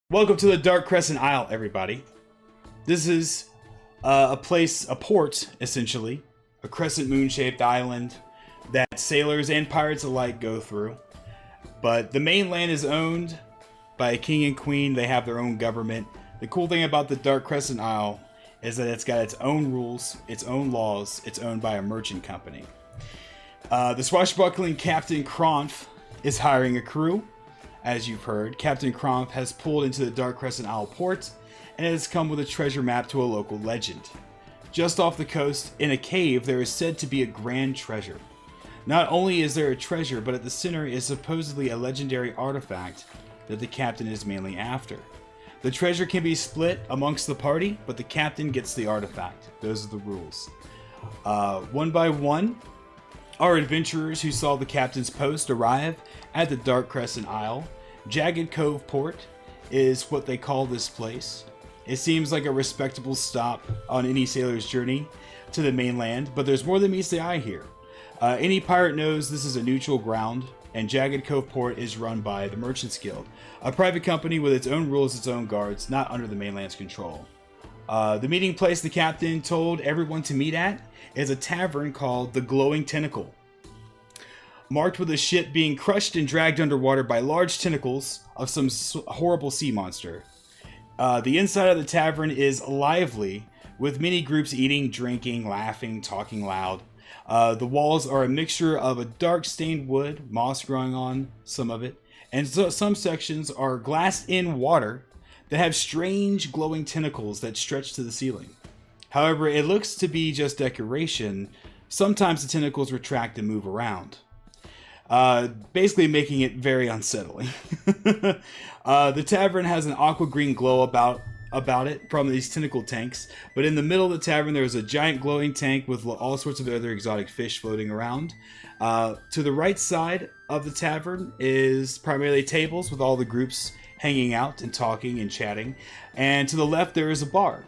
Welcome to the Dark Crescent Isle, everybody. This is a port, essentially. A crescent moon-shaped island that sailors and pirates alike go through. But the mainland is owned by a king and queen. They have their own government. The cool thing about the Dark Crescent Isle is that it's got its own rules, its own laws. It's owned by a merchant company. The swashbuckling Captain Krumpf is hiring a crew. As you've heard, Captain Krumpf has pulled into the Dark Crescent Isle port and has come with a treasure map to a local legend. Just off the coast, in a cave, there is said to be a grand treasure. Not only is there a treasure, but at the center is supposedly a legendary artifact that the captain is mainly after. The treasure can be split amongst the party, but the captain gets the artifact. Those are the rules. One by one, our adventurers who saw the captain's post arrive at the Dark Crescent Isle. Jagged Cove Port is what they call this place. It seems like a respectable stop on any sailor's journey to the mainland, but there's more than meets the eye here. Any pirate knows this is a neutral ground, and Jagged Cove Port is run by the Merchants Guild, a private company with its own rules, its own guards, not under the mainland's control. The meeting place the captain told everyone to meet at is a tavern called the Glowing Tentacle, marked with a ship being crushed and dragged underwater by large tentacles of some horrible sea monster. The inside of the tavern is lively, with many groups eating, drinking, laughing, talking loud. The walls are a mixture of a dark stained wood, moss growing on some of it, and so some sections are glassed-in water that have strange glowing tentacles that stretch to the ceiling. However, it looks to be just decoration. Sometimes the tentacles retract and move around, basically making it very unsettling. The tavern has an aqua green glow about it from these tentacle tanks, but in the middle of the tavern there is a giant glowing tank with all sorts of other exotic fish floating around. To the right side of the tavern is primarily tables with all the groups hanging out and talking and chatting, and to the left there is a bar.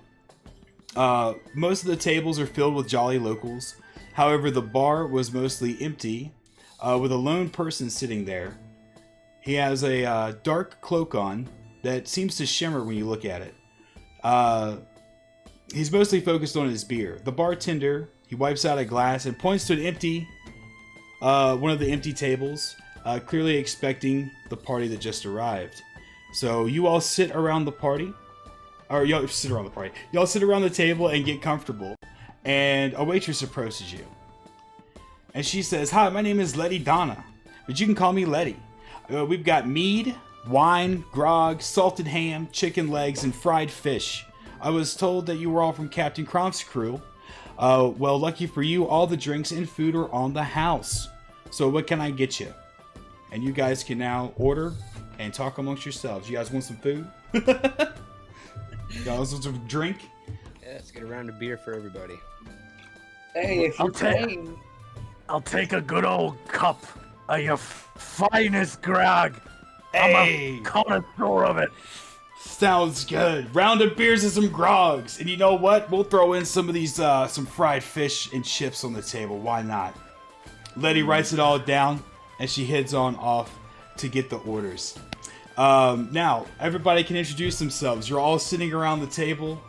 Most of the tables are filled with jolly locals. However, the bar was mostly empty, with a lone person sitting there. He has a dark cloak on that seems to shimmer when you look at it. He's mostly focused on his beer. The bartender, he wipes out a glass and points to one of the empty tables, clearly expecting the party that just arrived. So you all sit around the party, y'all sit around the table and get comfortable, and a waitress approaches you. And she says, "Hi, my name is Letty Donna, but you can call me Letty. We've got mead, wine, grog, salted ham, chicken legs, and fried fish. I was told that you were all from Captain Krumpf's crew. Well, lucky for you, all the drinks and food are on the house. So what can I get you?" And you guys can now order and talk amongst yourselves. You guys want some food? You guys want some drink? Yeah, let's get a round of beer for everybody. Hey, if you're paying... I'll take a good old cup of your finest grog. Hey! I'm a connoisseur of it. Sounds good. Round of beers and some grogs. And you know what? We'll throw in some of these, some fried fish and chips on the table. Why not? Letty writes it all down, and she heads on off to get the orders. Now, everybody can introduce themselves. You're all sitting around the table,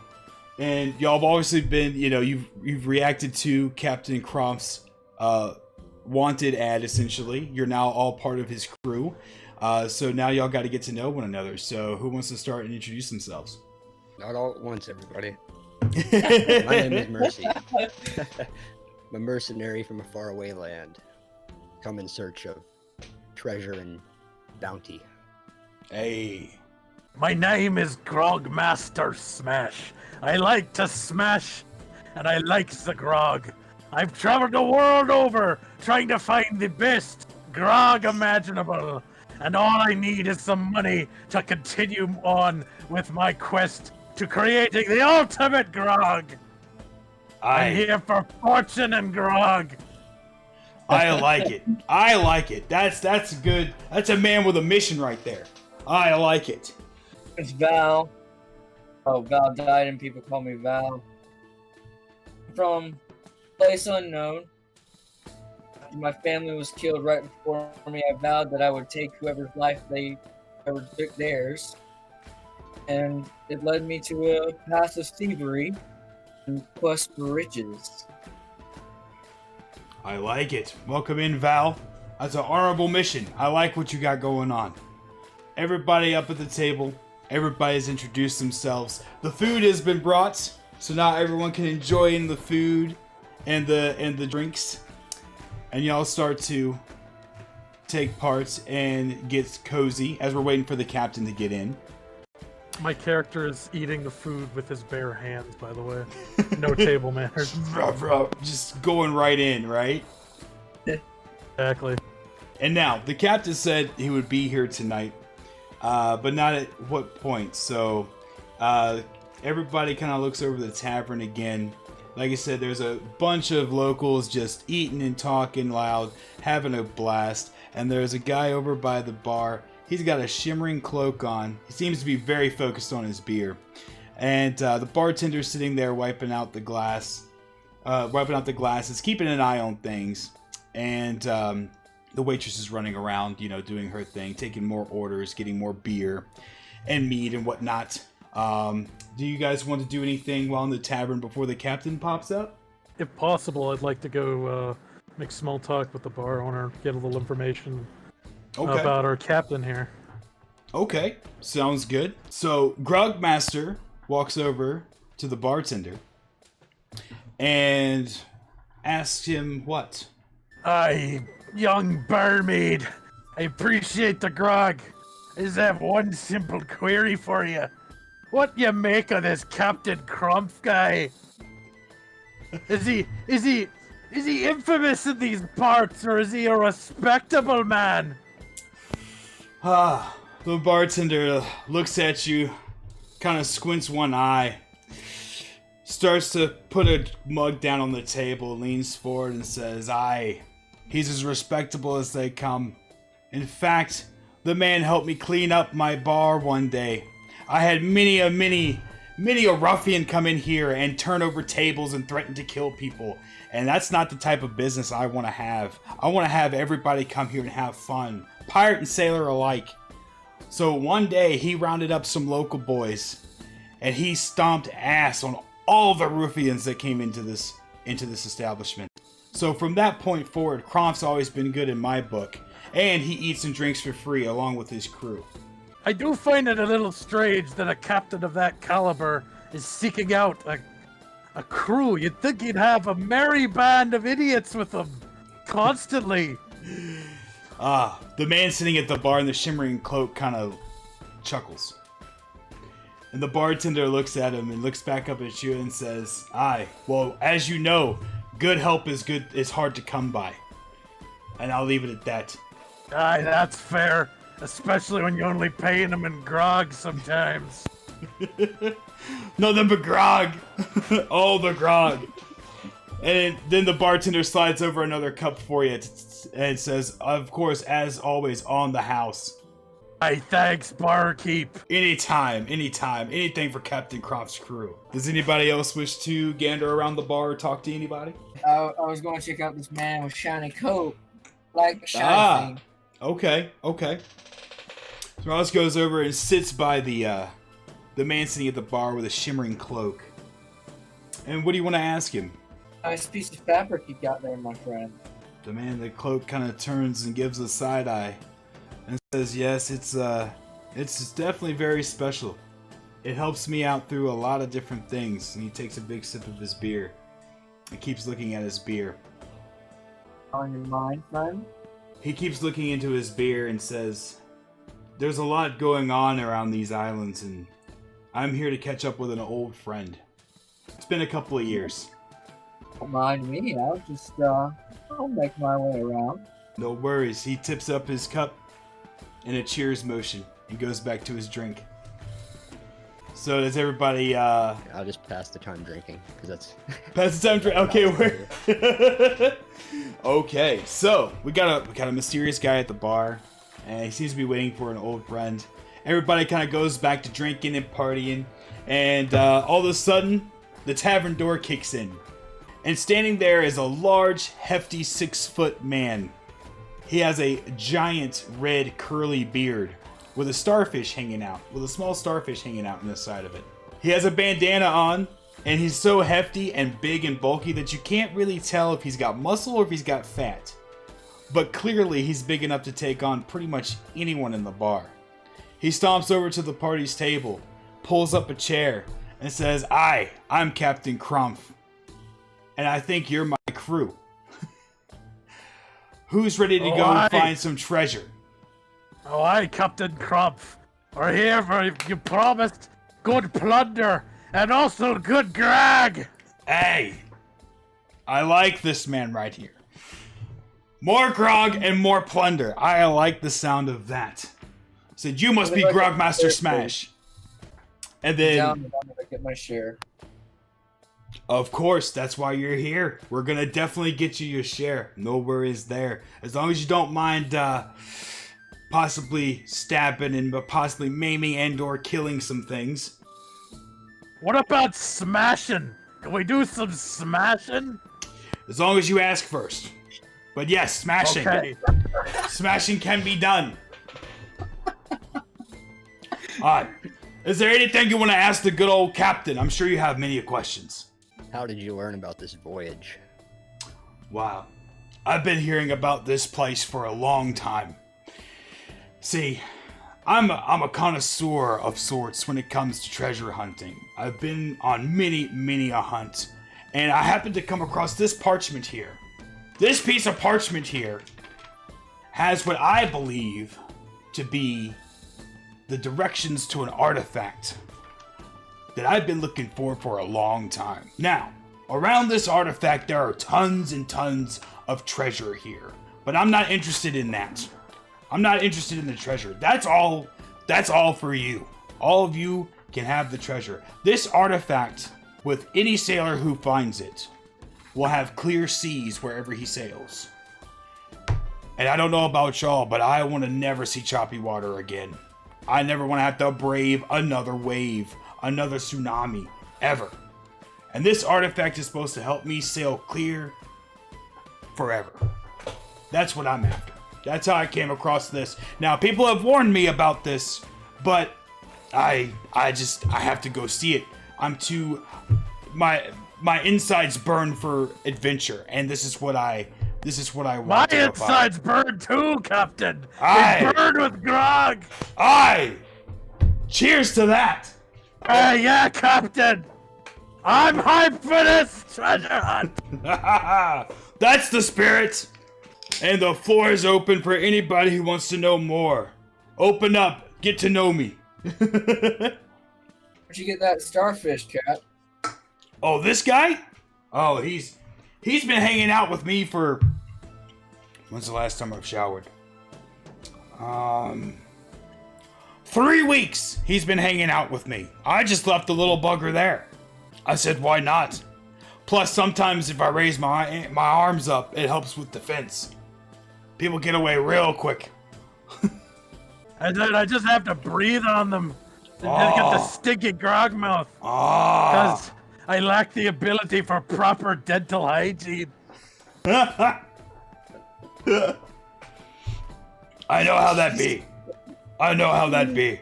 and y'all have obviously been, you've reacted to Captain Krumpf's wanted ad, essentially. You're now all part of his crew. So now y'all got to get to know one another. So who wants to start and introduce themselves? Not all at once, everybody. My name is Mercy. I'm a mercenary from a faraway land. Come in search of treasure and bounty. Hey. My name is Grog Master Smash. I like to smash, and I like the grog. I've traveled the world over trying to find the best grog imaginable, and all I need is some money to continue on with my quest to creating the ultimate grog. I'm here for fortune and grog. I like it. I like it. That's good. That's a man with a mission right there. I like it. It's Val. Oh, Val died and people call me Val. From place unknown. After my family was killed right before me, I vowed that I would take whoever's life they took theirs. and it led me to a path of thievery and quest for riches. I like it. Welcome in, Val. That's an honorable mission. I like what you got going on. Everybody up at the table. Everybody's introduced themselves. The food has been brought, so now everyone can enjoy the food and the drinks. And y'all start to take part and get cozy as we're waiting for the captain to get in. My character is eating the food with his bare hands, by the way. No table manners. Just going right in, right? Exactly. And now, the captain said he would be here tonight, but not at what point. So, everybody kind of looks over the tavern again. Like I said, there's a bunch of locals just eating and talking loud, having a blast. And there's a guy over by the bar. He's got a shimmering cloak on. He seems to be very focused on his beer. And the bartender's sitting there wiping out the glasses, keeping an eye on things. And the waitress is running around, doing her thing, taking more orders, getting more beer and meat and whatnot. Do you guys want to do anything while in the tavern before the captain pops up? If possible, I'd like to go make small talk with the bar owner, get a little information about our captain here. Okay, sounds good. So Grogmaster walks over to the bartender and asks him what? Aye, young barmaid. I appreciate the grog. I just have one simple query for you. What you make of this Captain Krumpf guy? Is he infamous in these parts, or is he a respectable man? The bartender looks at you, kind of squints one eye, starts to put a mug down on the table, leans forward and says, "Aye, he's as respectable as they come. In fact, the man helped me clean up my bar one day. I had many a ruffian come in here and turn over tables and threaten to kill people. And that's not the type of business I want to have. I want to have everybody come here and have fun, pirate and sailor alike. So one day he rounded up some local boys and he stomped ass on all the ruffians that came into this establishment. So from that point forward, Krumpf's always been good in my book, and he eats and drinks for free along with his crew." I do find it a little strange that a captain of that caliber is seeking out a crew. You'd think he'd have a merry band of idiots with him constantly. The man sitting at the bar in the shimmering cloak kind of chuckles. And the bartender looks at him and looks back up at you and says, "Aye, well, as you know, good help is hard to come by." And I'll leave it at that. Aye, that's fair. Especially when you're only paying them in grog sometimes. Nothing but grog. Oh, the grog. And then the bartender slides over another cup for you and says, "Of course, as always, on the house." Aye, thanks, barkeep. Anytime. Anything for Captain Krumpf's crew. Does anybody else wish to gander around the bar or talk to anybody? I was going to check out this man with shiny coat, like shiny thing. Okay. So Ross goes over and sits by the man sitting at the bar with a shimmering cloak. And what do you want to ask him? Nice piece of fabric you got there, my friend. The man in the cloak kind of turns and gives a side eye and says, "Yes, it's definitely very special. It helps me out through a lot of different things." And he takes a big sip of his beer and keeps looking at his beer. On your mind, friend? He keeps looking into his beer and says, "There's a lot going on around these islands, and I'm here to catch up with an old friend. It's been a couple of years." Don't mind me. I'll make my way around. No worries. He tips up his cup in a cheers motion and goes back to his drink. So does everybody, I'll just pass the time drinking, because that's... pass the time drink? Okay, okay, so we got a mysterious guy at the bar, and he seems to be waiting for an old friend. Everybody kind of goes back to drinking and partying, and all of a sudden, the tavern door kicks in. And standing there is a large, hefty 6-foot man. He has a giant red curly beard with a starfish hanging out, with a small starfish hanging out on the side of it. He has a bandana on, and he's so hefty and big and bulky that you can't really tell if he's got muscle or if he's got fat. But clearly he's big enough to take on pretty much anyone in the bar. He stomps over to the party's table, pulls up a chair, and says, I'm Captain Krumpf, and I think you're my crew. Who's ready to go and find some treasure? Oh, aye, Captain Krumpf. We're here for you promised good plunder and also good grog. Hey, I like this man right here. More grog and more plunder. I like the sound of that. Said, you must be Grogmaster Smash. And then, Down to get my share. of course, that's why you're here. We're gonna definitely get you your share. No worries there. As long as you don't mind possibly stabbing and possibly maiming and or killing some things. What about smashing? Can we do some smashing? As long as you ask first. But yes, smashing. Okay. Smashing can be done. Alright. Is there anything you want to ask the good old captain? I'm sure you have many questions. How did you learn about this voyage? Wow. I've been hearing about this place for a long time. See, I'm a connoisseur of sorts when it comes to treasure hunting. I've been on many a hunt. And I happened to come across this parchment here. This piece of parchment here has what I believe to be the directions to an artifact that I've been looking for a long time. Now, around this artifact there are tons and tons of treasure here, but I'm not interested in that. I'm not interested in the treasure. That's all for you. All of you can have the treasure. This artifact, with any sailor who finds it, will have clear seas wherever he sails. And I don't know about y'all, but I want to never see choppy water again. I never want to have to brave another wave, another tsunami, ever. And this artifact is supposed to help me sail clear forever. That's what I'm after. That's how I came across this. Now, people have warned me about this, but I have to go see it. I'm too... My insides burn for adventure, and this is what I want. My insides burn too, Captain. Aye. They burn with grog. Aye! Cheers to that! Yeah, Captain. I'm hyped for this treasure hunt. That's the spirit! And the floor is open for anybody who wants to know more. Open up, get to know me. Where'd you get that starfish, Cat? Oh, this guy? Oh, he's been hanging out with me for... When's the last time I've showered? 3 weeks he's been hanging out with me. I just left the little bugger there. I said, why not? Plus, sometimes if I raise my arms up, it helps with defense. People get away real quick. And then I just have to breathe on them to get the stinky grog mouth. Because I lack the ability for proper dental hygiene. I know how that be. I know how that be.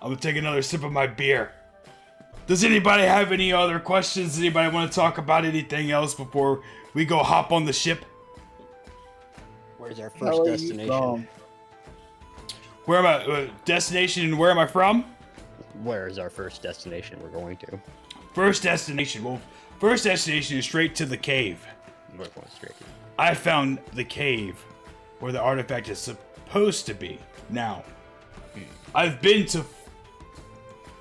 I'm gonna take another sip of my beer. Does anybody have any other questions? Does anybody want to talk about anything else before we go hop on the ship? Where's our first destination? Where am I? Destination and where am I from? Where is our first destination we're going to? First destination. Well, first destination is straight to the cave. We're going straight to. I found the cave where the artifact is supposed to be. Now, I've been to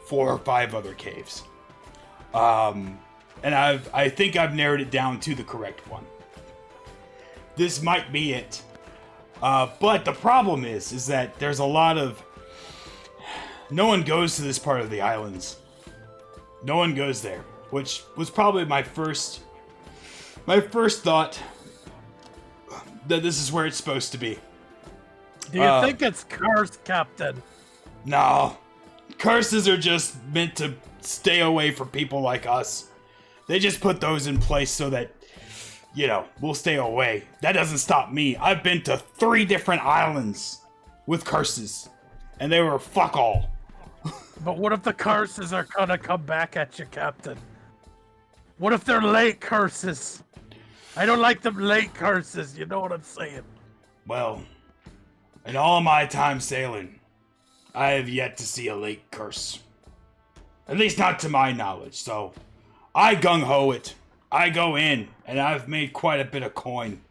4 or 5 other caves. And I think I've narrowed it down to the correct one. This might be it. But the problem is that there's a lot of... No one goes to this part of the islands. No one goes there, which was probably my first thought that this is where it's supposed to be. Do you think it's cursed, Captain? No. Curses are just meant to stay away from people like us. They just put those in place so that, we'll stay away. That doesn't stop me. I've been to 3 different islands. with curses, and they were fuck all. But what if the curses are gonna come back at you, Captain? What if they're late curses? I don't like them late curses, you know what I'm saying? Well, in all my time sailing, I have yet to see a late curse. At least not to my knowledge, so I gung-ho it. I go in, and I've made quite a bit of coin.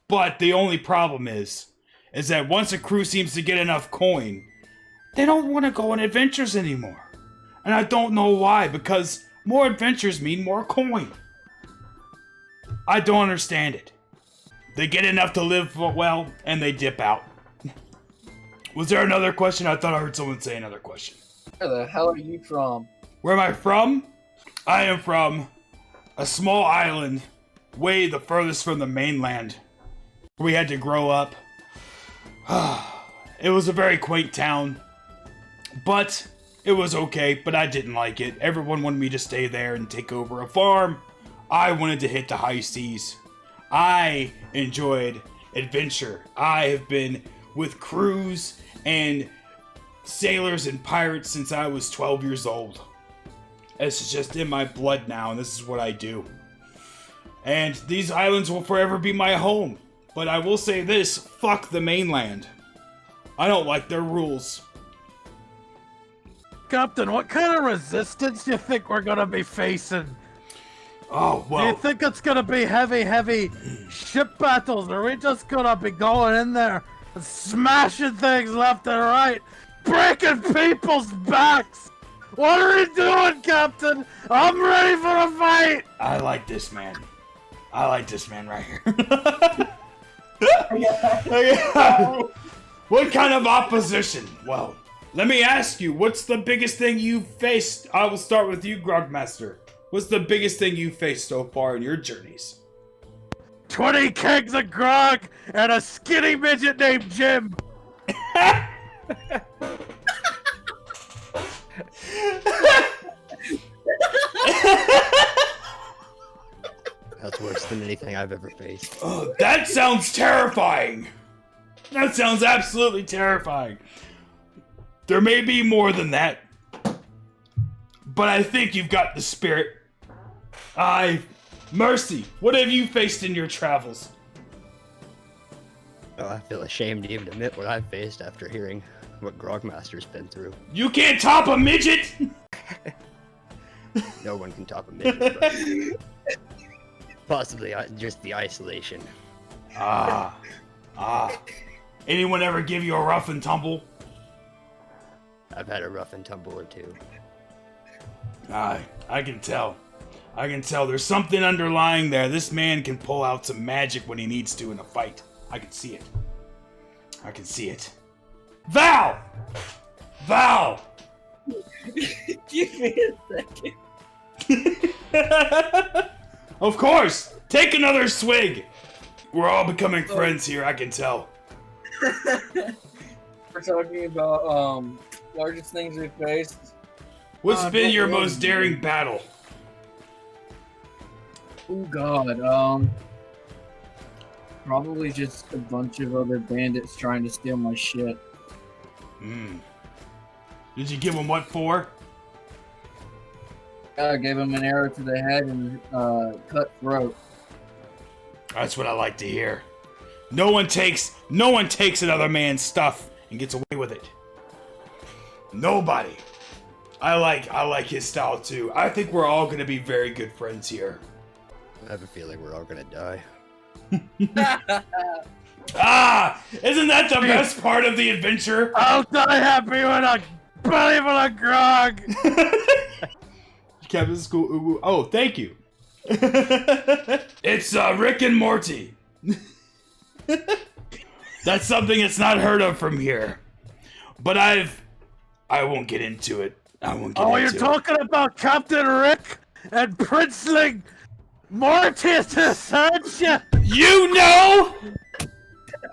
But the only problem is that once a crew seems to get enough coin, they don't want to go on adventures anymore. And I don't know why, because more adventures mean more coin. I don't understand it. They get enough to live well, and they dip out. Was there another question? I thought I heard someone say another question. Where the hell are you from? Where am I from? I am from a small island, way the furthest from the mainland. We had to grow up. It was a very quaint town, but it was okay, but I didn't like it. Everyone wanted me to stay there and take over a farm. I wanted to hit the high seas. I enjoyed adventure. I have been with crews and sailors and pirates since I was 12 years old. It's just in my blood now, and this is what I do. And these islands will forever be my home. But I will say this, fuck the mainland. I don't like their rules. Captain, what kind of resistance do you think we're gonna be facing? Oh, well. Do you think it's gonna be heavy ship battles, or are we just gonna be going in there and smashing things left and right, breaking people's backs? What are we doing, Captain? I'm ready for a fight! I like this man. I like this man right here. What kind of opposition? Well, let me ask you, what's the biggest thing you've faced? I will start with you, Grogmaster. What's the biggest thing you've faced so far in your journeys? 20 kegs of grog and a skinny midget named Jim. That's worse than anything I've ever faced. Oh, that sounds terrifying. That sounds absolutely terrifying. There may be more than that, but I think you've got the spirit. Mercy, what have you faced in your travels? Oh, I feel ashamed to even admit what I've faced after hearing what Grogmaster's been through. You can't top a midget! No one can top a midget, but possibly just the isolation. Anyone ever give you a rough and tumble? I've had a rough and tumble or two. I can tell. I can tell there's something underlying there. This man can pull out some magic when he needs to in a fight. I can see it. I can see it. Val! Val! Give me a second. Of course! Take another swig! We're all becoming friends here, I can tell. We're talking about largest things we faced. What's been your most daring battle? Oh god, probably just a bunch of other bandits trying to steal my shit. Did you give him what for? I gave him an arrow to the head and cut throat. That's what I like to hear. No one takes another man's stuff and gets away with it. Nobody. I like his style too. I think we're all gonna be very good friends here. I have a feeling we're all gonna die. Isn't that the best part of the adventure? I'll die happy with a belly full of grog. Captain School Uwu. Oh, thank you. It's Rick and Morty. That's something that's not heard of from here. But I won't get into it. You're talking about Captain Rick and Princeling Mortis, aren't you? You know?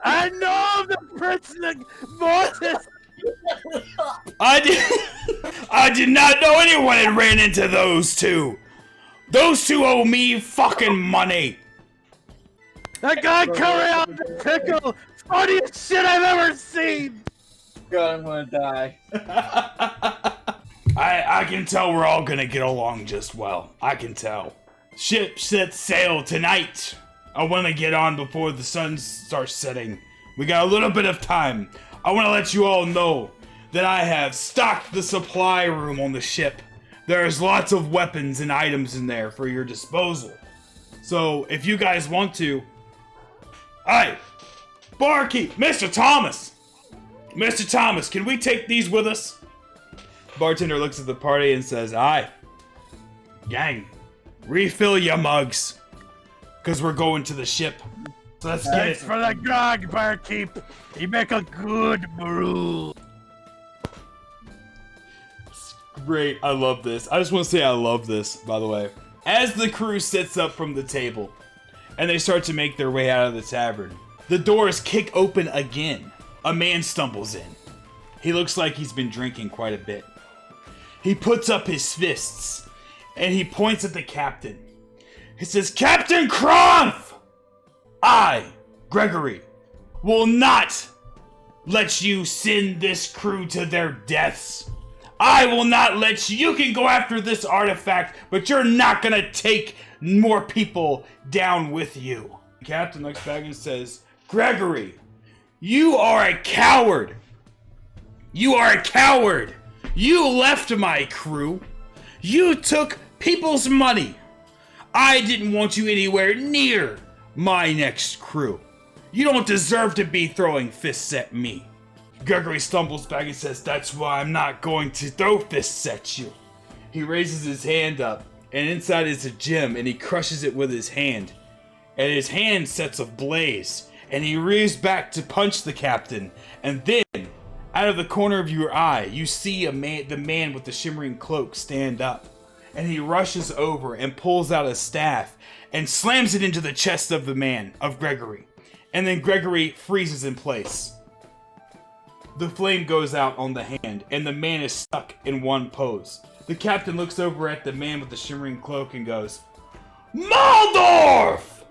I know the Princeling Mortis. I did not know anyone had ran into those two. Those two owe me fucking money. That guy carry out the pickle. Funniest shit I've ever seen. God, I'm gonna die. I can tell we're all gonna get along just well. I can tell. Ship sets sail tonight. I want to get on before the sun starts setting. We got a little bit of time. I want to let you all know that I have stocked the supply room on the ship. There's lots of weapons and items in there for your disposal. So if you guys want to... Hey, barkeep, Mr. Thomas! Mr. Thomas, can we take these with us? Bartender looks at the party and says, aye. Gang, refill your mugs. Because we're going to the ship. So let's get it. Thanks for the grog, barkeep. You make a good brew. Great, I love this. I just want to say I love this, by the way. As the crew sits up from the table, and they start to make their way out of the tavern, the doors kick open again. A man stumbles in. He looks like he's been drinking quite a bit. He puts up his fists, and he points at the captain. He says, Captain Krumpf! I, Gregory, will not let you send this crew to their deaths. I will not let you can go after this artifact, but you're not gonna take more people down with you. The captain looks back and says, Gregory, you are a coward. You are a coward. You left my crew. You took people's money. I didn't want you anywhere near my next crew. You don't deserve to be throwing fists at me. Gregory stumbles back and says, that's why I'm not going to throw fists at you. He raises his hand up, and inside is a gem, and he crushes it with his hand. And his hand sets ablaze, and he rears back to punch the captain. And then, out of the corner of your eye, you see the man with the shimmering cloak stand up. And he rushes over and pulls out a staff and slams it into the chest of the man, of Gregory. And then Gregory freezes in place. The flame goes out on the hand, and the man is stuck in one pose. The captain looks over at the man with the shimmering cloak and goes, Maldorf!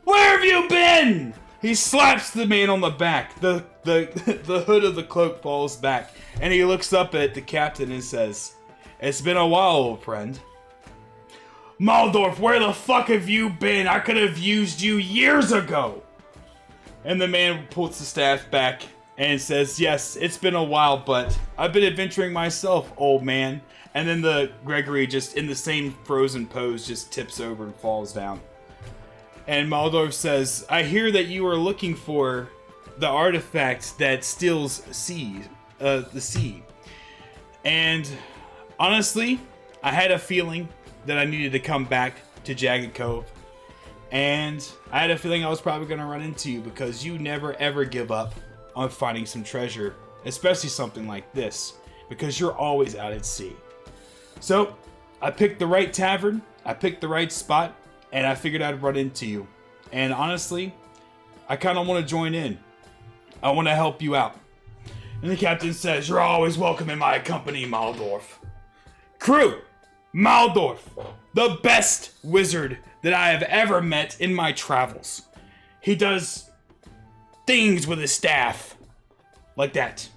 Where have you been? He slaps the man on the back. The hood of the cloak falls back, and he looks up at the captain and says, it's been a while, old friend. Maldorf, where the fuck have you been? I could have used you years ago. And the man puts the staff back and says, yes, it's been a while, but I've been adventuring myself, old man. And then the Gregory, just in the same frozen pose, just tips over and falls down. And Maldorf says, I hear that you are looking for the artifact that steals the sea. And honestly, I had a feeling that I needed to come back to Jagged Cove. And I had a feeling I was probably going to run into you because you never ever give up on finding some treasure, especially something like this, because you're always out at sea. So I picked the right tavern, I picked the right spot, and I figured I'd run into you. And honestly, I kind of want to join in. I want to help you out. And the captain says, you're always welcome in my company, Maldorf. Crew, Maldorf, the best wizard that I have ever met in my travels. He does things with his staff. Like that.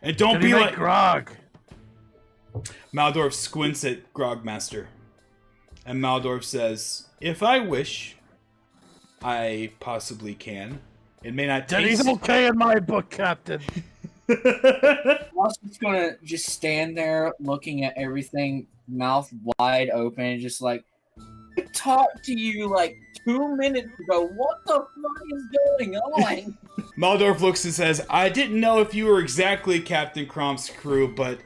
And don't be like grog. Maldorf squints at Grogmaster. And Maldorf says, if I wish, I possibly can. It may not taste... He's okay in my book, Captain. Austin's gonna just stand there looking at everything, mouth wide open, and just like, I talked to you like 2 minutes ago. What the fuck is going on? Maldorf looks and says, I didn't know if you were exactly Captain Kromph's crew, but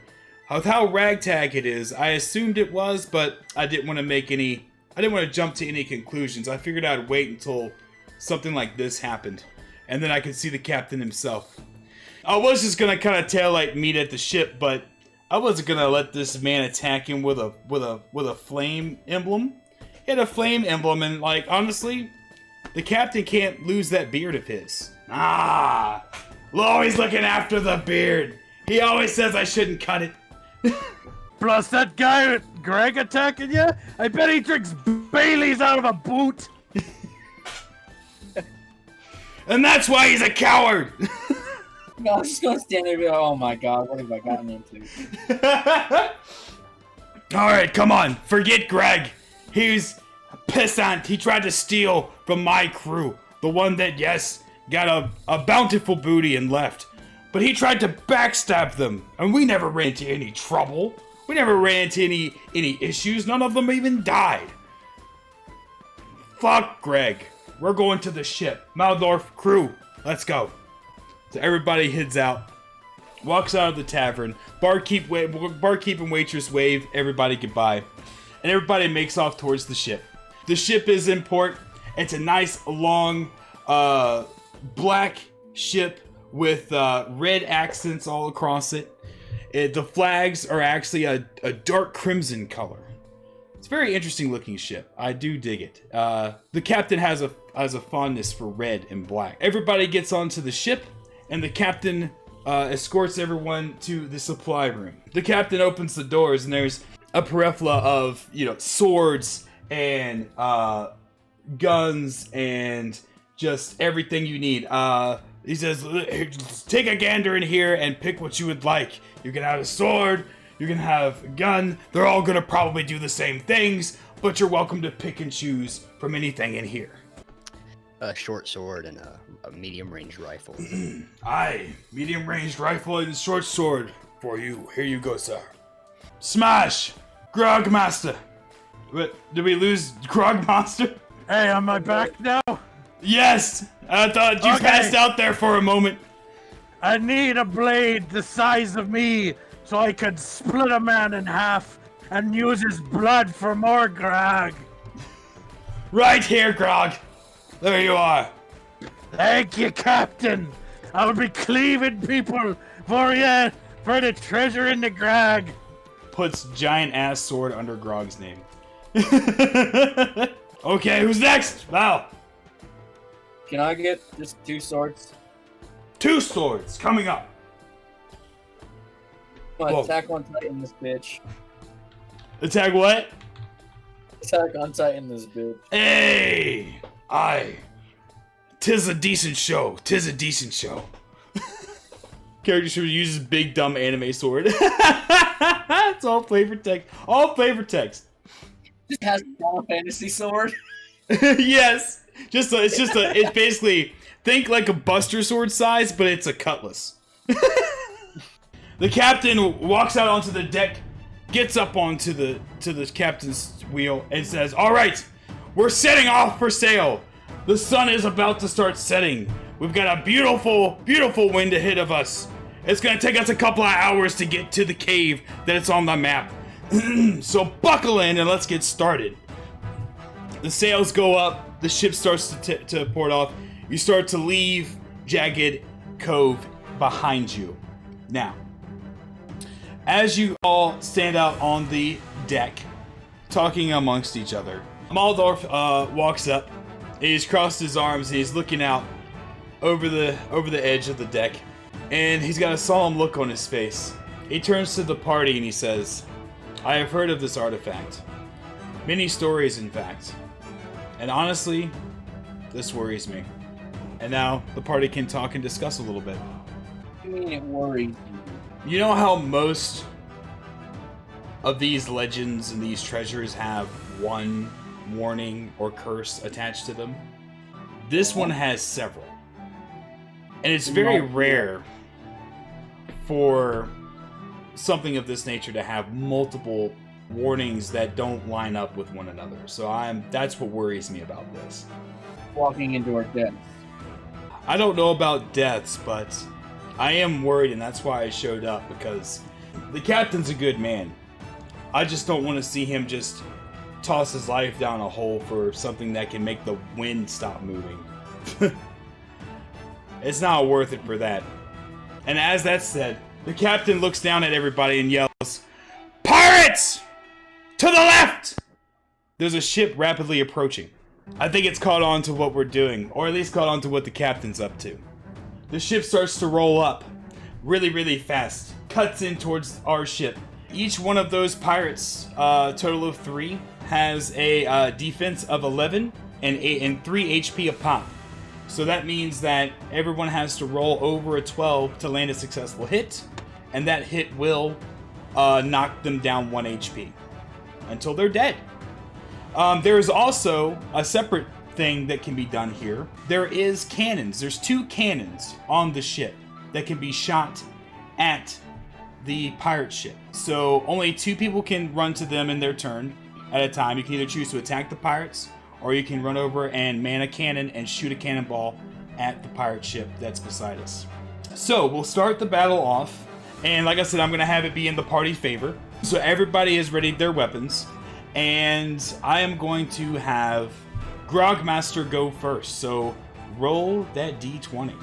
with how ragtag it is, I assumed it was, but I didn't want to jump to any conclusions. I figured I'd wait until something like this happened, and then I could see the captain himself. I was just gonna kind of taillight meet at the ship, but I wasn't gonna let this man attack him with a flame emblem. He had a flame emblem, and like honestly, the captain can't lose that beard of his. Always looking after the beard. He always says I shouldn't cut it. Plus that guy with Greg attacking you, I bet he drinks Bailey's out of a boot. And that's why he's a coward. I was just gonna stand there and be like, oh my god, what have I gotten into? Alright, come on. Forget Greg. He's a pissant. He tried to steal from my crew. The one that, yes, got a bountiful booty and left. But he tried to backstab them. And we never ran into any trouble. We never ran into any issues. None of them even died. Fuck Greg. We're going to the ship. Maldorf, crew, let's go. So everybody heads out. Walks out of the tavern. Barkeep and waitress wave everybody goodbye. And everybody makes off towards the ship. The ship is in port. It's a nice, long, black ship with red accents all across it. The flags are actually a dark crimson color. It's a very interesting looking ship. I do dig it. The captain has a fondness for red and black. Everybody gets onto the ship, and the captain escorts everyone to the supply room. The captain opens the doors, and there's a periphery of, swords and guns and just everything you need. He says, take a gander in here and pick what you would like. You can have a sword, you can have a gun. They're all gonna probably do the same things, but you're welcome to pick and choose from anything in here. A short sword and a medium-range rifle. Aye, medium-ranged rifle and short sword for you. Here you go, sir. Smash! Grog Master! What, did we lose Grog Master? Hey, am I back now? Yes! I thought you passed out there for a moment. I need a blade the size of me so I could split a man in half and use his blood for more grog. Right here, Grog. There you are. Thank you, Captain. I will be cleaving people for you for the treasure in the grog. Puts giant ass sword under Grog's name. Okay, who's next? Val. Can I get just 2 swords? 2 swords coming up. Whoa. Attack on Titan this bitch. Attack what? Attack on Titan this bitch. Hey! Aye. 'Tis a decent show. 'Tis a decent show. Character should use his big dumb anime sword. It's all flavor text. All flavor text. Just has a Final Fantasy sword. Yes. It's basically, think like a Buster Sword size, but it's a cutlass. The captain walks out onto the deck, gets up onto the captain's wheel, and says, "All right, we're setting off for sail. The sun is about to start setting. We've got a beautiful, beautiful wind ahead of us. It's gonna take us a couple of hours to get to the cave that it's on the map. So buckle in and let's get started." The sails go up. The ship starts to port off. You start to leave Jagged Cove behind you. Now, as you all stand out on the deck, talking amongst each other, Maldorf walks up. He's crossed his arms. He's looking out over the edge of the deck, and he's got a solemn look on his face. He turns to the party and he says, "I have heard of this artifact. Many stories, in fact. And honestly, this worries me." And now the party can talk and discuss a little bit. What do you mean it worries you? You know how most of these legends and these treasures have one warning or curse attached to them? This one has several. And it's very rare for something of this nature to have multiple warnings that don't line up with one another. So that's what worries me about this. Walking into our deaths. I don't know about deaths, but I am worried, and that's why I showed up, because the captain's a good man. I just don't want to see him just toss his life down a hole for something that can make the wind stop moving. It's not worth it for that. And as that said, the captain looks down at everybody and yells, "Pirates! To the left!" There's a ship rapidly approaching. I think it's caught on to what we're doing, or at least caught on to what the captain's up to. The ship starts to roll up really, really fast. Cuts in towards our ship. Each one of those pirates, total of 3, has a defense of 11 and 3 HP a pop. So that means that everyone has to roll over a 12 to land a successful hit, and that hit will knock them down 1 HP until they're dead. There is also a separate thing that can be done here. There is cannons. There's 2 cannons on the ship that can be shot at the pirate ship. So only 2 people can run to them in their turn at a time. You can either choose to attack the pirates, or you can run over and man a cannon and shoot a cannonball at the pirate ship that's beside us. So we'll start the battle off, and like I said, I'm going to have it be in the party favor. So everybody has readied their weapons, and I am going to have Grogmaster go first. So roll that d20.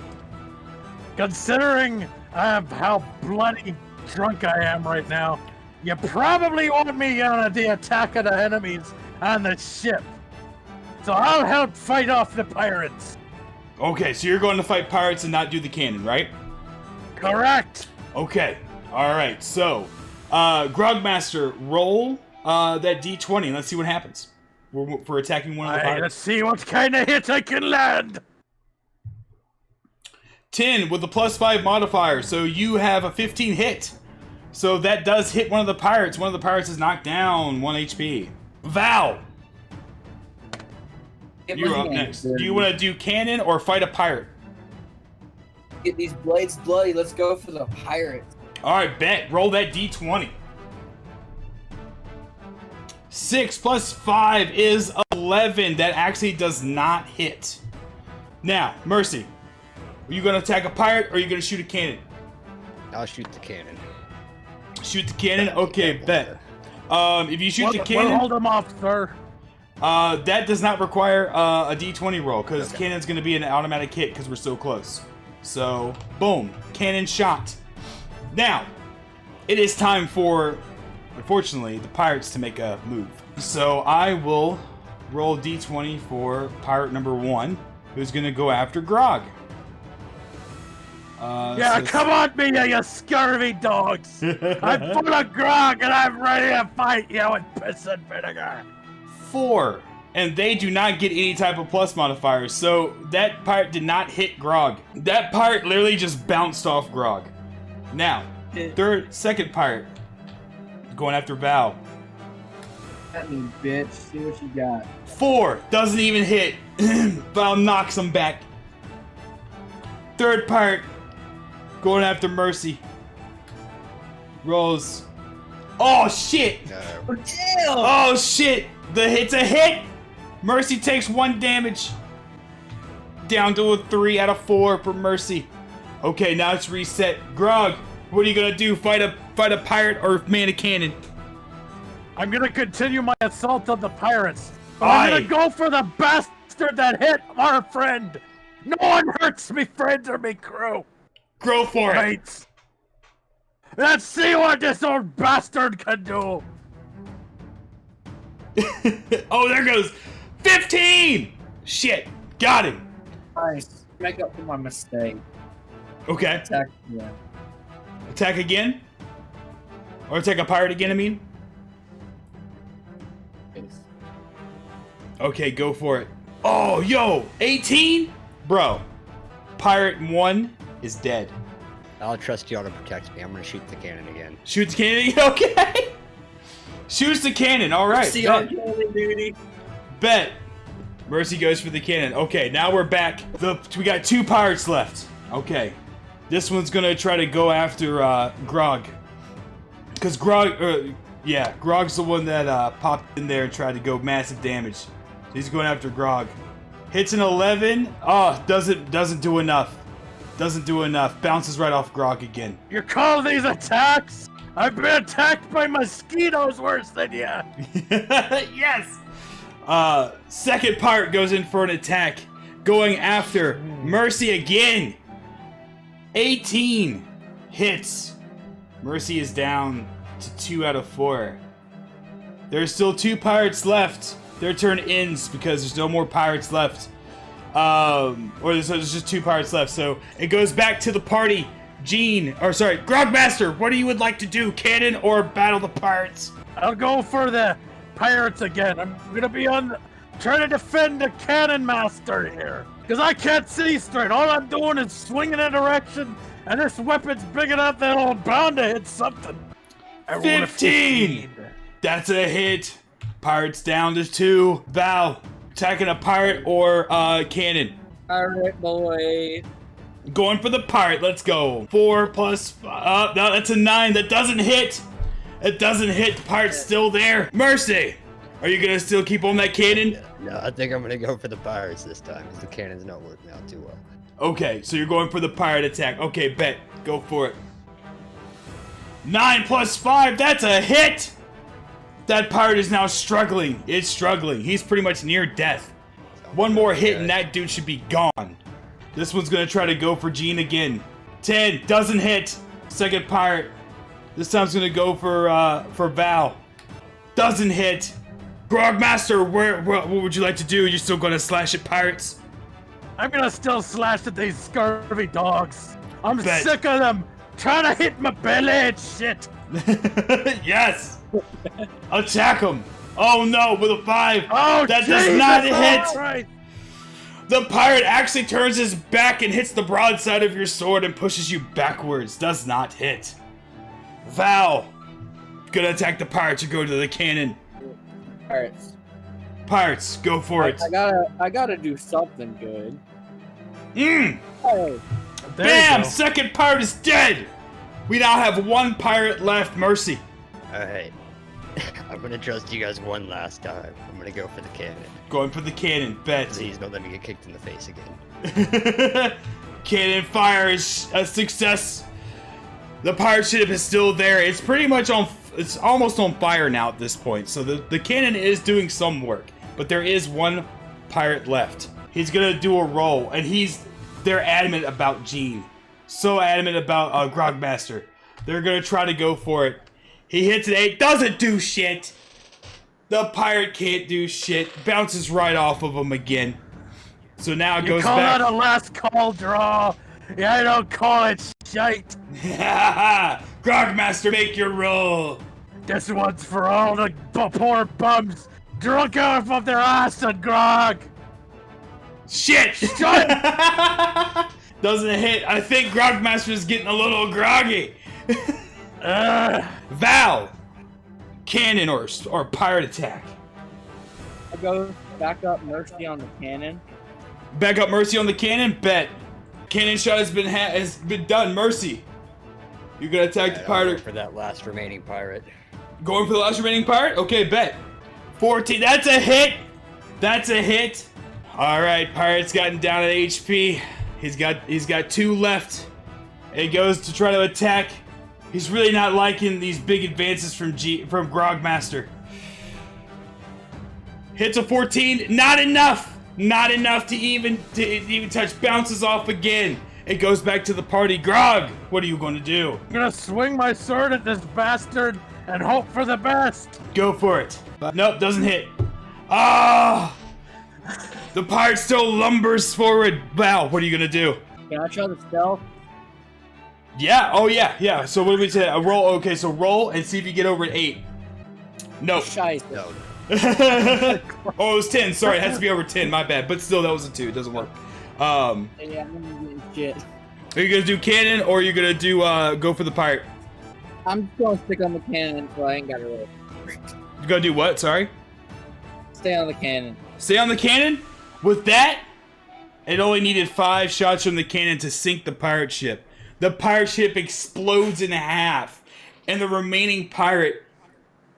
Considering how bloody drunk I am right now, you probably want me on the attack of the enemies on the ship. So I'll help fight off the pirates. Okay, so you're going to fight pirates and not do the cannon, right? Correct. Okay. All right. So, Grogmaster, roll that d20 and let's see what happens. We're attacking one of the pirates. Let's see what kind of hit I can land. 10 with the +5 modifier, so you have a 15 hit. So that does hit one of the pirates. One of the pirates is knocked down 1 HP. Val, you're up next. Do you want to do cannon or fight a pirate? Get these blades bloody. Let's go for the pirates. All right, bet. Roll that d20. 6 + 5 is 11. That actually does not hit. Now, Mercy, are you going to attack a pirate or are you going to shoot a cannon? I'll shoot the cannon. Shoot the cannon? Okay, bet. If you shoot the cannon... We'll hold him off, sir. That does not require a d20 roll, because cannon's going to be an automatic hit because we're so close. So, boom. Cannon shot. Now, it is time for, unfortunately, the pirates to make a move. So, I will roll d20 for pirate number 1, who's going to go after Grog. Yeah, come on me, you scurvy dogs! I'm full of grog and I'm ready to fight you with piss and vinegar! 4, and they do not get any type of plus modifiers, so that pirate did not hit Grog. That pirate literally just bounced off Grog. Now, second pirate, going after Val. That mean, bitch. See what you got. 4, doesn't even hit. Val knocks him back. Third pirate, going after Mercy. Rolls. Oh, shit! Oh, damn! Oh, shit! It's a hit! Mercy takes 1 damage. Down to a 3 out of 4 for Mercy. Okay, now it's reset. Grog, what are you gonna do? Fight a pirate or man a cannon? I'm gonna continue my assault on the pirates. But I'm gonna go for the bastard that hit our friend. No one hurts me friends or me crew. Go for it. Mates. Let's see what this old bastard can do. Oh, there goes 15! Shit, got him. Nice. Make up for my mistake. Okay. Attack again. Attack again? Or attack a pirate again, I mean? Yes. Okay, go for it. Oh, yo, 18? Bro, pirate 1 is dead. I'll trust y'all to protect me. I'm gonna shoot the cannon again. Shoot the cannon again? Okay. Shoots the cannon, alright. See on duty. Bet. Mercy goes for the cannon. Okay, now we're back. We got 2 pirates left. Okay. This one's gonna try to go after Grog. Because Grog's the one that popped in there and tried to go massive damage. So he's going after Grog. Hits an 11. Oh, doesn't do enough. Doesn't do enough. Bounces right off Grog again. You call these attacks? I've been attacked by mosquitoes worse than you. Yes. Second pirate goes in for an attack, going after Mercy again. 18 hits. Mercy is down to 2 out of 4. There's still 2 pirates left. Their turn ends because there's no more pirates left. Or there's just 2 pirates left. So it goes back to the party. Grogmaster, what do you would like to do? Cannon or battle the pirates? I'll go for the pirates again. I'm gonna be on trying to defend the cannon master here. Because I can't see straight. All I'm doing is swinging in a direction, and this weapon's big enough that it'll bound to hit something. I rolled a 15! That's a hit. Pirates down to 2. Val, attacking a pirate or cannon? Alright, boy. Going for the pirate. Let's go. 4 plus... no, that's a 9. That doesn't hit. It doesn't hit. The pirate's still there. Mercy! Are you going to still keep on that cannon? No, I think I'm gonna go for the pirates this time, because the cannon's not working out too well. Okay, so you're going for the pirate attack. Okay, bet. Go for it. 9 plus 5. That's a hit! That pirate is now struggling. It's struggling. He's pretty much near death. One more hit and that dude should be gone. This one's gonna try to go for Gene again. 10 doesn't hit. Second pirate. This time's gonna go for Val. Doesn't hit. Grogmaster, what would you like to do? You're still gonna slash at pirates? I'm gonna still slash at these scurvy dogs. I'm Bet. sick of them trying to hit my belly and shit. Yes. Attack him. Oh no, with a 5. Oh, that Jesus, does not all hit. right. The pirate actually turns his back and hits the broadside of your sword and pushes you backwards. Does not hit. Val, gonna attack the pirates or go to the cannon? Pirates. Pirates, go for it. I gotta do something good. Mmm! Hey, There you Bam! go. Second pirate is dead! We now have 1 pirate left. Mercy. Alright. I'm gonna trust you guys one last time. I'm gonna go for the cannon. Going for the cannon. Bet. Please don't let me get kicked in the face again. Cannon fire is a success. The pirate ship is still there. It's pretty much on. It's almost on fire now at this point. So the cannon is doing some work, but there is 1 pirate left. He's gonna do a roll, and they're adamant about Gene. So adamant about Grogmaster. They're gonna try to go for it. He hits an 8. Doesn't do shit. The pirate can't do shit. Bounces right off of him again. So now it You goes call back. that a last call draw? Yeah, I don't call it shite. Grogmaster, make your roll. This one's for all the poor bums drunk off of their ass and grog. Shit! Doesn't hit. I think Grogmaster is getting a little groggy. Val, cannon or pirate attack. I go back up Mercy on the cannon. Back up Mercy on the cannon. Bet. Cannon shot has been done. Mercy, you're gonna attack the I'm pirate. going for that last remaining pirate. Going for the last remaining pirate? Okay, bet. 14. That's a hit. That's a hit. All right, pirate's gotten down at HP. He's got 2 left. He goes to try to attack. He's really not liking these big advances from Grogmaster. Hits a 14. Not enough. Not enough to even touch. Bounces off again. It goes back to the party. Grog, what are you going to do? I'm gonna swing my sword at this bastard and hope for the best. Go for it. Nope, doesn't hit. Ah! The pirate still lumbers forward. Val, what are you gonna do? Can I try the stealth? Yeah. Oh yeah. So what did we say? A roll. Okay, so roll and see if you get over an 8. No. Scheiße. No. Oh, it was 10. Sorry, it has to be over 10. My bad. But still, that was a 2. It doesn't work. Yeah, I'm gonna get shit. Are you gonna do cannon or are you gonna do go for the pirate? I'm just gonna stick on the cannon so I ain't gotta roll. You gonna do what? Sorry. Stay on the cannon. Stay on the cannon. With that, it only needed 5 shots from the cannon to sink the pirate ship. The pirate ship explodes in half, and the remaining pirate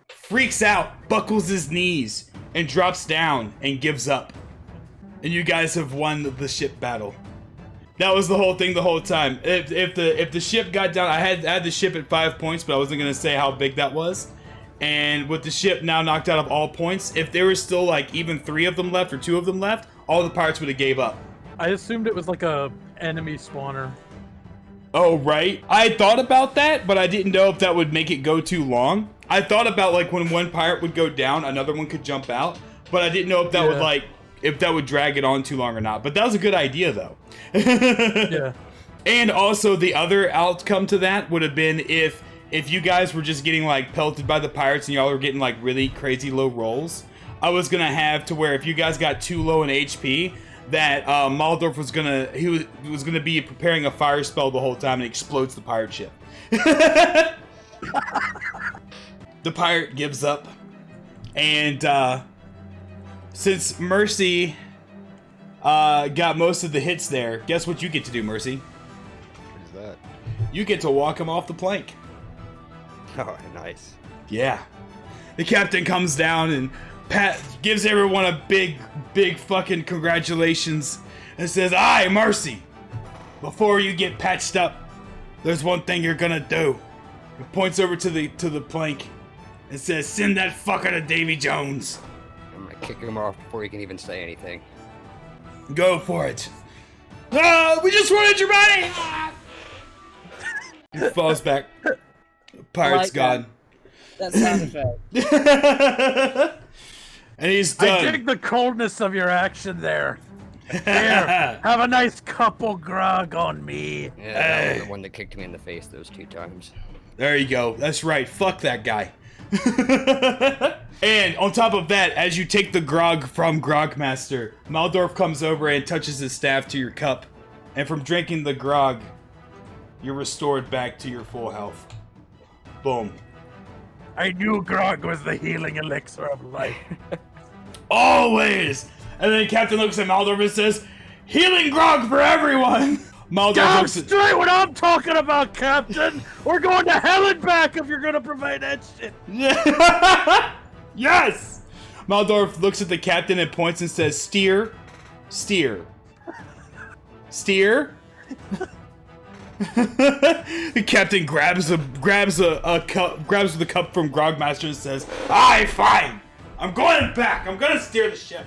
freaks out, buckles his knees, and drops down and gives up. And you guys have won the ship battle. That was the whole thing the whole time. If the ship got down, I had the ship at 5 points, but I wasn't gonna say how big that was. And with the ship now knocked out of all points, if there was still like even 3 of them left or 2 of them left, all the pirates would have gave up. I assumed it was like a enemy spawner. Oh, right. I thought about that, but I didn't know if that would make it go too long. I thought about like when one pirate would go down, another one could jump out, but I didn't know if that would like, if that would drag it on too long or not. But that was a good idea though. Yeah. And also the other outcome to that would have been if you guys were just getting like pelted by the pirates and y'all were getting like really crazy low rolls, I was gonna have to where if you guys got too low in HP, that Maldorf was gonna be preparing a fire spell the whole time and explodes the pirate ship. The pirate gives up, and since Mercy got most of the hits there, guess what you get to do, Mercy? What is that? You get to walk him off the plank. Oh, nice. Yeah. The captain comes down and gives everyone a big fucking congratulations and says, "Aye, Mercy, before you get patched up, there's one thing you're gonna do." He points over to the plank and says, "Send that fucker to Davy Jones." I'm gonna kick him off before he can even say anything. Go for it. "Ah, we just wanted your money!" He falls back. The pirate's like gone. That sound effect. And he's done. I dig the coldness of your action there. Here, have a nice couple grog on me. Yeah, that was the one that kicked me in the face those 2 times. There you go. That's right. Fuck that guy. And on top of that, as you take the grog from Grogmaster, Maldorf comes over and touches his staff to your cup. And from drinking the grog, you're restored back to your full health. Boom. I knew grog was the healing elixir of life. Always! And then Captain looks at Maldorf and says, "Healing grog for everyone!" Maldorf Damn looks at... straight what I'm talking about, Captain! We're going to hell and back if you're gonna provide that shit. Yes! Maldorf looks at the captain and points and says, "Steer. Steer. Steer." The captain grabs the cup from Grogmaster and says, "Aye, fine. I'm going back. I'm gonna steer the ship."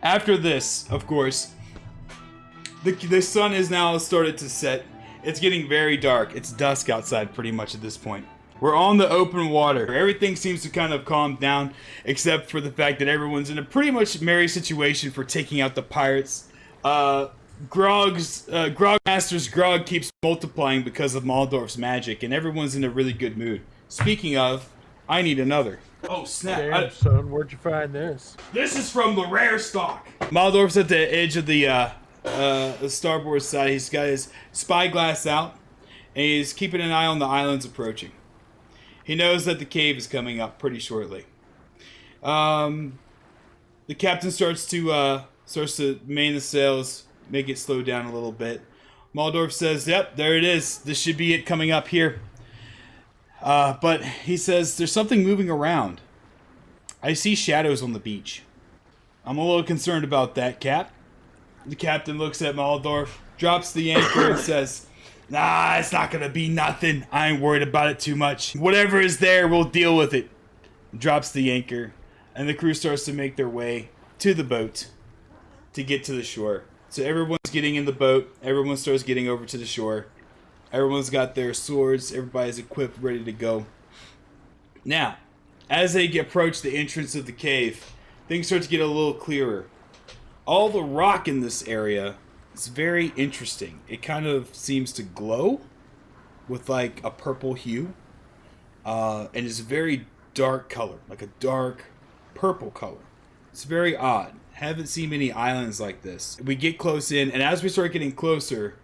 After this, of course, the sun is now started to set. It's getting very dark. It's dusk outside pretty much at this point. We're on the open water. Everything seems to kind of calm down, except for the fact that everyone's in a pretty much merry situation for taking out the pirates. Grogmaster's grog keeps multiplying because of Maldorf's magic, and everyone's in a really good mood. Speaking of, I need another. Oh snap! Damn, son, where'd you find this? This is from the rare stock. Maldorf's at the edge of the starboard side. He's got his spyglass out, and he's keeping an eye on the islands approaching. He knows that the cave is coming up pretty shortly. The captain starts to main the sails, make it slow down a little bit. Maldorf says, "Yep, there it is. This should be it coming up here." But he says, "There's something moving around. I see shadows on the beach. I'm a little concerned about that, Cap." The captain looks at Maldorf, drops the anchor, and says, "Nah, it's not gonna be nothing. I ain't worried about it too much. Whatever is there, we'll deal with it." Drops the anchor, and the crew starts to make their way to the boat to get to the shore. So everyone's getting in the boat. Everyone starts getting over to the shore. Everyone's got their swords. Everybody's equipped, ready to go. Now, as they approach the entrance of the cave, things start to get a little clearer. All the rock in this area is very interesting. It kind of seems to glow with like a purple hue. And it's a very dark color, like a dark purple color. It's very odd. Haven't seen many islands like this. We get close in, and as we start getting closer,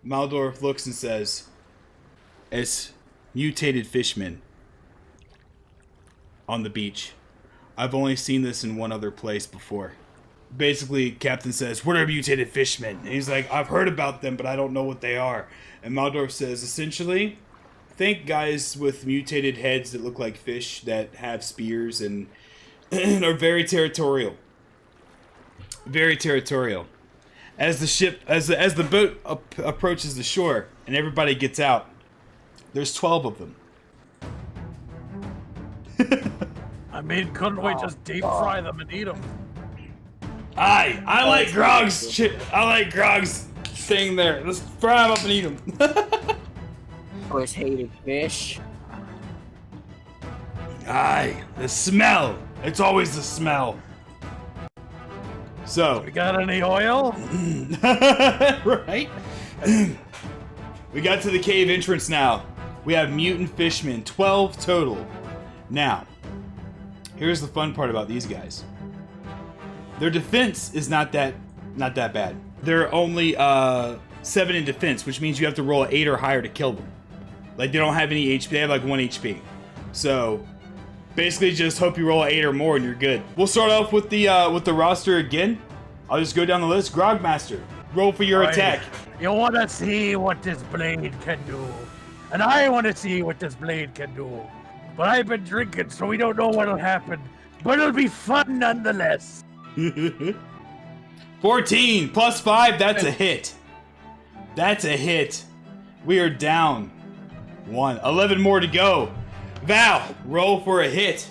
Maldorf looks and says, "It's mutated fishmen on the beach. I've only seen this in one other place before." Basically, Captain says, "What are mutated fishmen?" And he's like, "I've heard about them, but I don't know what they are." And Maldorf says, essentially, think guys with mutated heads that look like fish that have spears and are very territorial. Very territorial. As the boat approaches the shore and everybody gets out, there's 12 of them. I mean, couldn't we just deep fry them and eat them? Aye, I like Grog's staying there. Let's fry them up and eat them. Always hated fish. Aye, the smell. It's always the smell. So, We got any oil? right? We got to the cave entrance now. We have Mutant Fishman, 12 total. Now, Here's the fun part about these guys. Their defense is not that bad. They're only 7 in defense, which means you have to roll an 8 or higher to kill them. Like, they don't have any HP. They have like 1 HP. So basically, just hope you roll an 8 or more and you're good. We'll start off with the roster again. I'll just go down the list. Grogmaster, roll for your attack. You want to see what this blade can do. And I want to see what this blade can do. But I've been drinking, so we don't know what'll happen. But it'll be fun nonetheless. 14 plus 5, that's a hit. That's a hit. We are down 1. 11 more to go. Val, roll for a hit.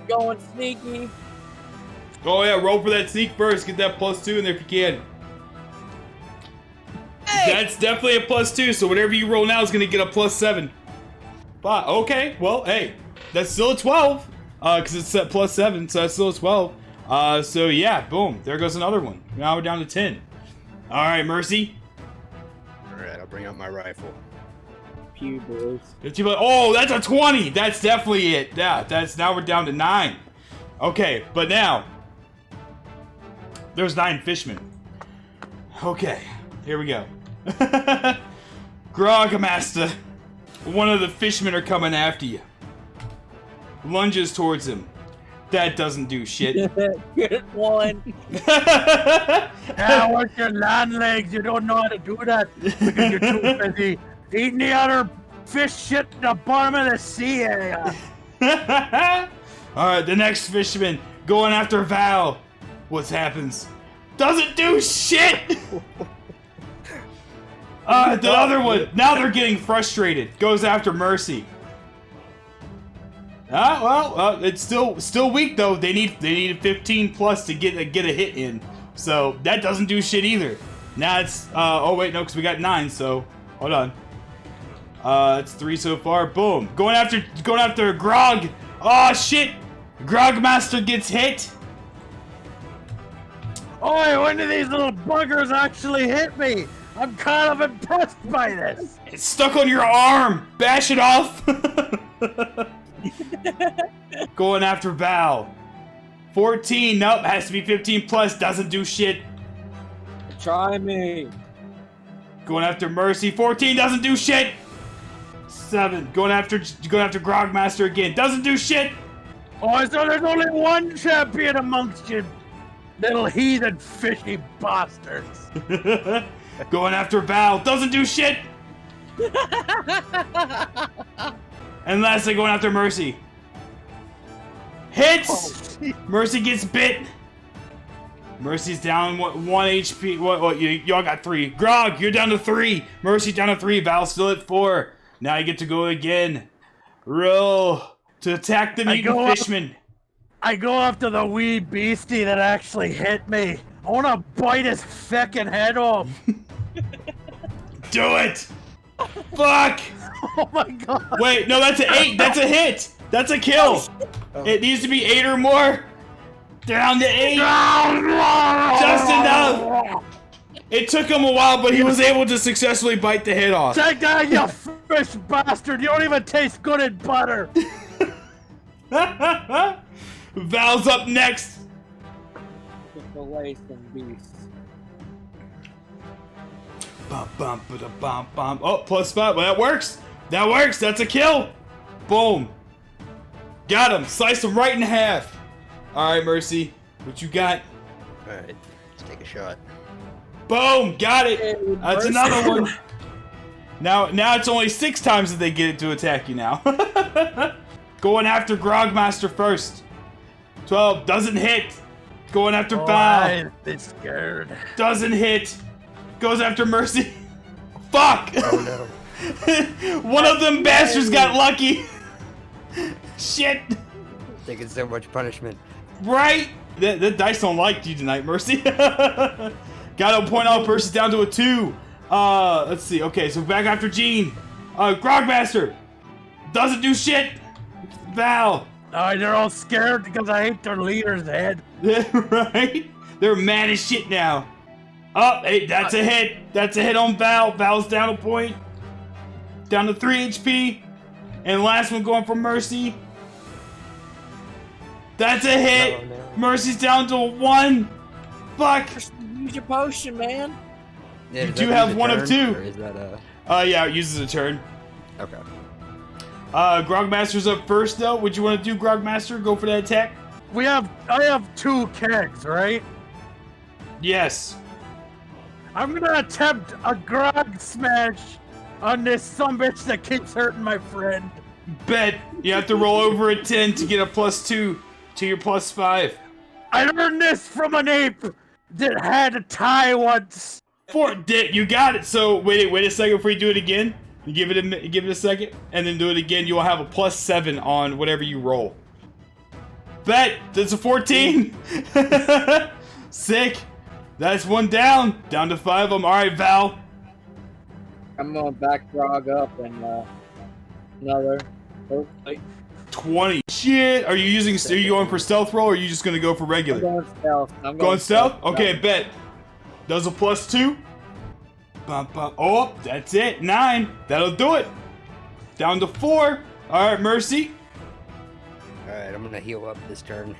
Going sneaky. Oh yeah, roll for that sneak first. Get that +2 in there if you can. Hey! That's definitely a +2, so whatever you roll now is going to get a +7. But, okay, well, hey, that's still a 12. Because it's set +7, so that's still a 12. So yeah, boom, there goes another one. Now we're down to 10. Alright, Mercy. Alright, I'll bring out my rifle. Pew boys. Oh, that's a 20! That's definitely it. Yeah, now we're down to 9. Okay, but now there's 9 fishmen. Okay, here we go. Grogmaster. One of the fishmen are coming after you. Lunges towards him. That doesn't do shit. Good one. Yeah, what's your land legs? You don't know how to do that because you're too busy eating the other fish shit in the bottom of the sea area. Alright, the next fisherman going after Val. What happens? Doesn't do shit! The other one, now they're getting frustrated. Goes after Mercy. It's still weak though. They need 15 plus to get a hit in. So that doesn't do shit either. Now it's oh wait, no, because we got 9, so hold on. It's 3 so far. Boom. Going after Grog. Oh shit! Grogmaster gets hit. Oh, when do these little buggers actually hit me? I'm kind of impressed by this. It's stuck on your arm. Bash it off. Going after Val. 14. Nope. Has to be 15 plus. Doesn't do shit. Try me. Going after Mercy. 14 doesn't do shit. 7. Going after Grogmaster again. Doesn't do shit. Oh, so there's only one champion amongst you little heathen fishy bastards. Going after Val. Doesn't do shit. And lastly, going after Mercy. Hits! Oh, Mercy gets bit. Mercy's down 1 HP. What? Y'all got 3. Grog, you're down to 3. Mercy down to 3. Val's still at 4. Now you get to go again. Roll to attack the Mutant Fishman. I go after the wee beastie that actually hit me. I want to bite his feckin' head off. Do it! Fuck! Oh my god. Wait, no, that's an 8. That's a hit. That's a kill. It needs to be 8 or more. Down to 8. Just enough. It took him a while, but he was able to successfully bite the head off. Take that, you fish bastard. You don't even taste good in butter. Val's up next. Just away some beasts. Bum, bum, bum, bum. Oh, +5. Well, that works. That works. That's a kill. Boom. Got him. Slice him right in half. All right, Mercy. What you got? All right, let's take a shot. Boom. Got it. Hey, That's Mercy. another one. Now it's only 6 times that they get it to attack you now. Going after Grogmaster first. 12. Doesn't hit. Going after Val. I'm scared. Doesn't hit. Goes after Mercy. Fuck! Oh no. One of them bastards got lucky. Shit. Taking so much punishment. Right? The dice don't like you tonight, Mercy. Got a point out person down to a 2. Let's see. Okay, so back after Gene. Grogmaster. Doesn't do shit. Val. They're all scared because I ate their leader's head. Right? They're mad as shit now. Oh, hey, that's a hit. That's a hit on Val. Val's down a point. Down to 3 HP. And last one going for Mercy. That's a hit. No, no. Mercy's down to 1. Fuck. Just use your potion, man. Yeah, You does do that have use a one of turn, 2. Or is that Yeah, it uses a turn. okay? Grogmaster's up first, though. Would you want to do Grogmaster? Go for that attack? I have 2 kegs, right? Yes. I'm gonna attempt a grog smash on this sumbitch that keeps hurting my friend. Bet. You have to roll over a 10 to get a +2 to your +5. I learned this from an ape that had a tie once. You got it. So wait a second before you do it again. You give it a second, and then do it again. You will have a +7 on whatever you roll. Bet. That's a 14. Sick. That's 1 down. Down to 5 of them. All right, Val. I'm gonna back Grog up and another. Hopefully. 20. Shit. Are you going for stealth roll, or are you just gonna go for I'm regular? going stealth. Going stealth? Okay, bet. Does a +2. Bum, bum. Oh, that's it. 9. That'll do it. Down to 4. All right, Mercy. All right, I'm gonna heal up this turn.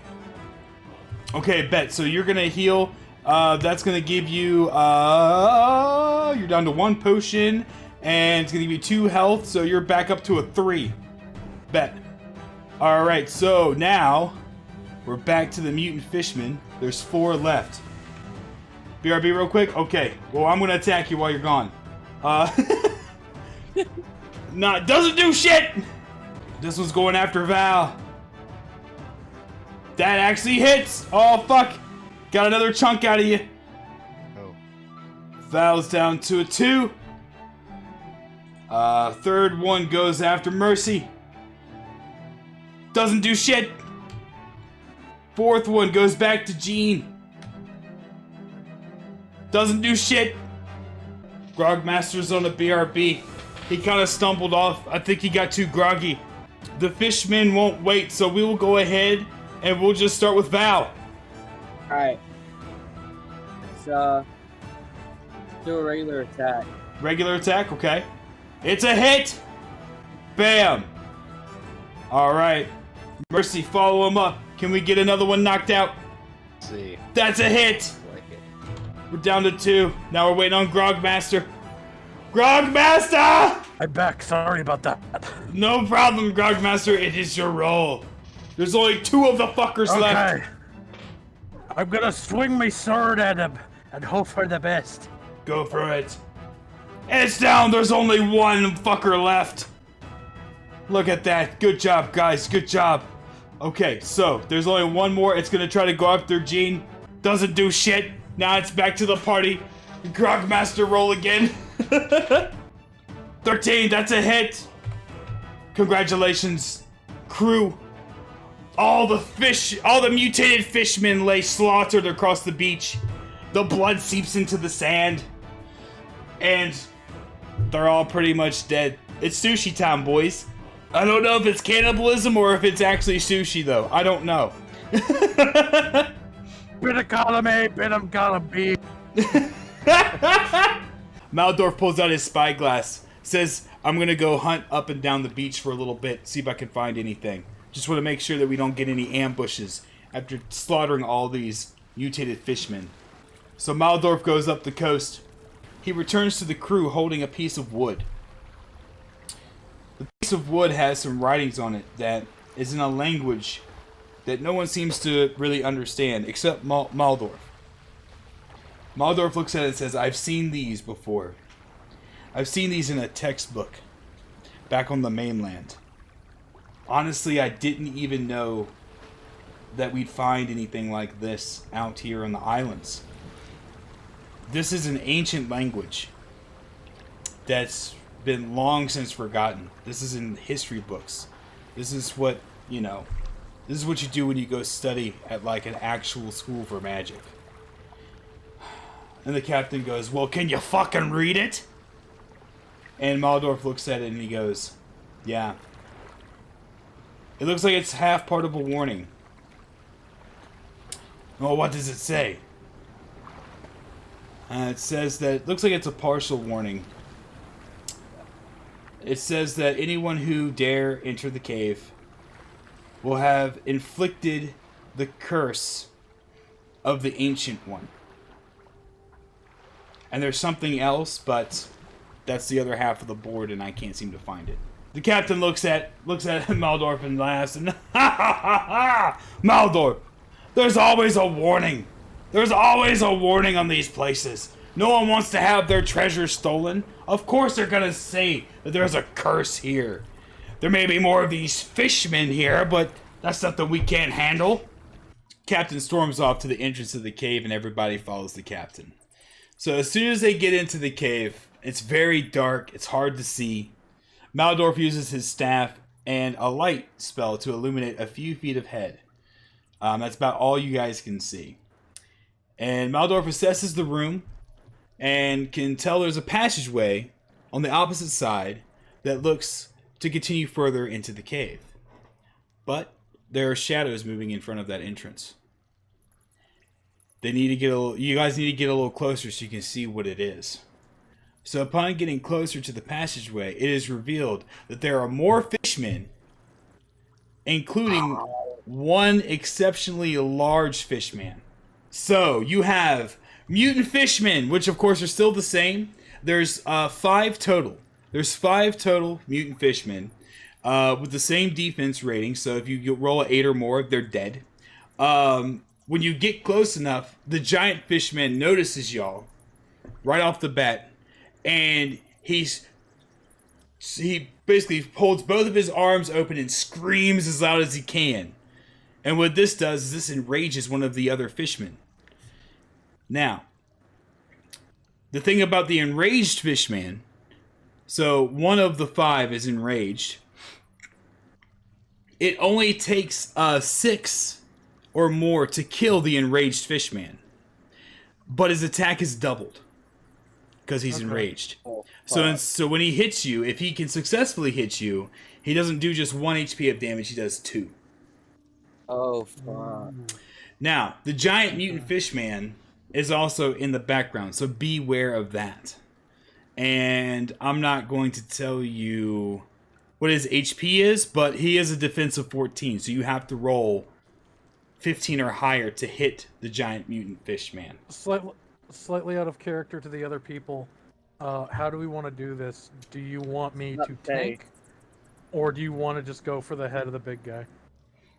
Okay, bet. So you're gonna heal. That's gonna give you. You're down to 1 potion, and it's gonna give you 2 health. So you're back up to a 3. Bet. All right. So now we're back to the Mutant Fishman. There's 4 left. BRB real quick? Okay. Well, I'm gonna attack you while you're gone. Nah, doesn't do shit! This one's going after Val. That actually hits! Oh, fuck! Got another chunk out of you. Oh. Val's down to a 2. Third one goes after Mercy. Doesn't do shit. Fourth one goes back to Jean. Doesn't do shit. Grogmaster's on a BRB. He kind of stumbled off. I think he got too groggy. The Fishman won't wait, so we will go ahead and we'll just start with Val. Alright. Let's do a regular attack. Regular attack, okay. It's a hit! Bam! Alright. Mercy, follow him up. Can we get another one knocked out? Let's see. That's a hit! Like it. We're down to 2. Now we're waiting on Grogmaster. Grogmaster! I'm back. Sorry about that. No problem, Grogmaster. It is your roll. There's only 2 of the fuckers left. Okay. I'm gonna swing my sword at him and hope for the best. Go for it. It's down. There's only 1 fucker left. Look at that. Good job, guys. Good job. Okay, so there's only 1 more. It's gonna try to go after Jean. Doesn't do shit. Now it's back to the party. Grogmaster roll again. 13. That's a hit. Congratulations, crew. All the mutated fishmen lay slaughtered across the beach. The blood seeps into the sand. And they're all pretty much dead. It's sushi time, boys. I don't know if it's cannibalism or if it's actually sushi, though. I don't know. Bit of column A, bit of column B. Maldorf pulls out his spyglass. Says, I'm gonna go hunt up and down the beach for a little bit. See if I can find anything. Just want to make sure that we don't get any ambushes after slaughtering all these mutated fishmen. So Maldorf goes up the coast. He returns to the crew holding a piece of wood. The piece of wood has some writings on it that is in a language that no one seems to really understand except Maldorf. Maldorf looks at it and says, I've seen these before. I've seen these in a textbook back on the mainland. Honestly, I didn't even know that we'd find anything like this out here on the islands. This is an ancient language that's been long since forgotten. This is in history books. This is what, this is what you do when you go study at like an actual school for magic. And the captain goes, well, can you fucking read it? And Maldorf looks at it and he goes, yeah. It looks like it's half part of a warning. Well, what does it say? It says that, it looks like it's a partial warning. It says that anyone who dare enter the cave will have inflicted the curse of the Ancient One. And there's something else, but that's the other half of the board, and I can't seem to find it. The captain looks at Maldorf and laughs, and ha ha ha ha! Maldorf, there's always a warning. There's always a warning on these places. No one wants to have their treasure stolen. Of course they're gonna say that there's a curse here. There may be more of these fishmen here, but that's something we can't handle. Captain storms off to the entrance of the cave, and everybody follows the captain. So as soon as they get into the cave, it's very dark, it's hard to see. Maldorf uses his staff and a light spell to illuminate a few feet ahead. That's about all you guys can see. And Maldorf assesses the room and can tell there's a passageway on the opposite side that looks to continue further into the cave. But there are shadows moving in front of that entrance. You guys need to get a little closer so you can see what it is. So upon getting closer to the passageway, it is revealed that there are more fishmen, including one exceptionally large fishman. So you have Mutant Fishman, which of course are still the same. There's 5 total. There's 5 total Mutant Fishmen with the same defense rating. So if you roll an 8 or more, they're dead. When you get close enough, the giant fishman notices y'all right off the bat, and he basically holds both of his arms open and screams as loud as he can. And what this does is this enrages one of the other fishmen. Now, the thing about the enraged fishman, so one of the 5 is enraged. It only takes 6 or more to kill the enraged fishman, but his attack is doubled because he's enraged. So when he hits you, if he can successfully hit you, he doesn't do just 1 HP of damage, he does 2. Oh, fuck. Now, the giant mutant fishman is also in the background, so beware of that. And I'm not going to tell you what his HP is, but he is a defensive 14, so you have to roll 15 or higher to hit the giant mutant fishman. Slightly out of character to the other people. How do we want to do this? Do you want me to tank, or do you want to just go for the head of the big guy?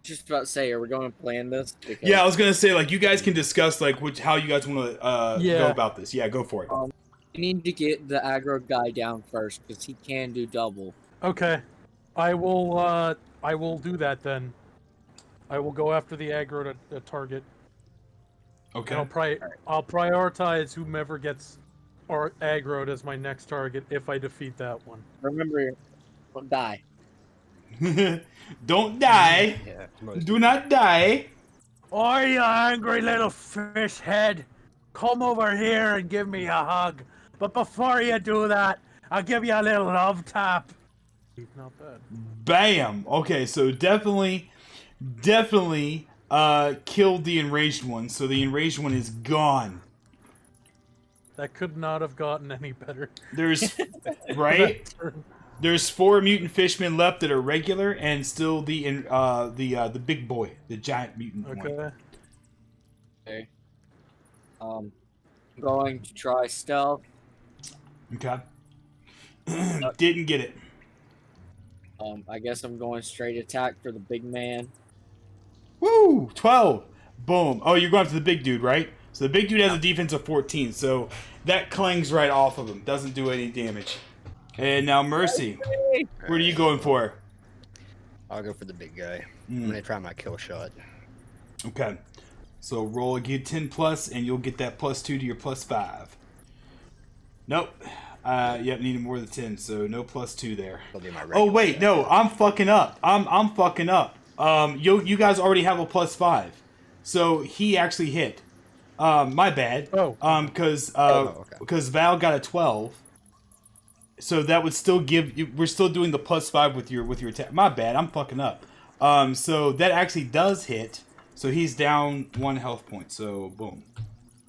Just about to say, are we going to plan this? Because, yeah, I was gonna say, like, you guys can discuss like how you guys want to go about this. Yeah, go for it. We need to get the aggro guy down first because he can do double. Okay, I will do that then. I will go after the aggro to target. Okay. I'll prioritize whomever gets or aggroed as my next target if I defeat that one. Remember, don't die. Don't die. Yeah, Do not die. Oh, you angry little fish head. Come over here and give me a hug. But before you do that, I'll give you a little love tap. Not bad. Bam. Okay, so definitely killed the enraged one. So the enraged one is gone. That could not have gotten any better. There's right. There's 4 mutant fishmen left that are regular, and still the big boy, the giant mutant one. Okay. Going to try stealth. Okay. Didn't get it. I guess I'm going straight attack for the big man. Woo! 12. Boom. Oh, you're going after the big dude, right? So the big dude has a defense of 14, so that clangs right off of him. Doesn't do any damage. And now Mercy. What are you going for? I'll go for the big guy. I'm gonna try my kill shot. Okay. So roll a get 10 plus, and you'll get that +2 to your +5. Nope. Yep, needed more than 10, so no +2 there. Oh wait, no, I'm fucking up. I'm fucking up. You guys already have a +5, so he actually hit. My bad. Because Val got a 12. So that would still give you. We're still doing the +5 with your attack. My bad. I'm fucking up. So that actually does hit. So he's down 1 health point. So boom.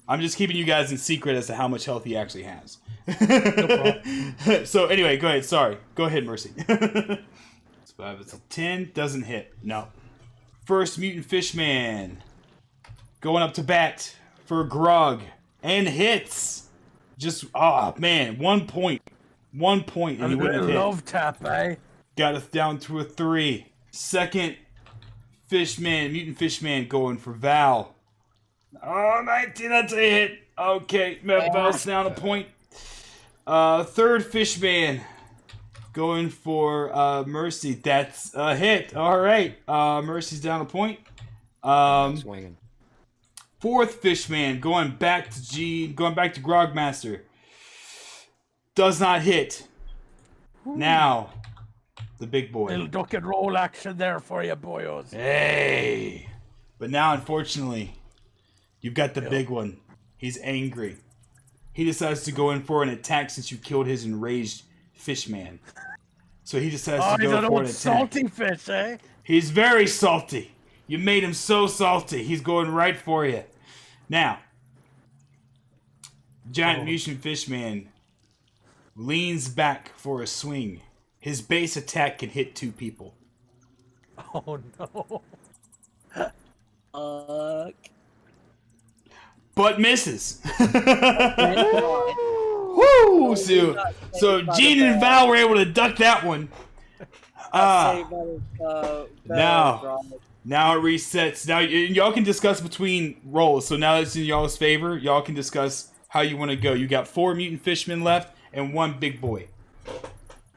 I'm just keeping you guys in secret as to how much health he actually has. No problem. So anyway, go ahead. Sorry. Go ahead, Mercy. It's 5. It's a 10. Doesn't hit. No. First Mutant Fishman going up to bat for Grog and hits. Just, man, 1 point. 1 point and he wouldn't have hit. Love tap, eh? Got us down to a 3. Second Fishman, Mutant Fishman going for Val. Oh, 19, that's a hit. Okay, Val's down a point. Third Fishman going for Mercy. That's a hit. All right, Mercy's down a point. Swinging. Fourth Fishman going back to Grogmaster. Does not hit. Now, the big boy. Little duck and roll action there for you, boyos. Hey! But now, unfortunately, you've got the big one. He's angry. He decides to go in for an attack since you killed his enraged fishman. So he decides to go for an attack. Salty fish, eh? He's very salty. You made him so salty. He's going right for you. Now, Giant Mutant Fishman leans back for a swing. His base attack can hit 2 people. Oh no. But misses. Woo! So Gene and Val were able to duck that one. Now it resets. Now y'all can discuss between rolls. So now it's in y'all's favor. Y'all can discuss how you want to go. You got 4 Mutant Fishmen left and 1 big boy.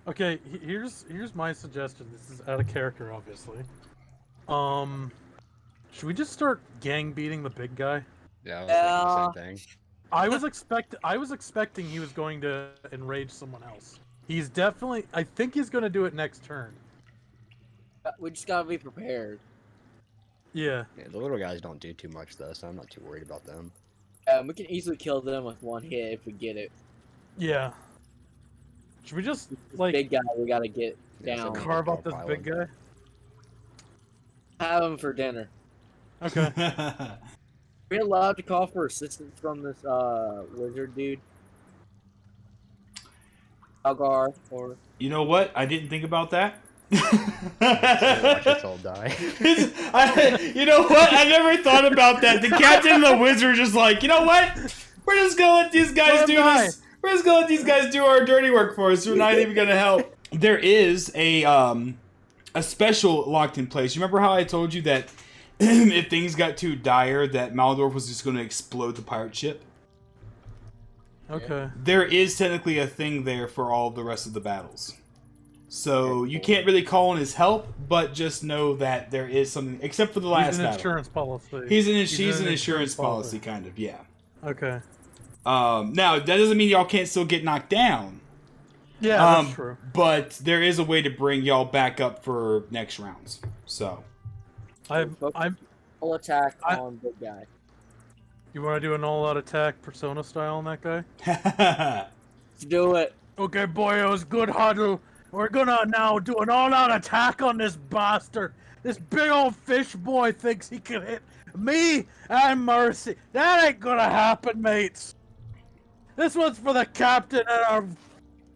Okay, here's my suggestion. This is out of character, obviously. Should we just start gang beating the big guy? Yeah, I was thinking the same thing. I was expecting he was going to enrage someone else. He's definitely. I think he's going to do it next turn. We just gotta be prepared. Yeah. The little guys don't do too much though, so I'm not too worried about them. We can easily kill them with 1 hit if we get it. Yeah. Should we just Big guy, we gotta get down. carve up this big guy? Have him for dinner. Okay. Are we allowed to call for assistance from this wizard dude? Algar or? You know what? I didn't think about that. Watch us all die. You know what? I never thought about that. The captain and the wizard are just like, you know what? We're just gonna let these guys do this. We're just gonna let these guys do our dirty work for us. We're not even gonna help. There is a special locked in place. You remember how I told you that if things got too dire, that Maldorf was just gonna explode the pirate ship? Okay. There is technically a thing there for all the rest of the battles. So you can't really call in his help, but just know that there is something, except for the last battle. He's an insurance policy. He's an insurance policy, kind of, yeah. Okay. Now, that doesn't mean y'all can't still get knocked down. Yeah, that's true. But there is a way to bring y'all back up for next rounds. So. Full attack on big guy. You want to do an all-out attack Persona style on that guy? Let's do it. Okay, boyos, good huddle. We're gonna now do an all-out attack on this bastard. This big old fish boy thinks he can hit me and Mercy. That ain't gonna happen, mates. This one's for the captain and our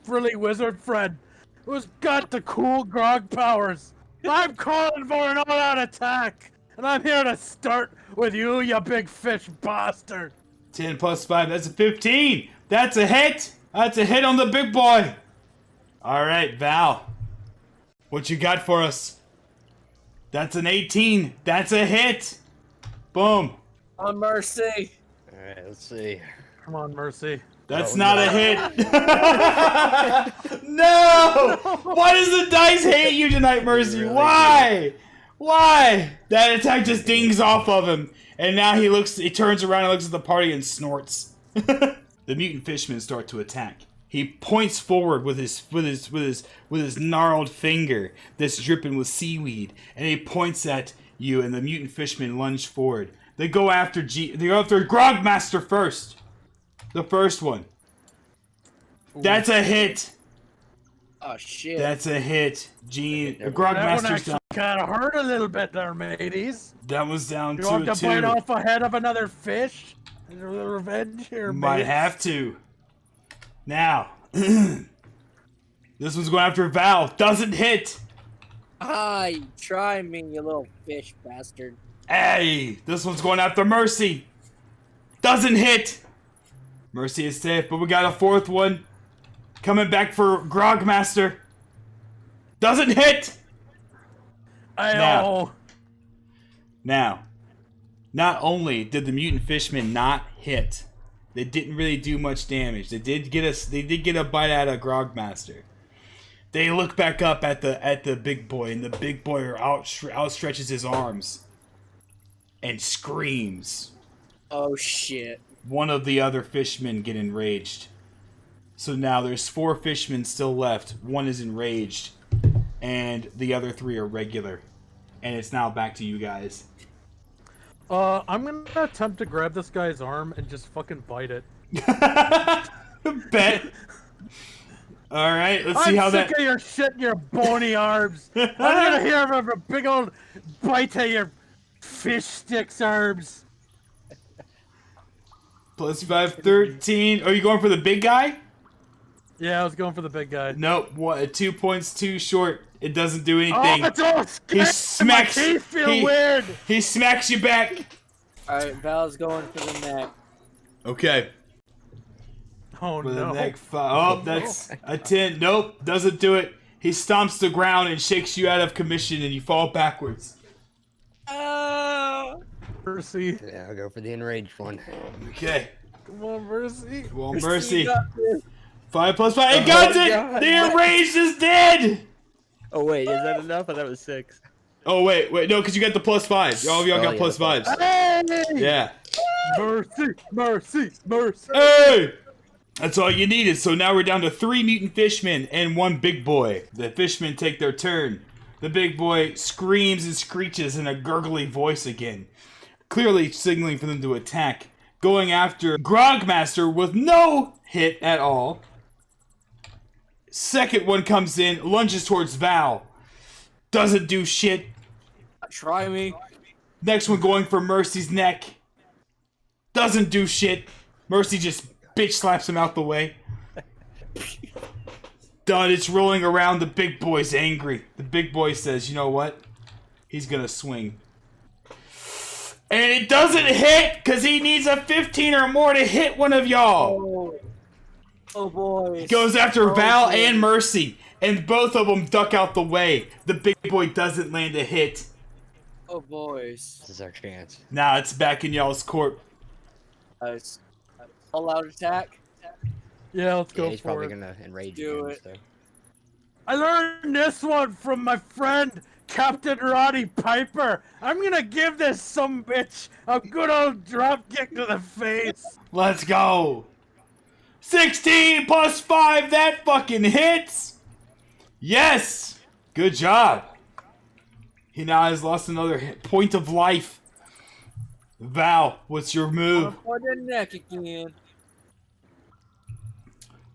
frilly wizard friend, who's got the cool grog powers. I'm calling for an all-out attack, and I'm here to start with you, you big fish bastard. 10 plus 5, that's a 15. That's a hit. That's a hit on the big boy. All right, Val. What you got for us? That's an 18. That's a hit. Boom. On Mercy. Alright, let's see. Come on, Mercy. That's not a hit. No! Why does the dice hate you tonight, Mercy? Really Why? Why? That attack just dings off of him. And now he turns around and looks at the party and snorts. The mutant fishmen start to attack. He points forward with his gnarled finger that's dripping with seaweed, and he points at you. And the mutant fishmen lunge forward. They go after Grogmaster first. The first one. That's a hit. Oh shit. That's a hit. That one Grogmaster's actually down. kind of hurt a little bit there, mateys. That was down You to want a to 2. bite off a head of another fish? A little revenge here, Might mates. have to. Now, this one's going after Val. Doesn't hit. Hi, try me, you little fish bastard. Hey, this one's going after Mercy. Doesn't hit. Mercy is safe, but we got a fourth one coming back for Grogmaster. Doesn't hit. Ayo. Now, not only did the Mutant Fishman not hit, they didn't really do much damage. They did get a bite out of Grogmaster. They look back up at the big boy, and the big boy outstretches his arms and screams. Oh shit. One of the other fishmen get enraged. So now there's 4 fishmen still left. One is enraged, and the other 3 are regular. And it's now back to you guys. I'm gonna attempt to grab this guy's arm and just fucking bite it. Bet. All right, let's see how that. I'm sick of your shit and your bony arms. I'm gonna hear of a big old bite of your fish sticks arms. Plus 5, 13. Are you going for the big guy? Yeah, I was going for the big guy. Nope. 2 points too short. It doesn't do anything. Oh, it's all He smacks. My teeth feel weird. He smacks you back. Alright, Val's going for the neck. Okay. Oh For the no. neck 5. Oh, that's a 10. Nope, doesn't do it. He stomps the ground and shakes you out of commission, and you fall backwards. Mercy. Yeah, I'll go for the enraged one. Okay. Come on, Mercy. Well, Mercy. You got this. 5 plus 5. It got it! God. The enraged is dead! Oh wait, is that enough? I thought it was 6. Oh, wait, no, because you got the plus 5. All of y'all got yeah, plus the plus 5s. Hey! Yeah. Mercy, mercy, mercy. Hey! That's all you needed. So now we're down to 3 mutant fishmen and 1 big boy. The fishmen take their turn. The big boy screams and screeches in a gurgly voice again, clearly signaling for them to attack. Going after Grogmaster with no hit at all. Second one comes in, lunges towards Val. Doesn't do shit. Try me. Next one going for Mercy's neck. Doesn't do shit. Mercy just bitch slaps him out the way. Done. It's rolling around. The big boy's angry. The big boy says, you know what? He's gonna swing. And it doesn't hit because he needs a 15 or more to hit one of y'all. Oh boy. Goes after Oh, Val boy. and Mercy. And both of them duck out the way. The big boy doesn't land a hit. Oh boys. This is our chance. Now it's back in y'all's court. Nice. All out attack. Yeah, let's Yeah, go he's for probably it. gonna enrage Do again, it. so. I learned this one from my friend Captain Roddy Piper. I'm gonna give this some bitch a good old drop kick to the face. Let's go. 16 plus 5, that fucking hits. Yes. Good job. He now has lost another point of life. Val, what's your move? For the neck again.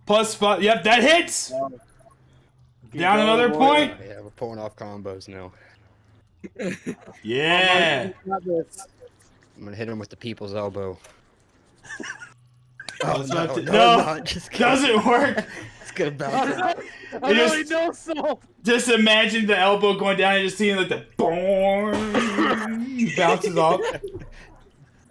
Plus 5. Yep, that hits. Down another point. Yeah, we're pulling off combos now. Yeah. Got this. I'm gonna hit him with the people's elbow. I was about to- no, no, not. Just kidding. doesn't work. It's gonna bounce. I It really just- know so. Just imagine the elbow going down and just seeing like the boing bounces off.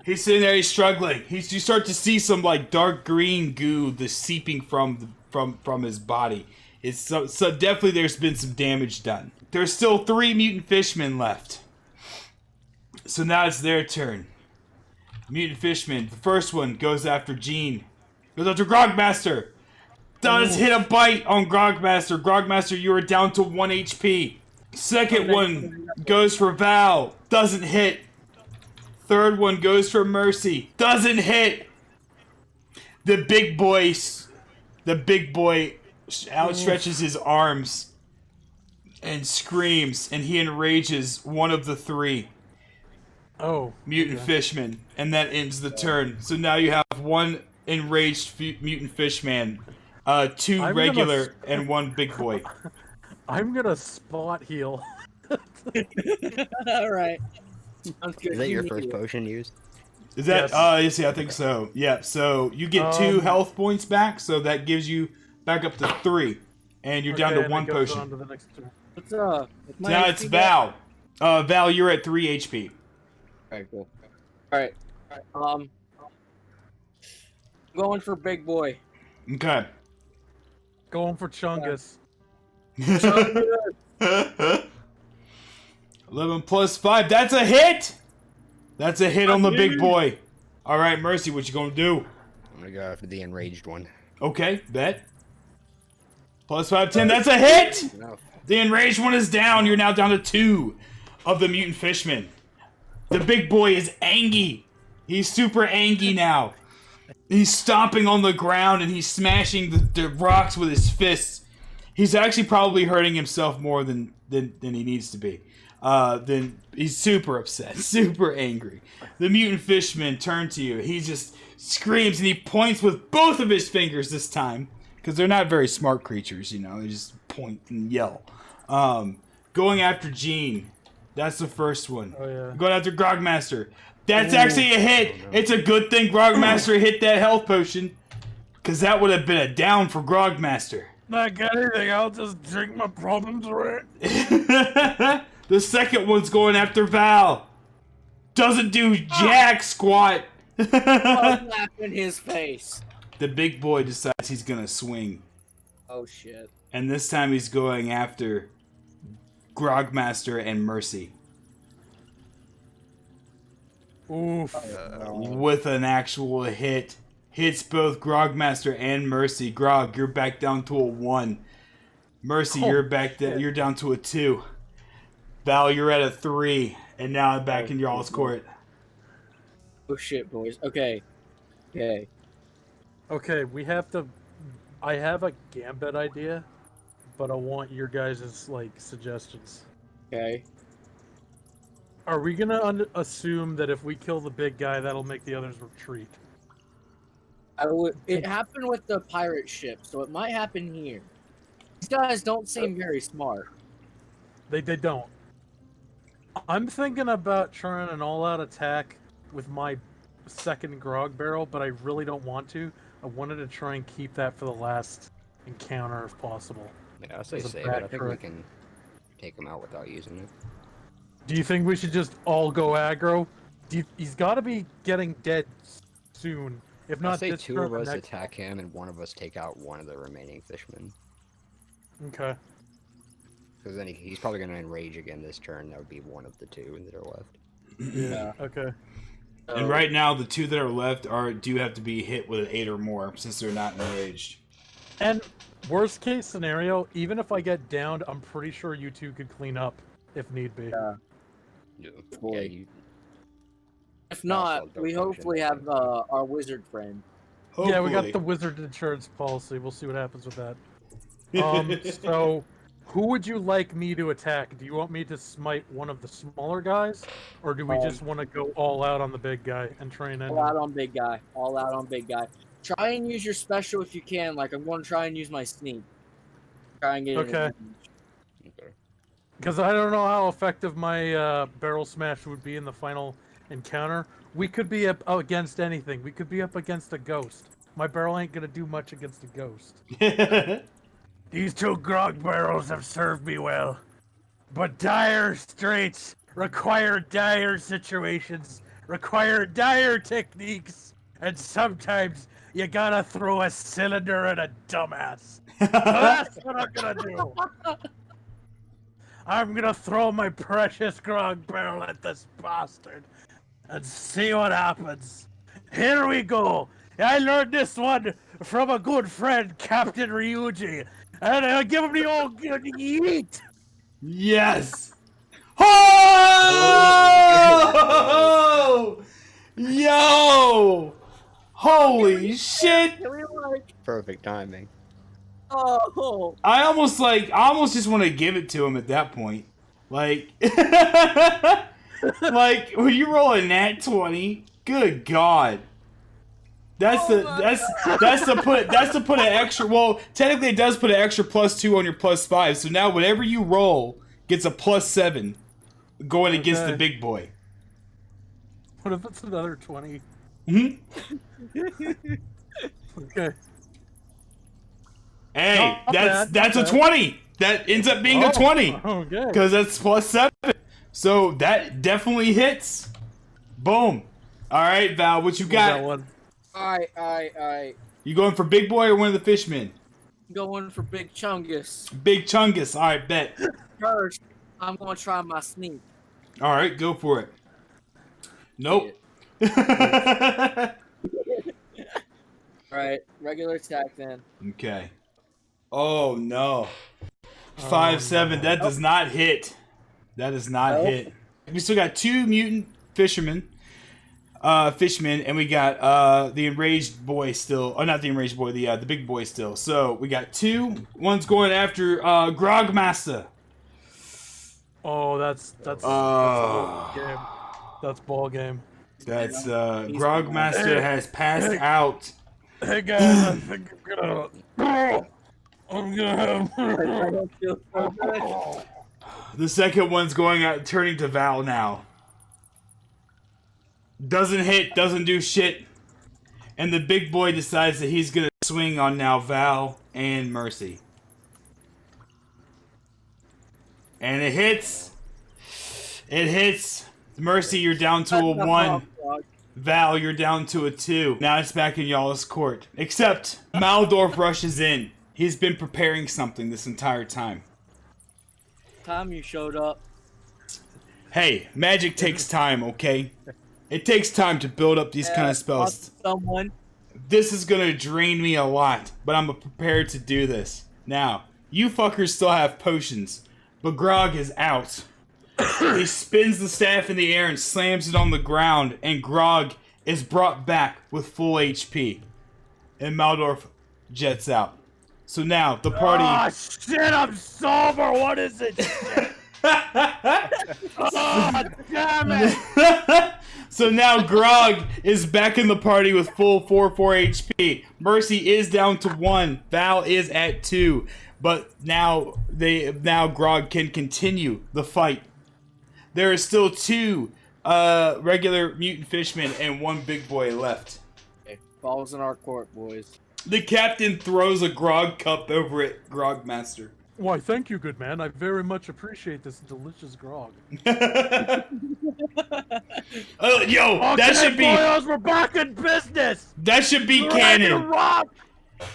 He's sitting there, he's struggling. You start to see some like dark green goo that's seeping from his body. It's so definitely there's been some damage done. There's still 3 mutant fishmen left. So now it's their turn. Mutant Fishman. The first one goes after Gene. Goes after Grogmaster. Does hit a bite on Grogmaster. Grogmaster, you are down to 1 HP. Second one goes for Val. Doesn't hit. Third one goes for Mercy. Doesn't hit. The big boy outstretches his arms and screams, and he enrages one of the 3. Oh. Mutant Fishman, and that ends the turn. So now you have 1 enraged mutant fishman, 2 I'm regular, gonna- and 1 big boy. I'm gonna spot heal. Alright. Sounds good. Is that You your need first it. potion used? Is that? Yes. Yes, I think so. Yeah. So you get 2 health points back, so that gives you back up to 3, and you're down Okay, to and 1 it goes potion. on to the next turn. What's up? Now it's Val. Val, you're at 3 HP. Alright, cool. Alright. I'm going for big boy. Okay. Going for Chungus. 11 plus 5. That's a hit! That's a hit on the big boy. Alright, Mercy, what you gonna do? I'm gonna go after the enraged one. Okay, bet. Plus 5, 10. That's a hit! Enough. The enraged one is down. You're now down to 2 of the Mutant Fishman. The big boy is angry. He's super angry now. He's stomping on the ground and he's smashing the rocks with his fists. He's actually probably hurting himself more than he needs to be. Then he's super upset, super angry. The Mutant Fishman turned to you. He just screams and he points with both of his fingers this time. Because they're not very smart creatures, you know. They just point and yell. Going after Gene. That's the first one. Oh, yeah. Going after Grogmaster. That's actually a hit. Oh, no. It's a good thing Grogmaster hit that health potion. Because that would have been a down for Grogmaster. Not got anything. I'll just drink my problems away. The second one's going after Val. Doesn't do jack squat. Slap in his face. The big boy decides he's going to swing. Oh shit. And this time he's going after Grogmaster and Mercy. Oof. With an actual hit. Hits both Grogmaster and Mercy. Grog, you're back down to a 1. Mercy, Oh, you're you're down to a 2. Val, you're at a 3. And now I'm back in y'all's court. Oh shit, boys. Okay. Okay. Okay, we have to. I have a gambit idea, but I want your guys' like suggestions. Okay. Are we gonna assume that if we kill the big guy, that'll make the others retreat? It happened with the pirate ship, so it might happen here. These guys don't seem very smart. They don't. I'm thinking about trying an all-out attack with my second grog barrel, but I really don't want to. I wanted to try and keep that for the last encounter if possible. Yeah, I'll say As a save it. I think we backtrack. can take him out without using it. Do you think we should just all go aggro? He's got to be getting dead soon. If I'll not, say this 2 turn, of the us next- attack him and one of us take out one of the remaining fishmen. Okay. Because then he's probably going to enrage again this turn. That would be one of the 2 that are left. Yeah. Okay. And right now, the 2 that are left do have to be hit with an 8 or more, since they're not enraged. And worst case scenario, even if I get downed, I'm pretty sure you two could clean up if need be. Yeah, Boy. you, If not, Also, we don't hopefully function. have our wizard friend. Yeah, we got Hopefully. the wizard insurance policy. We'll see what happens with that. So, who would you like me to attack? Do you want me to smite one of the smaller guys, or do we just want to go all out on the big guy and try and end All out him? on big guy. All out on big guy. Try and use your special if you can. Like, I'm going to try and use my sneak. Try and get it. Okay. okay. Because I don't know how effective my barrel smash would be in the final encounter. We could be up against anything. We could be up against a ghost. My barrel ain't gonna do much against a ghost. These 2 grog barrels have served me well, but dire straits require dire situations, require dire techniques, and sometimes you gotta throw a cylinder at a dumbass. So that's what I'm gonna do. I'm gonna throw my precious grog barrel at this bastard and see what happens. Here we go. I learned this one from a good friend, Captain Ryuji. And I'll give him the old yeet. Yes! Oh! Yo! Holy shit! Can we, like, Perfect timing. oh, I almost just want to give it to him at that point. Like, like when you roll a nat 20, good God. That's to put an extra. Well, technically it does put an extra +2 on your +5. So now whatever you roll gets a +7 going against the Okay. big boy. What if it's another 20? Hmm? Okay. Hey, Not bad, that's not a bad. 20. That ends up being a 20. Okay. Because that's +7. So that definitely hits. Boom. All right, Val, what you got? Alright. You going for big boy or one of the fishmen? Going for Big Chungus. Big Chungus. All right, bet. First, I'm gonna try my sneak. All right, go for it. Nope. Alright, regular attack then. Okay. Oh no. 5-7. That does not hit. That does not hit. We still got 2 mutant fishermen. Fishmen, and we got the enraged boy still. Oh, not the enraged boy, the big boy still. So we got 2. One's going after Grogmaster. Oh, that's ball game. That's ball game. That's Grogmaster has passed out. Hey guys, I think I'm gonna I don't feel so good. The second one's going out, turning to Val now. Doesn't hit, doesn't do shit. And the big boy decides that he's gonna swing on now Val and Mercy. And it hits. It hits. Mercy, you're down to a 1. Val, you're down to a 2. Now it's back in y'all's court. Except Maldorf rushes in. He's been preparing something this entire time. Time you showed up. Hey, magic takes time, okay? It takes time to build up these kind of spells. Someone. This is gonna drain me a lot, but I'm prepared to do this. Now, you fuckers still have potions, but Grog is out. He spins the staff in the air and slams it on the ground, and Grog is brought back with full HP. And Maldorf jets out. So now, the party... Oh shit, I'm sober! What is it? Oh, damn it! So now Grog is back in the party with full 4 HP. Mercy is down to 1. Val is at 2. But now Grog can continue the fight. There are still 2 regular mutant fishmen and 1 big boy left. Okay, balls in our court, boys. The captain throws a grog cup over at Grogmaster. Why, thank you, good man. I very much appreciate this delicious grog. That should be. Boys, we're back in business. That should be canon.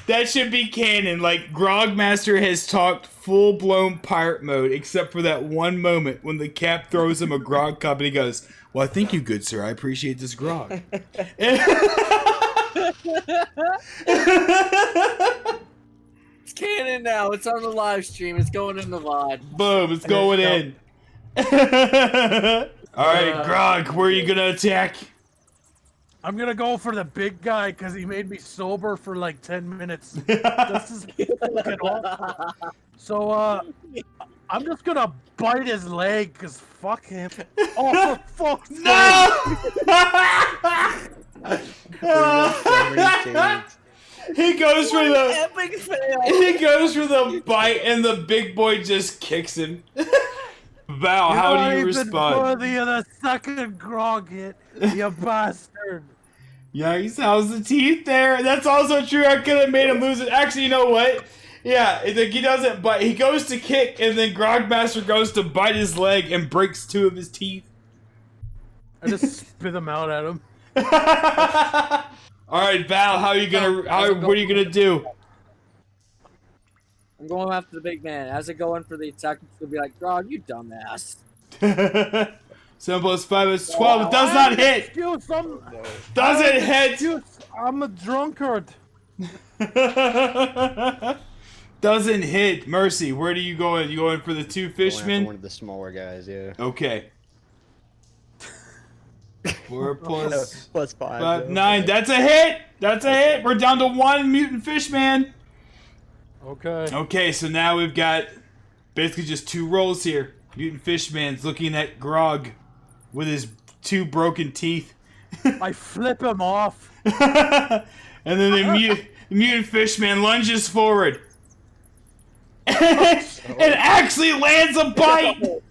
That should be canon. Like, Grogmaster has talked full-blown pirate mode, except for that one moment when the cap throws him a grog cup and he goes, "Well, thank you, good sir. I appreciate this grog." It's canon now. It's on the live stream. It's going in the VOD. Boom, it's going in. Alright, Grog, where are you gonna attack? I'm gonna go for the big guy because he made me sober for like 10 minutes. This is fucking awful. So, I'm just gonna bite his leg because fuck him. Oh, for fuck's sake. No! He goes for the epic fail. He goes for the bite and the big boy just kicks him. Val, how do you respond? Worthy of the second grog hit, you bastard. Yikes, how's the teeth there? That's also true. I could have made him lose it. Actually, you know what? Yeah, he doesn't bite. He goes to kick, and then Grogmaster goes to bite his leg and breaks 2 of his teeth. I just spit them out at him. All right, Val, what are you gonna do? I'm going after the big man. As I go in for the attack, it's gonna be like, Grog, you dumbass. 7 plus 5 is 12. It does not hit. Excuse some. Doesn't hit. I'm a drunkard. Doesn't hit. Mercy, where do you go in? You going for the 2 fishmen? One of the smaller guys, yeah. Okay. 4 plus 5, 9. That's a hit. That's a hit. We're down to 1 mutant fishman. Okay. Okay, so now we've got basically just 2 rolls here. Mutant fishman's looking at Grog with his 2 broken teeth. I flip him off. And then the mutant fishman lunges forward. And actually lands a bite.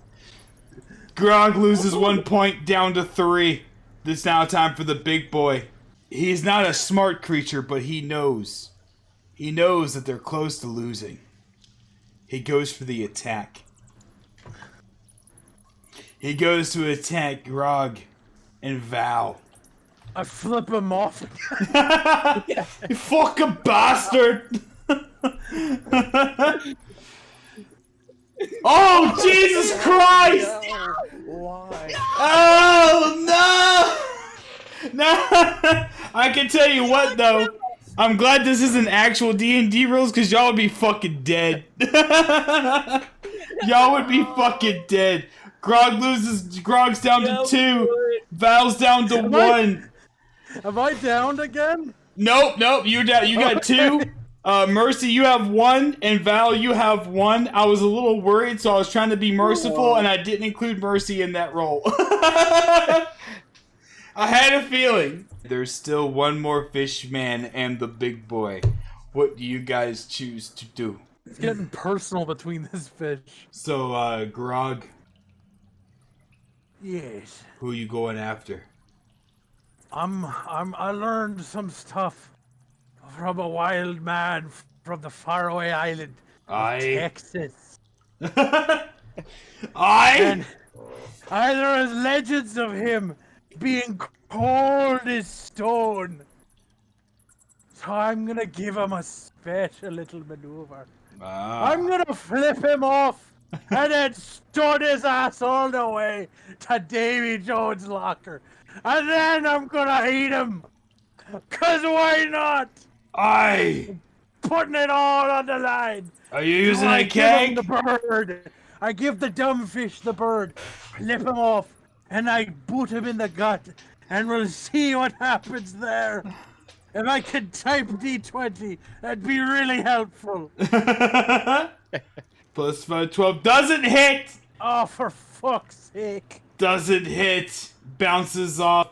Grog loses 1 point down to 3. It's now time for the big boy. He's not a smart creature, but he knows. He knows that they're close to losing. He goes for the attack. He goes to attack Grog and Val. I flip him off. You fucking bastard! Oh, Jesus Christ! Why? Oh, no! No! I can tell you what, though. I'm glad this isn't actual D&D rules, because y'all would be fucking dead. Y'all would be fucking dead. Grog's down to 2. Val's down to 1. Am I downed again? Nope, you're down. You got 2. Mercy, you have 1, and Val, you have 1. I was a little worried, so I was trying to be merciful, and I didn't include Mercy in that roll. I had a feeling. There's still one more fishman and the big boy. What do you guys choose to do? It's getting personal between this fish. So, Grog, Yes. who you going after? I learned some stuff from a wild man from the faraway island of Texas. And there is legends of him being cold as stone. So I'm gonna give him a special little maneuver. I'm gonna flip him off and then stun his ass all the way to Davy Jones' locker. And then I'm gonna eat him. Cause why not? Putting it all on the line. Are you using I a give him keg? the bird. I give the dumb fish the bird. Flip him off. And I boot him in the gut. And we'll see what happens there. If I could type D20, that'd be really helpful. Plus 5, 12. Doesn't hit! Oh, for fuck's sake. Doesn't hit. Bounces off.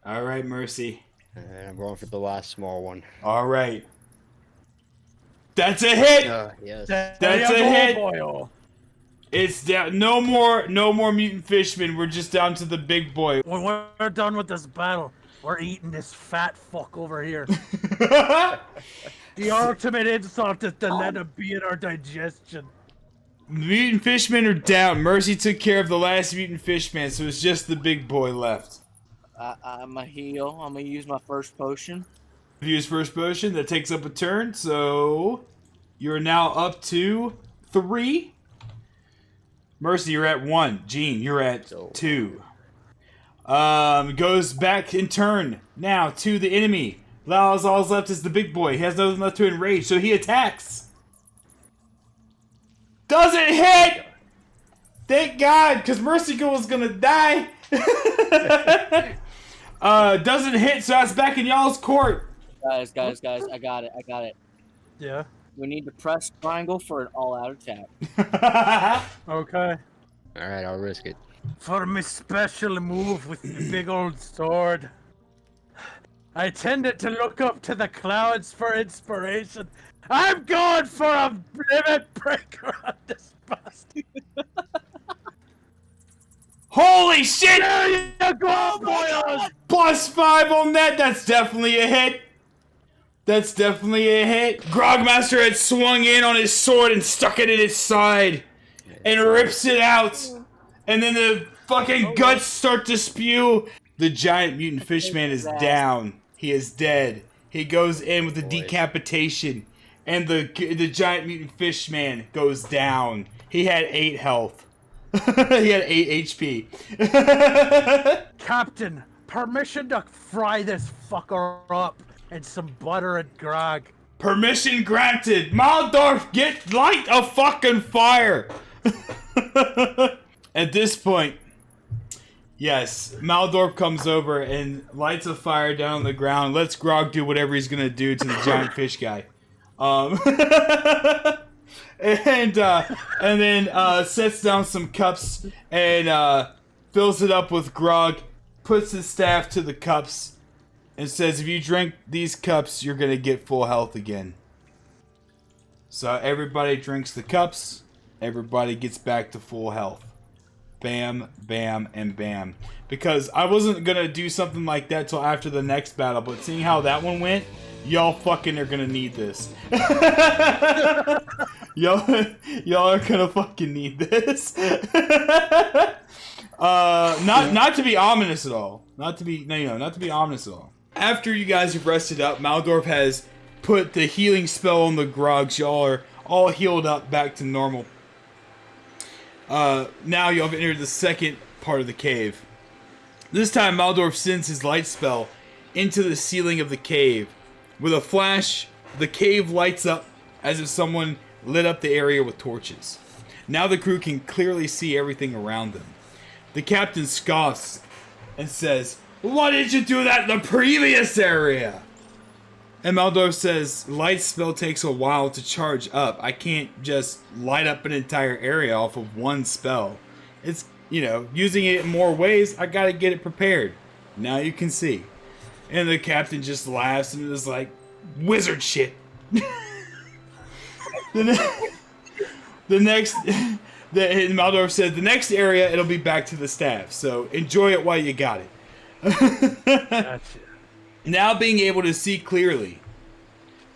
Alright, Mercy. And I'm going for the last small one. Alright. That's a hit! Yes. That's a hit! Boy. It's down. No more mutant fishmen. We're just down to the big boy. When we're done with this battle, we're eating this fat fuck over here. The ultimate insult is to let him be in our digestion. Mutant fishmen are down. Mercy took care of the last mutant fishman, so it's just the big boy left. I'm a heal. I'm gonna use my first potion. Use first potion. That takes up a turn, so you're now up to 3. Mercy, you're at 1. Gene, you're at 2. Goes back in turn now to the enemy. All's left is the big boy. He has nothing left to enrage, so he attacks. Doesn't hit! Thank God, because Mercy Girl was gonna die. Doesn't hit, so that's back in y'all's court. Guys, I got it. Yeah. We need to press triangle for an all-out attack. Okay. Alright, I'll risk it. For my special move with the big old sword, I tended to look up to the clouds for inspiration. I'm going for a limit breaker on this bastard. Holy shit! There you go, boys! Plus 5 on that. That's definitely a hit. That's definitely a hit. Grogmaster had swung in on his sword and stuck it in his side. And rips it out. And then the fucking guts start to spew. The giant mutant fishman is down. He is dead. He goes in with a decapitation. And the giant mutant fishman goes down. He had 8 health. He had 8 HP. Captain, permission to fry this fucker up in some butter and grog. Permission granted. Maldorf, light a fucking fire. At this point, yes, Maldorf comes over and lights a fire down on the ground. Lets Grog do whatever he's gonna do to the giant fish guy. And then sets down some cups and fills it up with grog, puts his staff to the cups, and says, if you drink these cups, you're gonna get full health again. So everybody drinks the cups, everybody gets back to full health. Bam, bam, and bam. Because I wasn't gonna do something like that till after the next battle, but seeing how that one went, y'all fucking are gonna need this. y'all are gonna fucking need this. Not to be ominous at all. Not to be ominous at all. After you guys have rested up, Maldorf has put the healing spell on the grogs. Y'all are all healed up back to normal. Now y'all have entered the second part of the cave. This time Maldorf sends his light spell into the ceiling of the cave. With a flash, the cave lights up as if someone lit up the area with torches. Now the crew can clearly see everything around them. The captain scoffs and says, "Why did you do that in the previous area?" And Maldorf says, "Light spell takes a while to charge up. I can't just light up an entire area off of one spell. It's, using it in more ways, I gotta get it prepared. Now you can see." And the captain just laughs and is like, "Wizard shit." Maldorf said, "The next area, it'll be back to the staff. So enjoy it while you got it." Gotcha. Now being able to see clearly,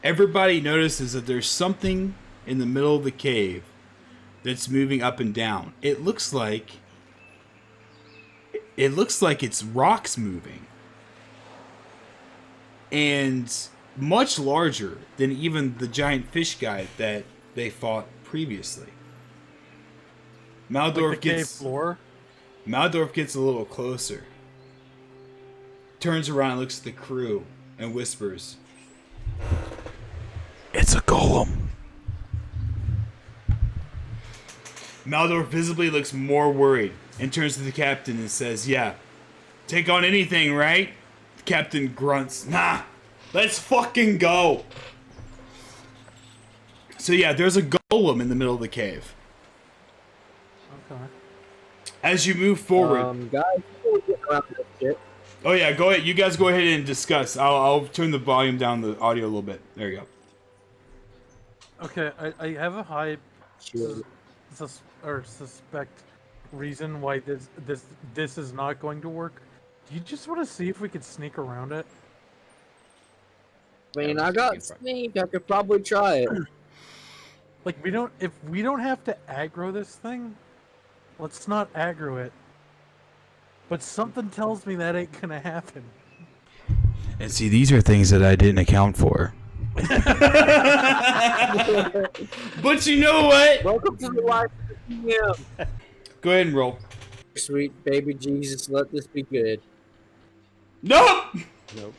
everybody notices that there's something in the middle of the cave that's moving up and down. It looks like it's rocks moving. And much larger than even the giant fish guy that they fought previously. Maldorf gets a little closer. Turns around and looks at the crew and whispers, "It's a golem." Maldorf visibly looks more worried and turns to the captain and says, "Yeah, take on anything, right?" The captain grunts, "Nah, let's fucking go." So yeah, there's a golem in the middle of the cave. Okay. As you move forward, Guys, before we get around this shit, oh yeah, go ahead. You guys go ahead and discuss. I'll turn the volume down, the audio a little bit. There you go. Okay, I have a high suspect reason why this is not going to work. Do you just want to see if we could sneak around it? I mean, I got sneak. I could probably try it. Like, if we don't have to aggro this thing, let's not aggro it. But something tells me that ain't gonna happen. And see, these are things that I didn't account for. But you know what? Welcome to the life of the DM. Go ahead and roll. Sweet baby Jesus, let this be good. Nope! Nope.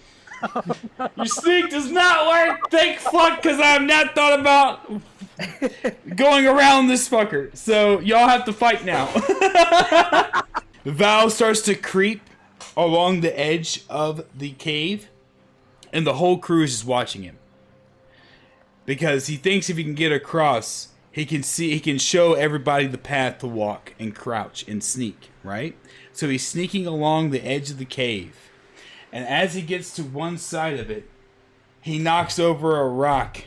Your sneak does not work! Thank fuck, because I have not thought about going around this fucker. So, y'all have to fight now. Val starts to creep along the edge of the cave, and the whole crew is just watching him. Because he thinks if he can get across, he can show everybody the path to walk and crouch and sneak, right? So he's sneaking along the edge of the cave. And as he gets to one side of it, he knocks over a rock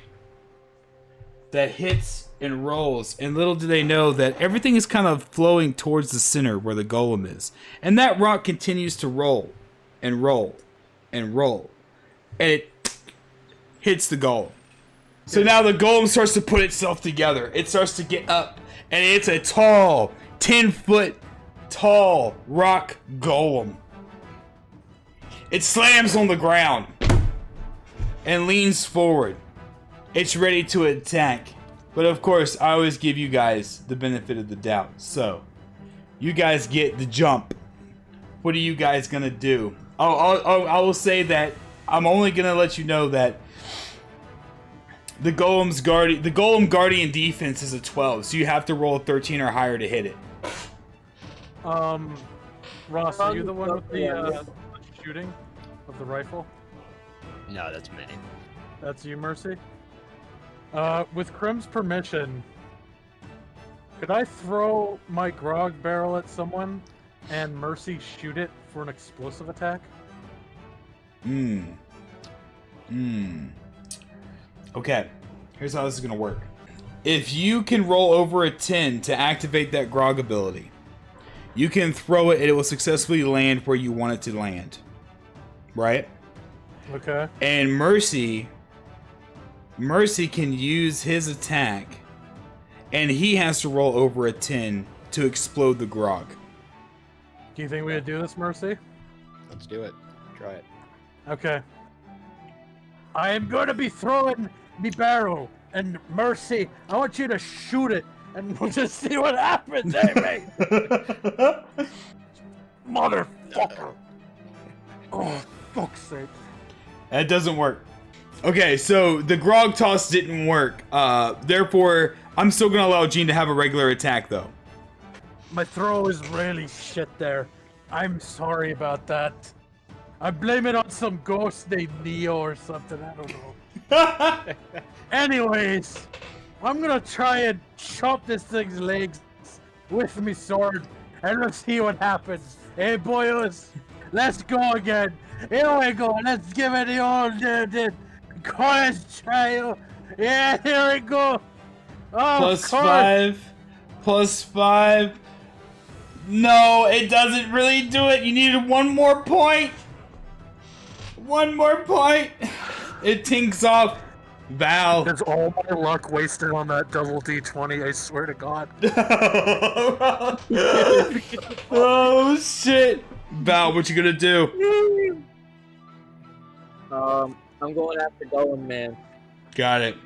that hits and rolls. And little do they know that everything is kind of flowing towards the center where the golem is. And that rock continues to roll and roll and roll. And it hits the golem. So now the golem starts to put itself together. It starts to get up. And it's a tall, 10-foot tall rock golem. It slams on the ground and leans forward. It's ready to attack. But of course, I always give you guys the benefit of the doubt. So, you guys get the jump. What are you guys gonna do? I will say that I'm only gonna let you know that the Golem Guardian defense is a 12, so you have to roll a 13 or higher to hit it. Ross, are you the one with the shooting of the rifle? No, that's me. That's you, Mercy? With Krumpf's permission, could I throw my grog barrel at someone and Mercy shoot it for an explosive attack? Okay, here's how this is gonna work. If you can roll over a 10 to activate that grog ability, you can throw it and it will successfully land where you want it to land. Right? Okay. And Mercy can use his attack and he has to roll over a 10 to explode the grog. Do you think we would do this, Mercy? Let's do it. Try it. Okay. I am going to be throwing the barrel, and Mercy, I want you to shoot it, and we'll just see what happens, Amy. Motherfucker. Oh, fuck's sake. That doesn't work. Okay, so the grog toss didn't work. Therefore, I'm still gonna allow Gene to have a regular attack, though. My throw is really shit there. I'm sorry about that. I blame it on some ghost named Neo or something. I don't know. Anyways, I'm gonna try and chop this thing's legs with my sword, and let's see what happens. Hey, boys, let's go again. Here we go. Let's give it the old college trial. Yeah, here we go. Oh, Plus 5. Plus 5. No, it doesn't really do it. You needed one more point. One more point. It tinks off. Val. Is all my luck wasted on that double D20? I swear to God. Oh shit. Val, what you gonna do? I'm going after Golem Man. Got it.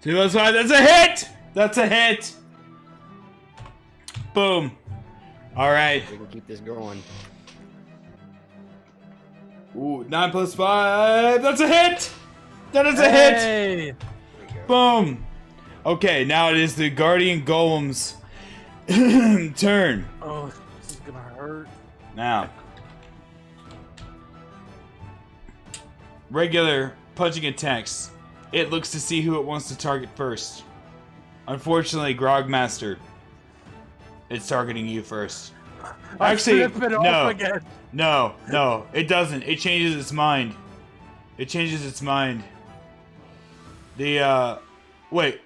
2 plus 5. That's a hit. That's a hit. Boom. All right. We can keep this going. Ooh, 9 plus 5. That's a hit. That is a hit. Hey. Boom. Okay, now it is the Guardian Golem's turn. Oh, this is gonna hurt. Now, regular punching attacks. It looks to see who it wants to target first. Unfortunately, Grogmaster, it's targeting you first. Actually, Flip it off again. no, it doesn't. It changes its mind. It changes its mind. Wait.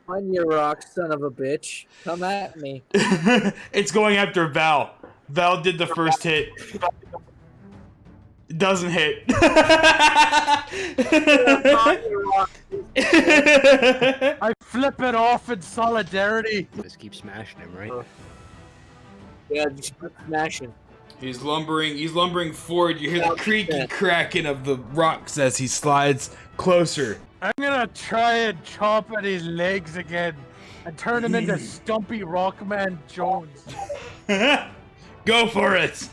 On your rock, son of a bitch. Come at me. It's going after Val. Val did the first hit. It doesn't hit. I flip it off in solidarity. Just keep smashing him, right? Yeah, just keep smashing. He's lumbering forward. You hear the creaky cracking of the rocks as he slides closer. I'm gonna try and chop at his legs again and turn him into Stumpy Rockman Jones. Go for it.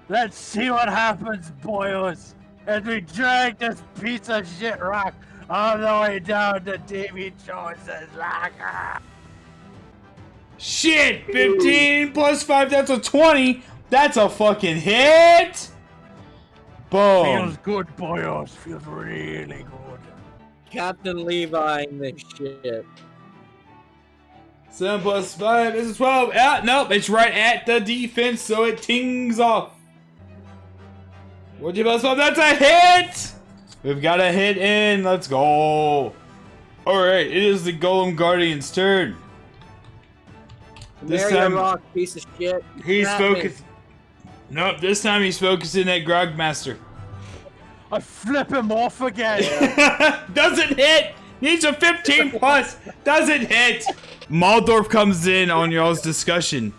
Let's see what happens, boys, as we drag this piece of shit rock all the way down to Davy Jones's rock. Shit, 15 plus 5, that's a 20. That's a fucking hit. Boom. Feels good, boys. Feels really good. Captain Levi in this shit. 7 plus 5 is a 12. Ah, nope, it's right at the defense, so it tings off. 14 plus 5, that's a hit! We've got a hit in. Let's go. Alright, it is the Golem Guardians' turn. This Marry a time, rock, piece of shit. he's Come at me. focused. Nope, this time he's focusing at Grogmaster. I flip him off again. Doesn't hit! Needs a 15 plus! Doesn't hit! Maldorf comes in on y'all's discussion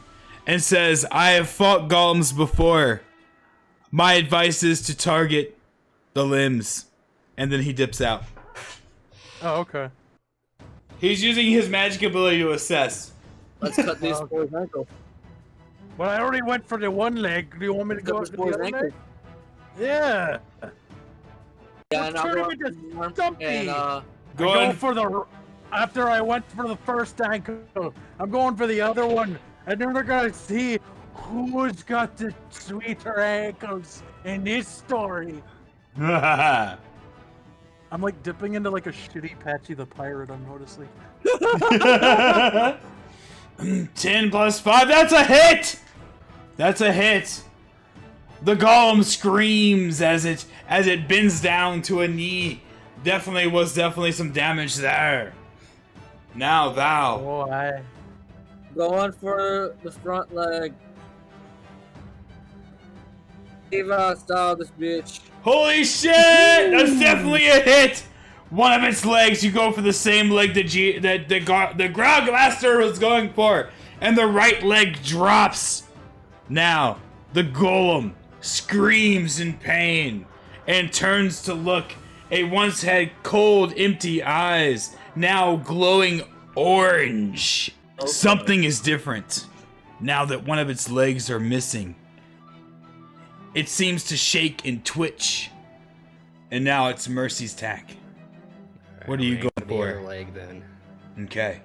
and says, I have fought golems before. My advice is to target the limbs. And then he dips out. Oh, okay. He's using his magic ability to assess. Let's cut these boys' ankle. Well, I already went for the one leg. Do you want me to go Cut for this the boy's other ankle. leg? Yeah. Yeah, and Turn him I'm into going Stumpy. and Go I go on. for the. After I went for the first ankle, I'm going for the other one, and then we're gonna see who's got the sweeter ankles in this story. I'm like dipping into like a shitty Patchy the Pirate. I'm noticing. 10 plus 5, that's a hit! That's a hit. The golem screams as it bends down to a knee. Definitely some damage there. Now Val. Oh, going for the front leg. Levi style this bitch. Holy shit! That's definitely a hit! one of its legs, you go for the same leg that the Grog Master was going for, and the right leg drops. Now, the Golem screams in pain and turns to look. It once had cold, empty eyes, now glowing orange. Okay. Something is different now that one of its legs are missing. It seems to shake and twitch. And now it's Mercy's tack. What are you going The for? other leg then. Okay.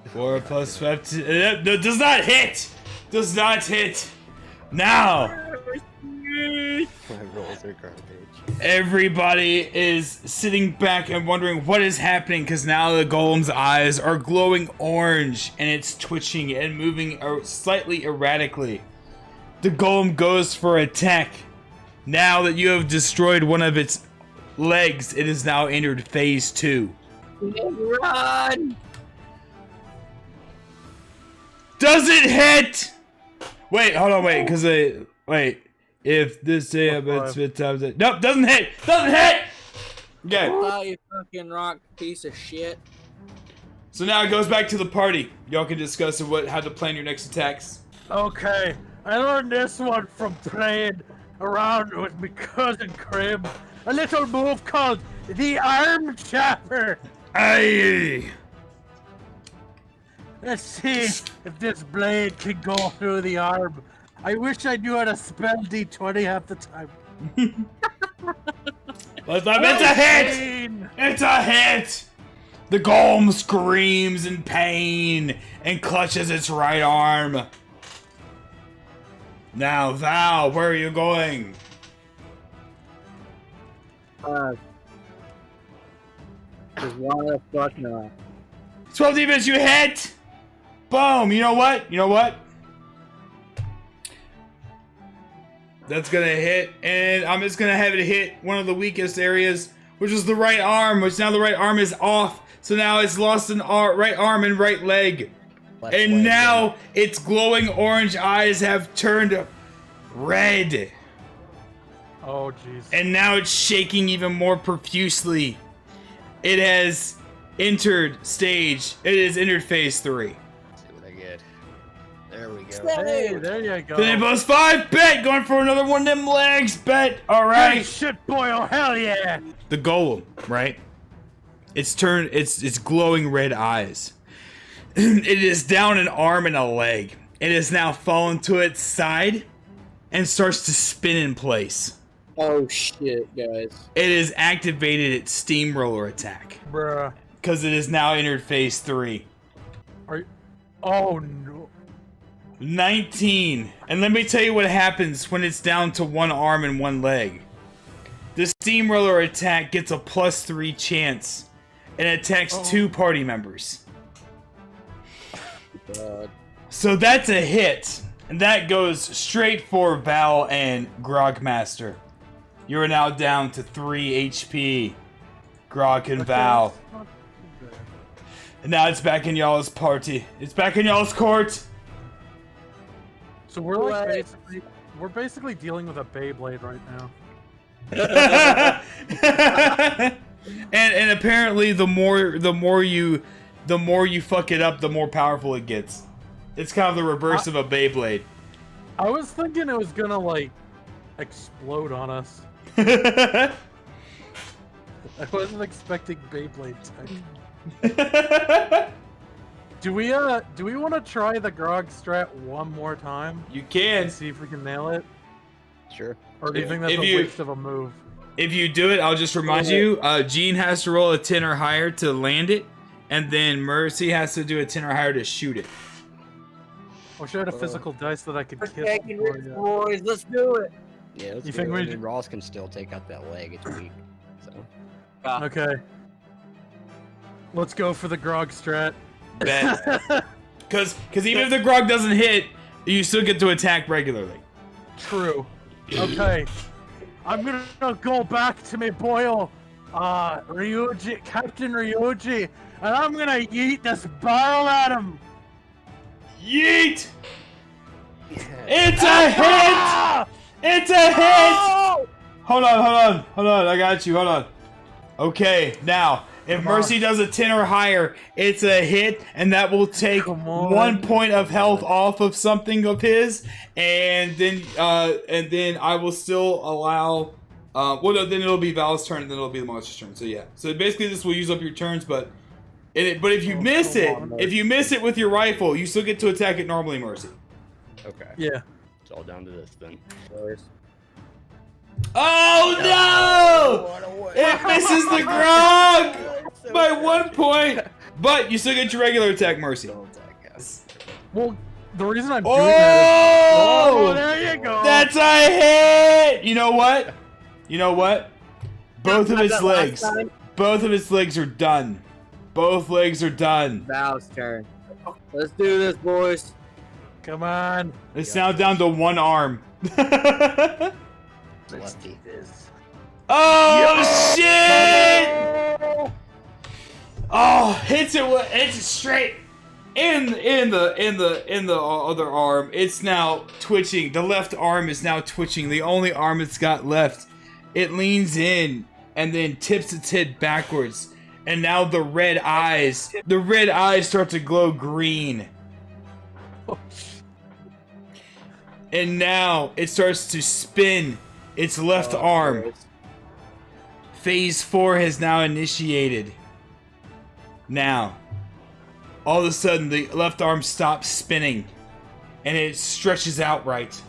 4 plus 5. Does not hit! Does not hit! Now! My rolls are garbage. Everybody is sitting back and wondering what is happening because now the golem's eyes are glowing orange and it's twitching and moving slightly erratically. The golem goes for attack. Now that you have destroyed one of its legs, it has now entered phase 2. Run! Does it hit? Wait, hold on, wait, because wait. If this happens 5 times, nope, doesn't hit. Doesn't hit. Okay. Oh, you fucking rock piece of shit. So now it goes back to the party. Y'all can discuss how to plan your next attacks. Okay, I learned this one from playing around with my cousin Crib. A little move called the Arm Chopper. Aye. Let's see if this blade can go through the arm. I wish I knew how to spell D20 half the time. It's a hit! It's a hit! The golem screams in pain and clutches its right arm. Now, Val, where are you going? 'Cause why the fuck not? 12 defense, you hit! Boom! You know what? You know what? That's gonna hit, and I'm just gonna have it hit one of the weakest areas, which is the right arm, which now the right arm is off. So now it's lost an right arm and right leg. Left And leg, now yeah. its glowing orange eyes have turned red. Oh, jeez. And now it's shaking even more profusely. It has entered stage. It has entered phase 3. Let's see what I get. There we go. Hey, there you go. Then plus 5, bet! Going for another one of them legs, bet! Hey, Alright! shit, boy, oh hell yeah! The golem, right? It's turned its glowing red eyes. It is down an arm and a leg. It has now fallen to its side and starts to spin in place. Oh shit, guys. It has activated its steamroller attack. Bruh. Because it has now entered phase 3. Are you... Oh, no. 19. And let me tell you what happens when it's down to one arm and one leg. The steamroller attack gets a +3 chance and attacks 2 party members. God. So that's a hit. And that goes straight for Val and Grogmaster. You are now down to 3 HP. Grog and Val. And now it's back in y'all's party. It's back in y'all's court. So we're like basically dealing with a Beyblade right now. and apparently the more you fuck it up, the more powerful it gets. It's kind of the reverse of a Beyblade. I was thinking it was gonna like explode on us. I I wasn't expecting Beyblade tech. Do we want to try the Grog strat one more time? You can. And see if we can nail it? Sure. Or do you think that's If a you- waste of a move? If you do it, I'll just remind you, Gene has to roll a 10 or higher to land it, and then Mercy has to do a 10 or higher to shoot it. I wish I had a physical dice that I could We're kiss. taking before risks, you- boys. Let's do it. Yeah, let's You do think it. we I should- mean, Ross can still take out that leg. It's weak. So. Okay. Let's go for the Grog strat. Bet. Because even if the Grog doesn't hit, you still get to attack regularly. True. Okay. I'm gonna go back to my boil, Ryuji, Captain Ryuji, and I'm gonna yeet this barrel at him. Yeet! It's a hit! It's a hit! Hold on. I got you. Hold on. Okay, now, if Mercy does a 10 or higher, it's a hit, and that will take 1 point of health off of something of his, and then I will still allow. Well, no, then it'll be Val's turn, and then it'll be the monster's turn. So yeah. So basically, this will use up your turns, but if you miss it with your rifle, you still get to attack it normally, Mercy. Okay. Yeah. It's all down to this then. Oh no! It misses the grog by 1 point, but you still get your regular attack, Mercy. Well, the reason I'm doing that is... Oh, there you go! That's a hit! You know what? Both of its legs are done. Both legs are done. Val's turn. Let's do this, boys. Come on. It's now down to one arm. Let's do this. Oh shit! Oh, hits it straight in the other arm. It's now twitching. The left arm is now twitching. The only arm it's got left. It leans in and then tips its head backwards. And now the red eyes start to glow green. And now it starts to spin its left arm. Phase 4 has now initiated. Now, all of a sudden, the left arm stops spinning, and it stretches outright.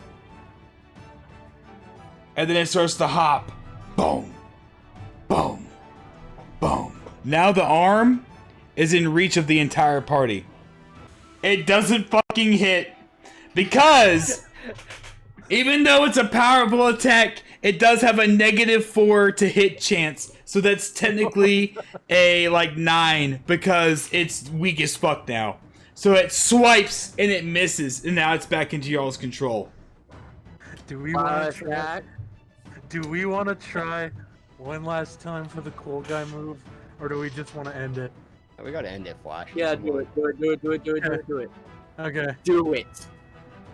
And then it starts to hop. Boom, boom, boom. Now the arm is in reach of the entire party. It doesn't fucking hit because even though it's a powerful attack, it does have a -4 to hit chance. So that's technically a 9 because it's weak as fuck now. So it swipes and it misses, and now it's back into y'all's control. Do we want to try one last time for the cool guy move, or do we just want to end it? We gotta end it, Flash. Yeah, do it. Okay. Do it.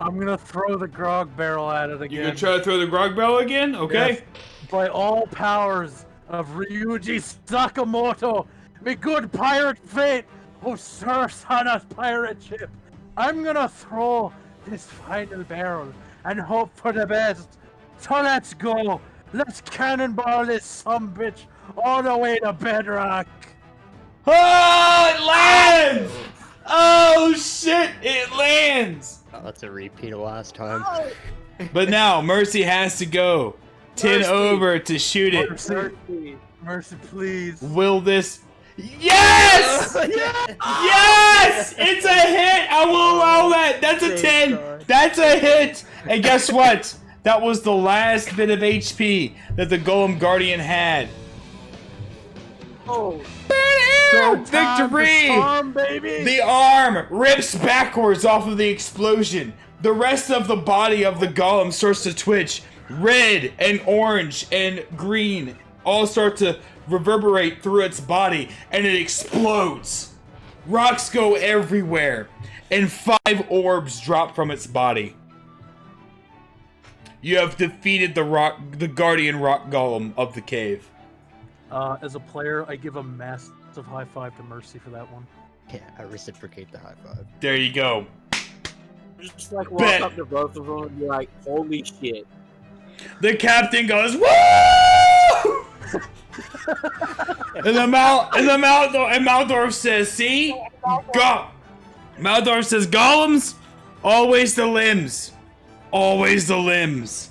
I'm gonna throw the grog barrel at it again. You're gonna try to throw the grog barrel again? Okay. Yes. By all powers of Ryuji Sakamoto, me good pirate fate who serves on a pirate ship, I'm gonna throw this final barrel and hope for the best. So let's go. Let's cannonball this sumbitch all the way to bedrock. Oh, it lands! Oh shit, it lands! Oh, that's a repeat of last time. But now Mercy has to go 10 over to shoot it. Mercy, please. Will this? Yes! Yes! It's a hit! I will allow that. That's a 10. That's a hit. And guess what? That was the last bit of HP that the Golem Guardian had. Oh. Victory! The arm rips backwards off of the explosion. The rest of the body of the golem starts to twitch. Red and orange and green all start to reverberate through its body, and it explodes. Rocks go everywhere, and 5 orbs drop from its body. You have defeated the guardian rock golem of the cave. As a player, I give a massive high five to Mercy for that one. Yeah, I reciprocate the high five. There you go. Just walk up to both of them and be like, holy shit. The captain goes, woo! and Maldorf says, see? Maldorf says, golems, always the limbs. Always the limbs.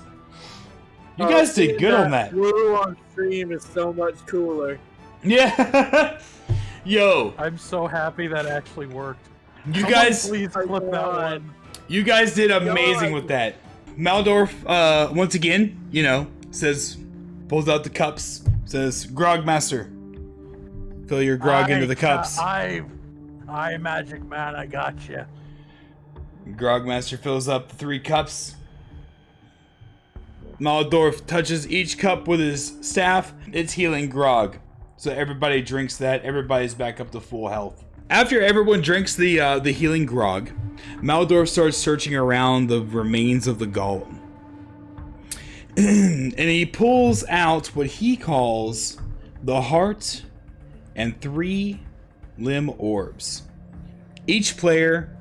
You guys did good on that. Blue on stream is so much cooler. Yeah. Yo. I'm so happy that actually worked. You guys, please clip that one. You guys did amazing with that. Maldorf, once again, says, pulls out the cups, says, Grog Master, fill your grog into the cups. I magic man, I got you. Grog Master fills up the 3 cups. Maldorf touches each cup with his staff. It's healing grog. So everybody drinks that. Everybody's back up to full health. After everyone drinks the healing grog, Maldorf starts searching around the remains of the golem. And he pulls out what he calls the heart and 3 limb orbs. Each player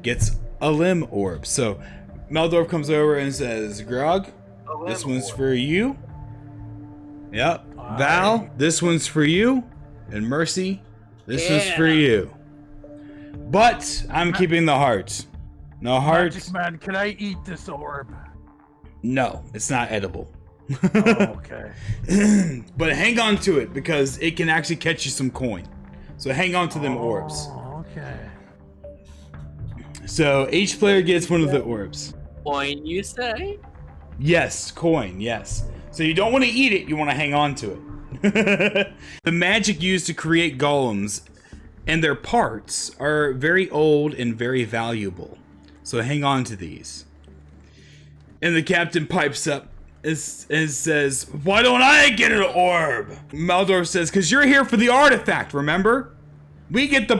gets a limb orb. So Maldorf comes over and says, Grog, this one's for you. Yep. Val, this one's for you. And Mercy, this one's for you. But I'm keeping the heart. No heart. Magic Man, can I eat this orb? No, it's not edible. Oh, okay. But hang on to it because it can actually catch you some coin. So hang on to them orbs. Oh, okay. So each player gets one of the orbs. Coin, you say? Yes, coin, yes. So you don't want to eat it, you want to hang on to it. The magic used to create golems and their parts are very old and very valuable. So hang on to these. And the captain pipes up and says, why don't I get an orb? Maldorf says, because you're here for the artifact, remember? We get the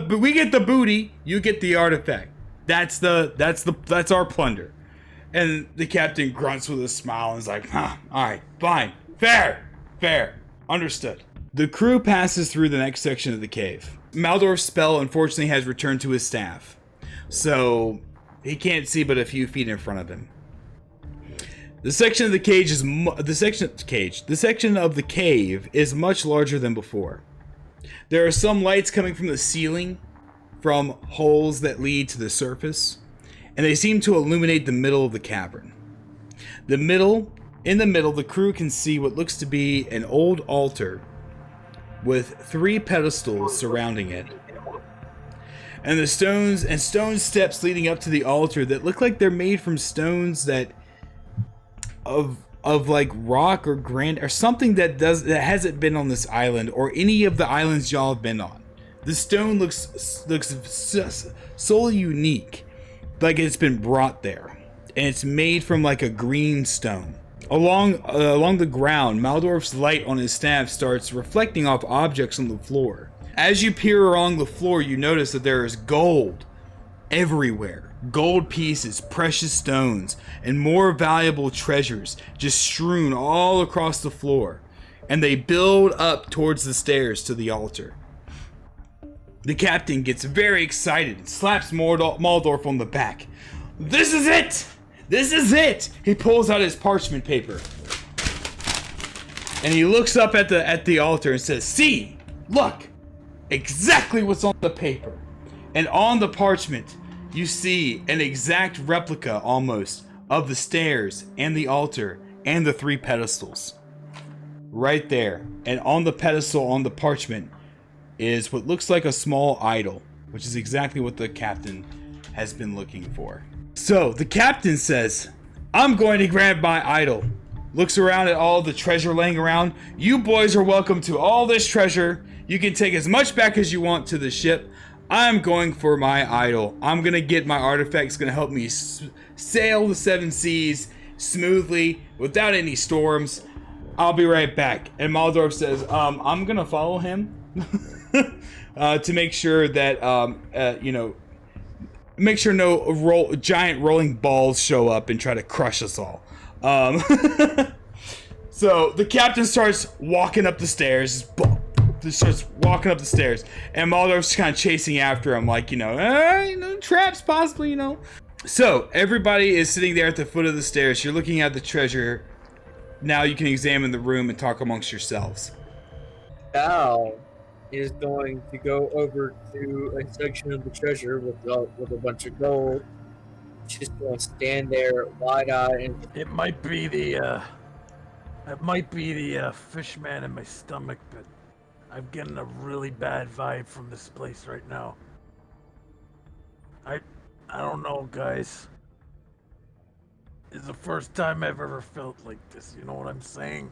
booty, you get the artifact. That's our plunder. And the captain grunts with a smile and is like, all right, fine, fair, understood. The crew passes through the next section of the cave. Maldorf's spell unfortunately has returned to his staff, so he can't see but a few feet in front of him. The section of the cage is the section of the cave is much larger than before. There are some lights coming from the ceiling from holes that lead to the surface, and they seem to illuminate the middle of the cavern. In the middle, the crew can see what looks to be an old altar with 3 pedestals surrounding it. And the stone steps leading up to the altar that look like they're made from stones that of like rock or granite or something that hasn't been on this island or any of the islands y'all have been on. The stone looks so unique, like it's been brought there, and it's made from like a green stone. Along the ground, Maldorf's light on his staff starts reflecting off objects on the floor. As you peer along the floor, you notice that there is gold everywhere. Gold pieces, precious stones, and more valuable treasures just strewn all across the floor. And they build up towards the stairs to the altar. The captain gets very excited and slaps Maldorf on the back. This is it! This is it! He pulls out his parchment paper. And he looks up at the altar and says, see, look, exactly what's on the paper. And on the parchment, you see an exact replica almost of the stairs and the altar and the 3 pedestals. Right there. And on the pedestal on the parchment is what looks like a small idol, which is exactly what the captain has been looking for. So the captain says, I'm going to grab my idol. Looks around at all the treasure laying around. You boys are welcome to all this treasure. You can take as much back as you want to the ship. I'm going for my idol. I'm going to get my artifact. It's going to help me sail the 7 seas smoothly without any storms. I'll be right back. And Maldorf says, I'm going to follow him to make sure that, make sure no giant rolling balls show up and try to crush us all. So the captain starts walking up the stairs. And Maldorf's kind of chasing after him, like, traps possibly, So everybody is sitting there at the foot of the stairs. You're looking at the treasure. Now you can examine the room and talk amongst yourselves. Val is going to go over to a section of the treasure with a bunch of gold. She's going to stand there wide-eyed and It might be the fish man in my stomach, but I'm getting a really bad vibe from this place right now. I don't know, guys. It's the first time I've ever felt like this, you know what I'm saying?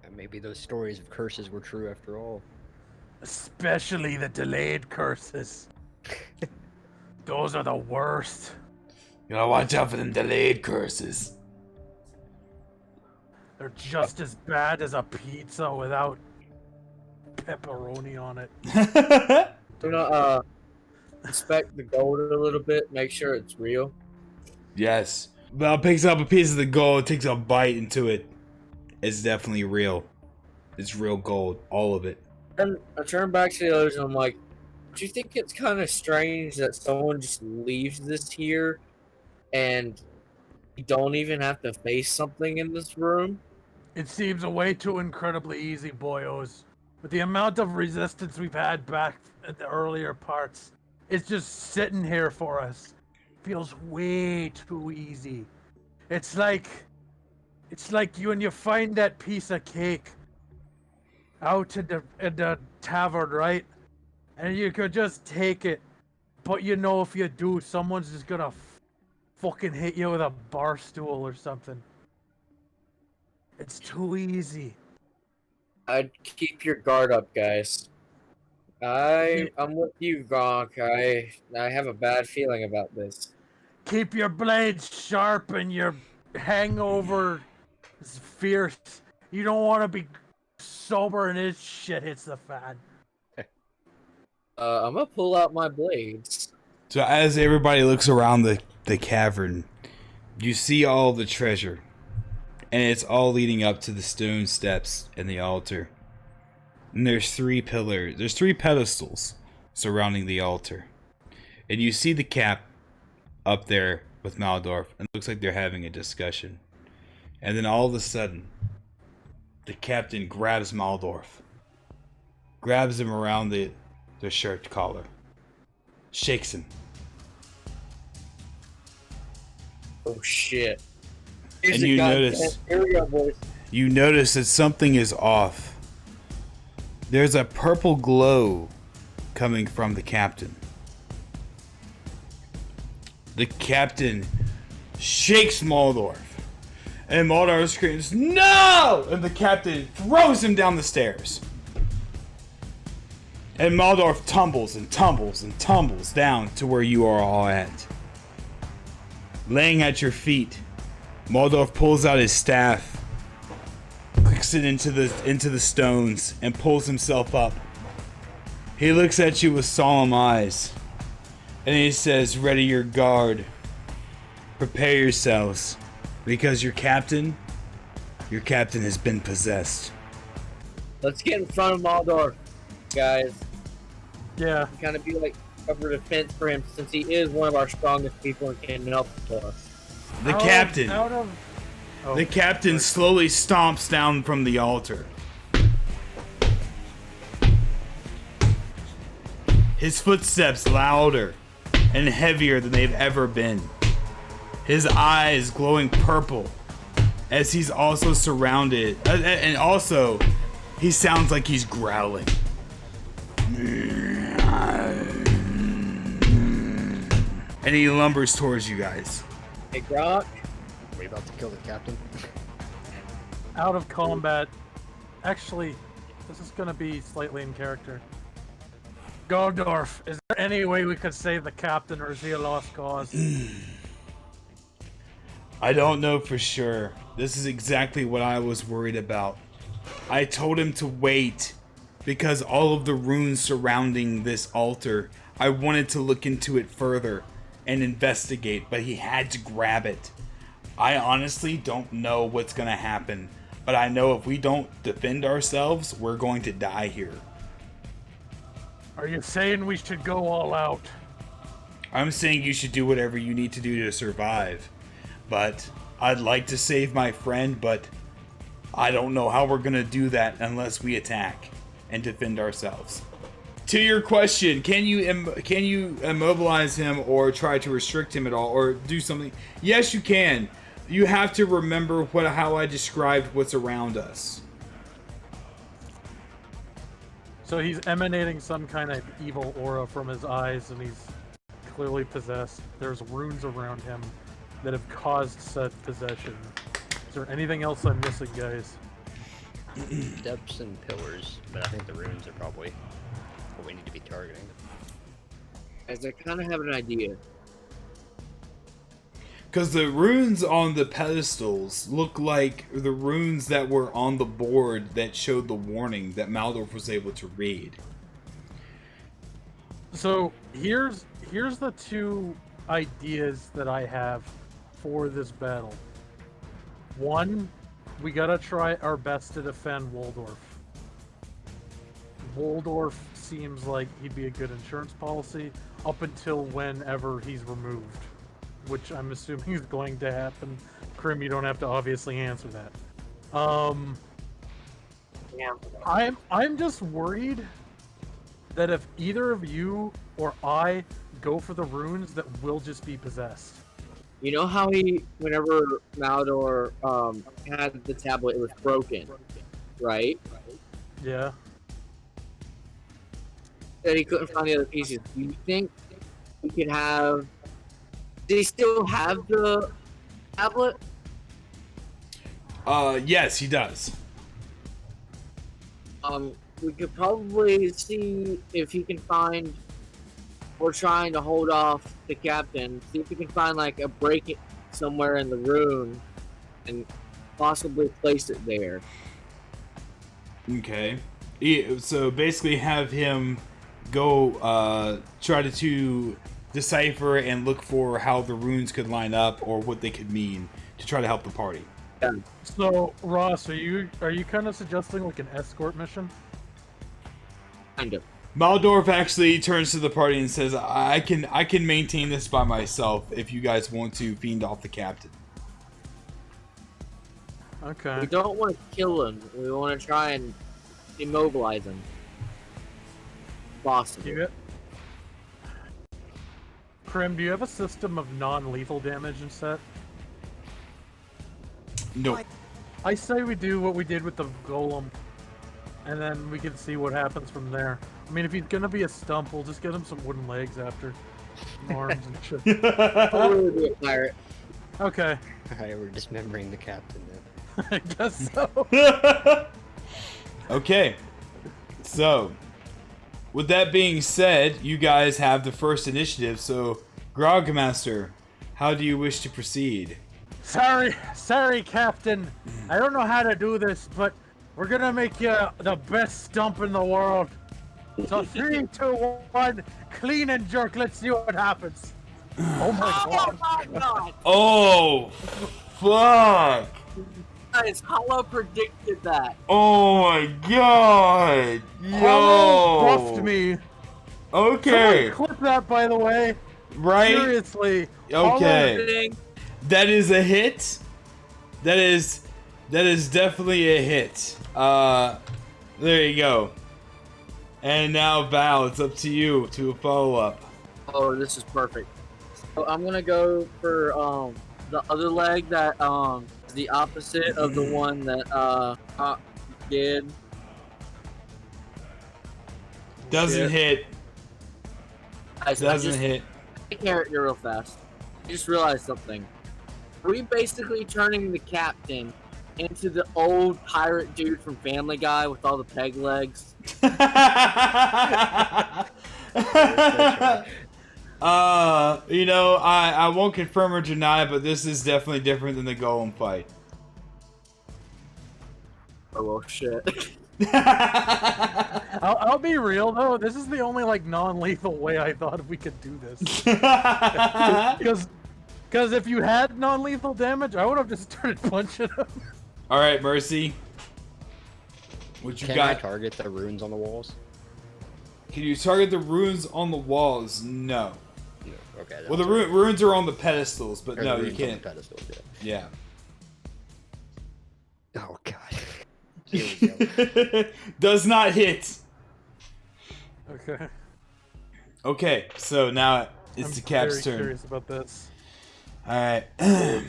And maybe those stories of curses were true after all. Especially the delayed curses. Those are the worst. You gotta watch out for them delayed curses. They're just as bad as a pizza without pepperoni on it. do not inspect the gold a little bit, make sure it's real. Yes. Val picks up a piece of the gold, takes a bite into it. It's definitely real. It's real gold, all of it. And I turn back to the others and I'm like, do you think it's kind of strange that someone just leaves this here and you don't even have to face something in this room? It seems a way too incredibly easy, boyos. With the amount of resistance we've had back at the earlier parts, it's just sitting here for us. Feels way too easy. It's like you when you find that piece of cake out in the tavern, right? And you could just take it, but you know if you do, someone's just gonna fucking hit you with a bar stool or something. It's too easy. I'd keep your guard up, guys. I'm with you, Gronk. I have a bad feeling about this. Keep your blades sharp and your hangover is fierce. You don't want to be sober and this shit hits the fan. I'm gonna pull out my blades. So as everybody looks around the cavern, you see all the treasure. And it's all leading up to the stone steps and the altar. And there's 3 pillars. There's 3 pedestals surrounding the altar. And you see the cap up there with Maldorf. And it looks like they're having a discussion. And then all of a sudden, the captain grabs Maldorf. Grabs him around the shirt collar. Shakes him. Oh shit. And you notice, Here we go, boys. you notice that something is off. There's a purple glow coming from the captain. The captain shakes Maldorf. And Maldorf screams, "No!" And the captain throws him down the stairs. And Maldorf tumbles and tumbles and tumbles down to where you are all at. Laying at your feet, Maldorf pulls out his staff, clicks it into the stones, and pulls himself up. He looks at you with solemn eyes, and he says, "Ready your guard. Prepare yourselves, because your captain has been possessed." Let's get in front of Maldorf, guys. Yeah. Kind of be like cover defense for him since he is one of our strongest people and can help us. The captain slowly stomps down from the altar. His footsteps louder and heavier than they've ever been. His eyes glowing purple as he's also surrounded, and also he sounds like he's growling. And he lumbers towards you guys. Hey, Gronk. Are we about to kill the captain? Out of combat. Actually, this is gonna be slightly in character. Goldorf, is there any way we could save the captain, or is he a lost cause? I don't know for sure. This is exactly what I was worried about. I told him to wait because all of the runes surrounding this altar, I wanted to look into it further and investigate, but he had to grab it. I honestly don't know what's gonna happen, but I know if we don't defend ourselves, we're going to die here. Are you saying we should go all out? I'm saying you should do whatever you need to do to survive. But I'd like to save my friend, but I don't know how we're gonna do that unless we attack and defend ourselves. To your question, can you immobilize him or try to restrict him at all or do something? Yes, you can. You have to remember how I described what's around us. So he's emanating some kind of evil aura from his eyes, and he's clearly possessed. There's runes around him that have caused said possession. Is there anything else I'm missing, guys? Steps and pillars, but I think the runes are probably what we need to be targeting. As I kind of have an idea. Because the runes on the pedestals look like the runes that were on the board that showed the warning that Maldorf was able to read. So here's the 2 ideas that I have for this battle. One, we gotta try our best to defend Waldorf. Waldorf seems like he'd be a good insurance policy up until whenever he's removed, which I'm assuming is going to happen. Krim, you don't have to obviously answer that. Yeah. I'm just worried that if either of you or I go for the runes, that we'll just be possessed. You know how whenever Maldor had the tablet, it was broken, right? Yeah. That he couldn't find the other pieces. Do you think we could have? Did he still have the tablet? Yes, he does. We could probably see if he can find. We're trying to hold off the captain. See if we can find like a break somewhere in the rune, and possibly place it there. Okay. So basically, have him go try to decipher and look for how the runes could line up or what they could mean to try to help the party. Yeah. So Ross, are you kind of suggesting like an escort mission? Kind of. Maldorf actually turns to the party and says, I can maintain this by myself if you guys want to fiend off the captain. Okay. We don't want to kill him. We want to try and immobilize him. Possible. Krim, do you have a system of non-lethal damage in set? No. I say we do what we did with the golem, and then we can see what happens from there. I mean, if he's gonna be a stump, we'll just get him some wooden legs after. Some arms and shit. Probably be a pirate. Okay. Alright, we're dismembering the captain then. I guess so. Okay. So, with that being said, you guys have the first initiative, so Grogmaster, how do you wish to proceed? Sorry, Captain. I don't know how to do this, but we're gonna make you the best stump in the world. So 3, 2, 1, clean and jerk. Let's see what happens. Oh my god. Oh my god! Oh, fuck. Guys, Hollow predicted that. Oh my god. Hollow buffed Yo. me. Okay. Someone clip that, by the way. Right? Seriously. Okay. That is a hit. That is definitely a hit. There you go. And now Val, it's up to you to follow up. Oh, this is perfect. So I'm gonna go for the other leg that is the opposite of the one that did. Doesn't hit. Guys, Doesn't hit. Take character real fast. I just realized something. Are we basically turning the captain into the old pirate dude from Family Guy with all the peg legs? You know, I won't confirm or deny, but this is definitely different than the Golem fight. Oh well, shit. I'll be real though. This is the only like non-lethal way I thought we could do this. Because if you had non-lethal damage, I would have just started punching him. All right, Mercy. What you Can got? I target the runes on the walls? Can you target the runes on the walls? No. No. Okay. Well, the runes are on the pedestals, but or no, the you runes on the can't. pedestal, yeah. Yeah. Oh god. Here we go. Does not hit. Okay. Okay, so now it's I'm the Cap's very turn. curious about this. Alright. The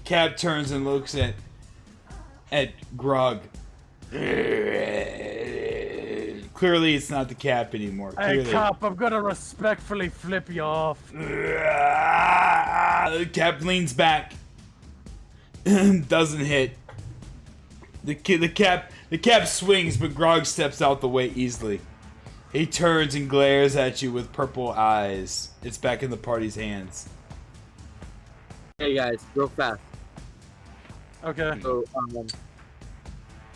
Cap turns and looks at Grog. Clearly it's not the Cap anymore. Hey, Clearly. cop, I'm gonna respectfully flip you off. The Cap leans back. Doesn't hit. The Cap swings, but Grog steps out the way easily. He turns and glares at you with purple eyes. It's back in the party's hands. Hey guys, real fast. Okay. So,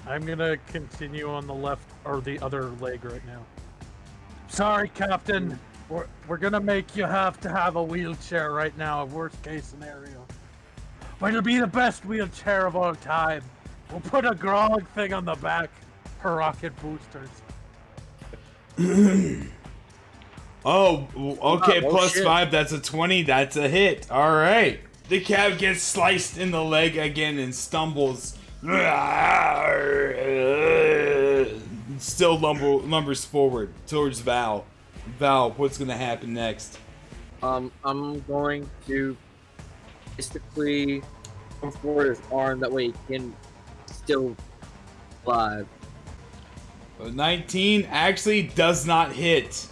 I'm gonna continue on the left or the other leg right now. Sorry, Captain. We're gonna make you have to have a wheelchair right now, worst case scenario. But it'll be the best wheelchair of all time. We'll put a grog thing on the back for rocket boosters. Oh, okay, Oh, plus shit. 5, that's a 20, that's a hit. Alright. The cab gets sliced in the leg again and stumbles. Still lumbers forward towards Val. Val, what's gonna happen next? I'm going to basically come forward his arm, that way he can still alive. 19 actually does not hit.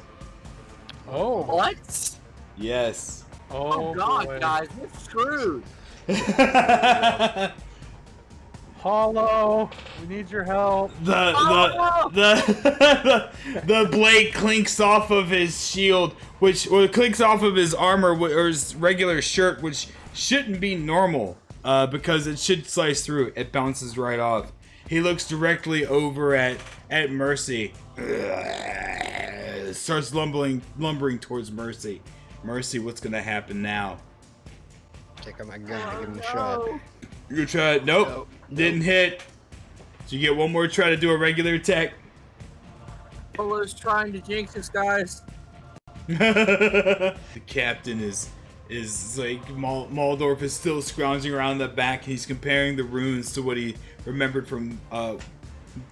Oh. What? Yes. Oh god, boy. guys, we're screwed. Hollow, we need your help. The blade clinks off of his shield, or clinks off of his armor or his regular shirt, which shouldn't be normal, because it should slice through. It bounces right off. He looks directly over at Mercy. Starts lumbering towards Mercy. Mercy, what's gonna happen now? Take out my gun and give him a shot. You gonna try it? Nope. Didn't hit. So you get one more try to do a regular attack. Polo's trying to jinx us, guys. The captain is like Maldorf is still scrounging around the back. He's comparing the runes to what he remembered from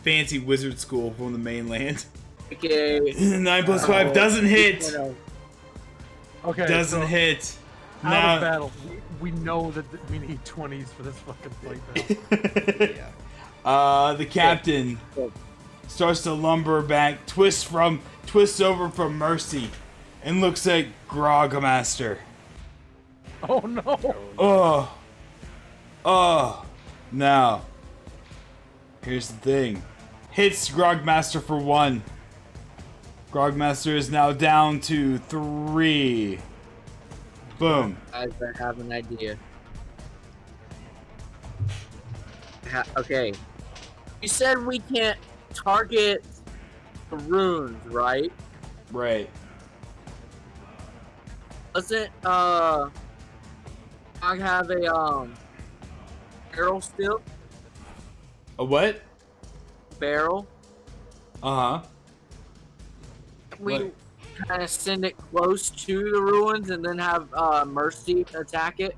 fancy wizard school from the mainland. Okay. 9 plus 5 doesn't hit. Okay. Doesn't so hit. Out Now, of battle, we know that we need 20s for this fucking fight now. the captain starts to lumber back, twists over from Mercy, and looks at Grogmaster. Oh no! Now, here's the thing. Hits Grogmaster for 1. Grogmaster is now down to 3. Boom. Guys, I have an idea. Okay. You said we can't target the runes, right? Right. Doesn't I have a barrel still? A what? Barrel? Uh-huh. We What? kind of send it close to the ruins and then have Mercy attack it.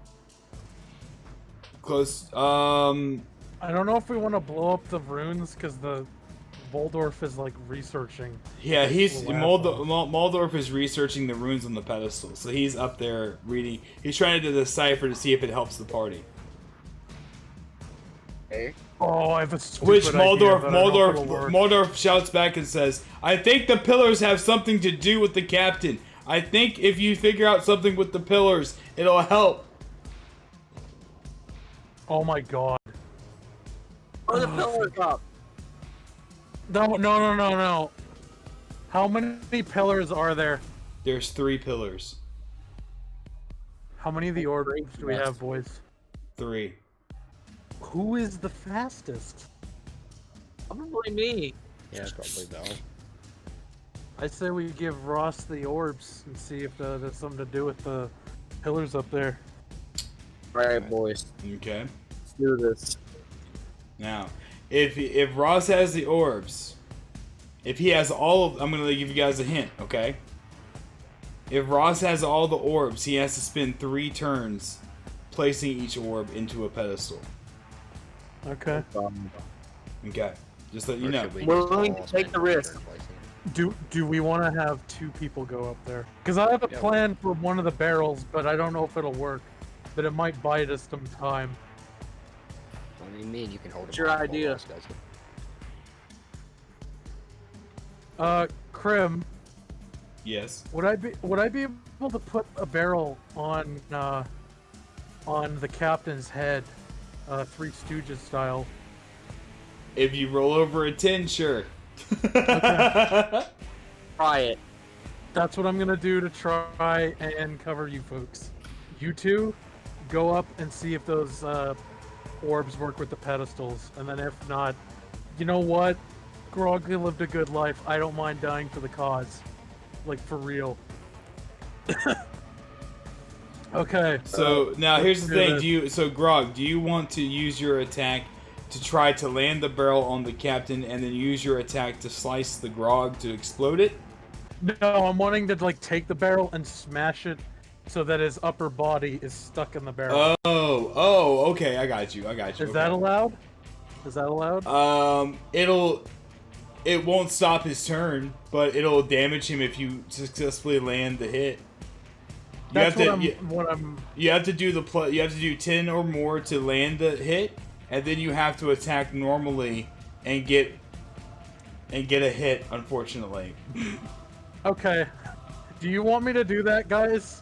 Close. I don't know if we want to blow up the runes because the Voldorf is like researching. Yeah, This Maldorf is researching the runes on the pedestal, so he's up there reading. He's trying to decipher to see if it helps the party. Okay. Oh, I have a stupid Which idea, but I don't know if it'll work. Maldorf shouts back and says, "I think the pillars have something to do with the captain. I think if you figure out something with the pillars, it'll help." Oh my god. Oh, the pillars up. No. How many pillars are there? There's 3 pillars. How many of the orbs do we have, boys? 3. Who is the fastest? Probably me. Yeah, it's probably Val. I say we give Ross the orbs and see if there's something to do with the pillars up there. Alright, boys. Okay. Let's do this. Now, if Ross has the orbs, if he has all of, I'm gonna give you guys a hint, okay? If Ross has all the orbs, he has to spend 3 turns placing each orb into a pedestal. Okay. Okay, just let you Or know. should we We're just willing all to take spend the our risk. turn placing it? Do we want to have 2 people go up there? Because I have a Yeah. plan for one of the barrels, but I don't know if it'll work. But it might bite us some time. What do you mean you can hold What's it your while idea? Ross does it? Krim, Yes. would I be able to put a barrel on the captain's head, Three Stooges style? If you roll over a 10, sure. Try it. That's what I'm gonna do to try and cover you folks. You two, go up and see if those orbs work with the pedestals, and then if not, you know what? Grog lived a good life. I don't mind dying for the cause, like for real. Okay. So now here's the let's thing. do Grog, do you want to use your attack to try to land the barrel on the captain, and then use your attack to slice the grog to explode it? No, I'm wanting to like take the barrel and smash it so that his upper body is stuck in the barrel. Oh, okay, I got you. Is that allowed? Is that allowed? It won't stop his turn, but it'll damage him if you successfully land the hit. You That's have what I'm. You have to do you have to do 10 or more to land the hit, and then you have to attack normally and get a hit, unfortunately. Okay. Do you want me to do that, guys?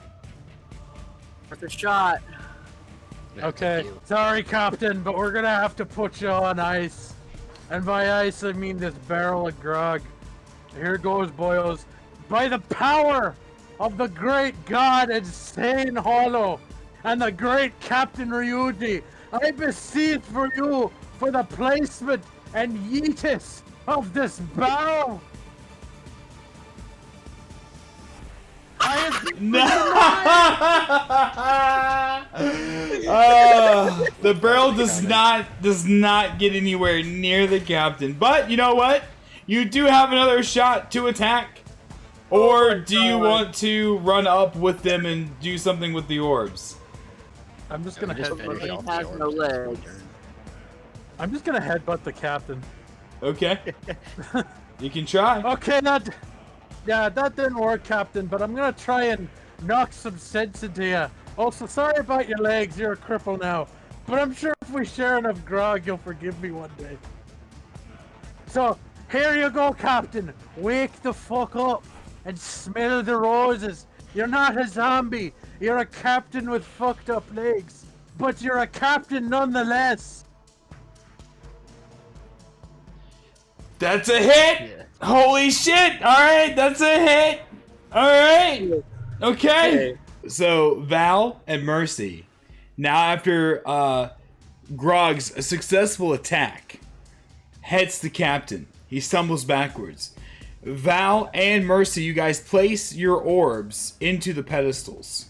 Worth a shot. Okay. Sorry, Captain, but we're gonna have to put you on ice. And by ice, I mean this barrel of grog. Here goes, boyos. By the power of the great god Insane Hollow and the great Captain Ryuji, I beseech for you for the placement and yeetus of this barrel. The barrel does not get anywhere near the captain. But you know what? You do have another shot to attack. Or do you want to run up with them and do something with the orbs? I'm just gonna headbutt. He has no legs. I'm just gonna headbutt the captain. Okay. You can try. Okay, that didn't work, Captain, but I'm gonna try and knock some sense into you. Also, sorry about your legs, you're a cripple now. But I'm sure if we share enough grog, you'll forgive me one day. So, here you go, Captain. Wake the fuck up and smell the roses. You're not a zombie. You're a captain with fucked up legs. But you're a captain nonetheless. That's a hit! Yeah. Holy shit! Alright, that's a hit! Alright! Okay! So, Val and Mercy. Now after Grog's successful attack hits the captain. He stumbles backwards. Val and Mercy, you guys place your orbs into the pedestals.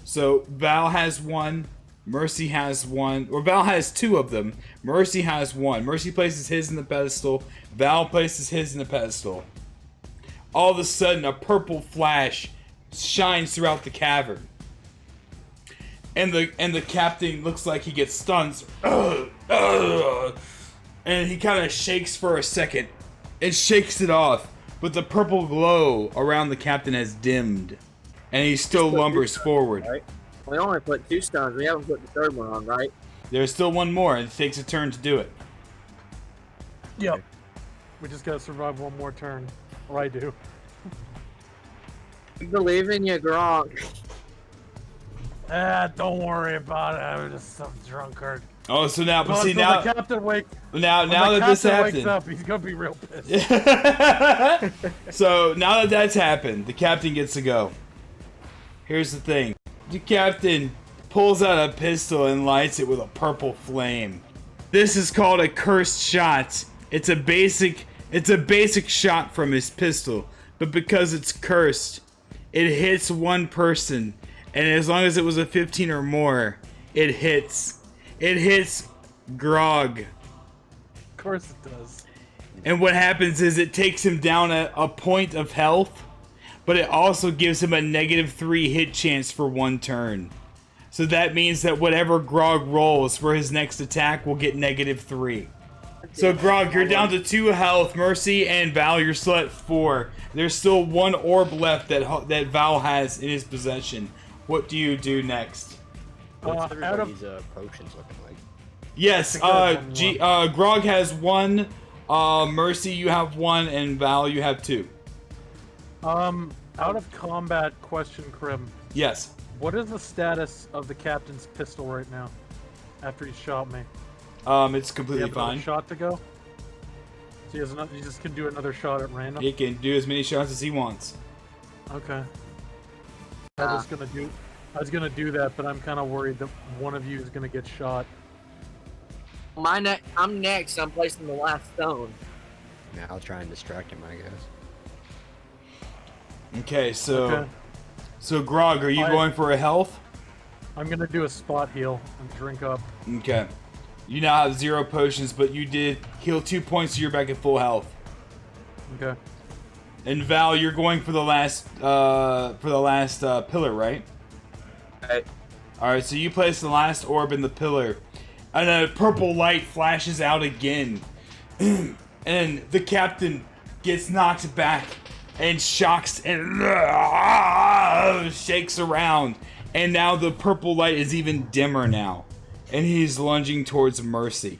So, Val has one, Mercy has one, or Val has two of them. Mercy has one. Mercy places his in the pedestal. Val places his in the pedestal. All of a sudden, a purple flash shines throughout the cavern. And the captain looks like he gets stunned. And he kind of shakes for a second. And shakes it off. But the purple glow around the captain has dimmed. And he still lumbers forward. Right? We only put 2 stones. We haven't put the third one on, right? There's still one more, and it takes a turn to do it. Yep. We just gotta survive one more turn. Or I do. We believe in you, Gronk. Don't worry about it. I'm just some drunkard. Oh, so now, but Well, see so now, the captain now when that this the captain wakes happened, up, he's gonna be real pissed. so now that that's happened, the captain gets to go. Here's the thing: the captain pulls out a pistol and lights it with a purple flame. This is called a cursed shot. It's a basic shot from his pistol, but because it's cursed, it hits one person, and as long as it was a 15 or more, it hits. It hits Grog. Of course it does. And what happens is it takes him down a point of health, but it also gives him a -3 hit chance for 1 turn. So that means that whatever Grog rolls for his next attack will get -3. So Grog, you're down to 2 health. Mercy and Val, you're still at 4. There's still 1 orb left that Val has in his possession. What do you do next? What's out of- everybody's potions looking like? Yes, Grog has 1. Mercy, you have 1, and Val, you have 2. Out of combat question, Krim. Yes. What is the status of the captain's pistol right now? After he shot me. It's Do you completely have another fine. shot to go? So he has another, you just can do another shot at random? He can do as many shots as he wants. Okay. I was gonna do that, but I'm kind of worried that one of you is gonna get shot. I'm next. I'm placing the last stone. Yeah, I'll try and distract him, I guess. Okay, so Okay. So Grog, are you going for a health? I'm gonna do a spot heal and drink up. Okay. You now have 0 potions, but you did heal 2 points, so you're back at full health. Okay. And Val, you're going for the last pillar, right? Right. All right. So you place the last orb in the pillar, and a purple light flashes out again, and the captain gets knocked back and shocks and shakes around, and now the purple light is even dimmer now, and he's lunging towards Mercy.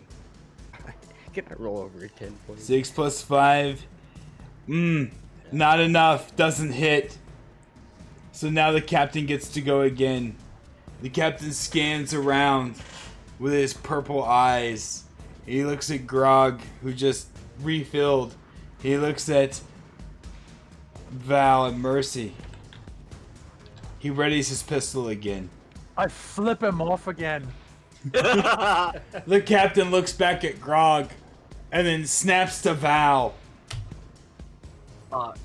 Get my roll over a 10, please. 6 plus 5. Not enough. Doesn't hit. So now the captain gets to go again. The captain scans around with his purple eyes. He looks at Grog, who just refilled. He looks at Val and Mercy. He readies his pistol again. I flip him off again. The captain looks back at Grog and then snaps to Val. Fuck.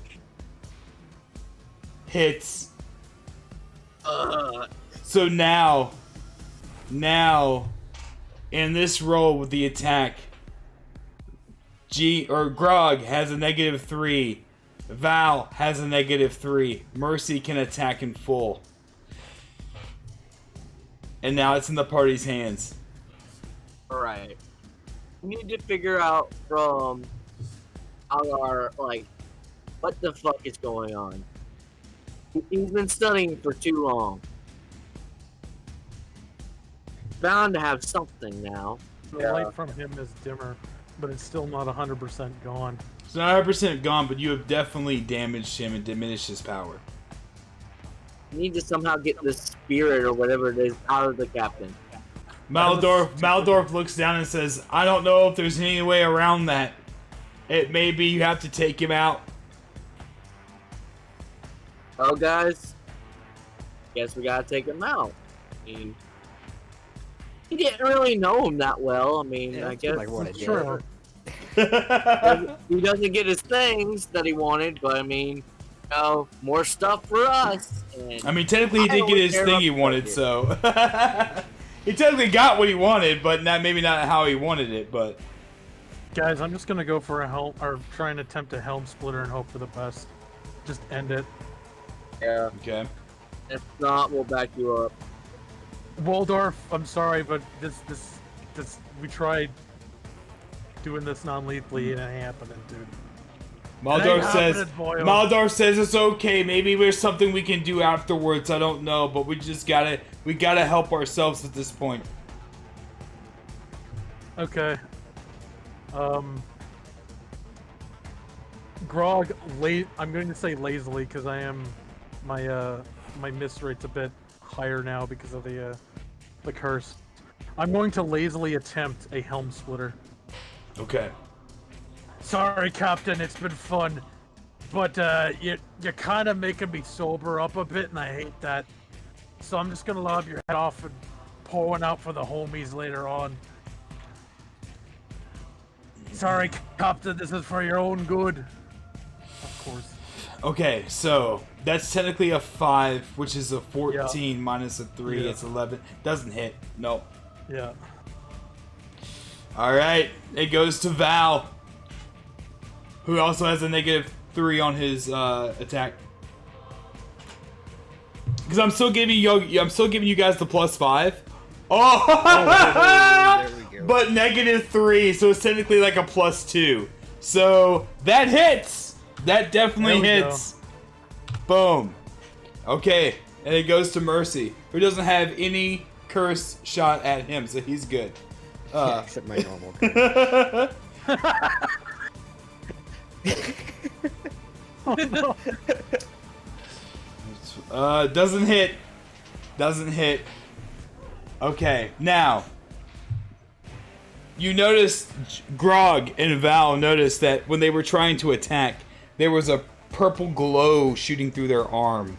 Hits. So now, in this roll with the attack, Grog has a -3. Val has a -3. Mercy can attack in full. And now it's in the party's hands. Alright. We need to figure out from our, like, what the fuck is going on. He's been studying for too long. Bound to have something now. The light from him is dimmer, but it's still not 100% gone. It's not 100% gone, but you have definitely damaged him and diminished his power. We need to somehow get the spirit or whatever it is out of the captain. Maldorf looks down and says, I don't know if there's any way around that. It may be you have to take him out. Oh, guys. Guess we gotta take him out. I mean, he didn't really know him that well. I mean, Yeah, I guess like what I did. Sure. he doesn't get his things that he wanted, but I mean, you know, more stuff for us. And I mean, technically he I did don't get his care thing about he the wanted, budget. so... He technically got what he wanted, but maybe not how he wanted it, but... Guys, I'm just gonna go for a helm, or try and attempt a helm splitter and hope for the best. Just end it. Yeah, Okay. if not, we'll back you up. Waldorf, I'm sorry, but this, we tried doing this non-lethally and it ain't happening, dude. Maldorf says it's okay. Maybe there's something we can do afterwards. I don't know, but we gotta help ourselves at this point. Okay. Grog, I'm going to say lazily because I am my miss rate's a bit higher now because of the curse. I'm going to lazily attempt a helm splitter. Okay. Sorry, Captain, it's been fun, but you're kind of making me sober up a bit, and I hate that. So I'm just gonna lob your head off and pour one out for the homies later on. Sorry, Captain, this is for your own good. Of course. Okay, so that's technically a 5, which is a 14 minus a 3. Yeah. It's 11. Doesn't hit. No. Yeah. All right, it goes to Val, who also has a -3 on his attack. Because I'm still giving you guys the +5. Oh, there we go. but -3, so it's technically like a +2. So that hits. That definitely There we hits. Boom. Okay, and it goes to Mercy, who doesn't have any curse shot at him, so he's good. Yeah, except my normal. curse. Oh, no. Doesn't hit. Doesn't hit. Okay, now. You notice, Grog and Val noticed that when they were trying to attack, there was a purple glow shooting through their arm.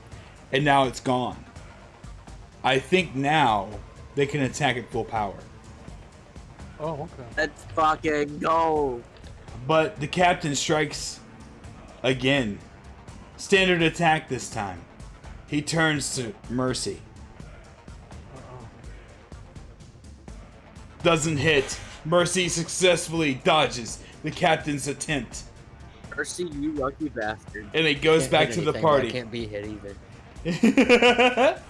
And now it's gone. I think now they can attack at full power. Oh, okay. Let's fucking go. But the captain strikes again. Standard attack this time. He turns to Mercy. Doesn't hit. Mercy successfully dodges the captain's attempt. Mercy, you lucky bastard. And it goes Can't back hit to the anything, party. but I can't be hit either.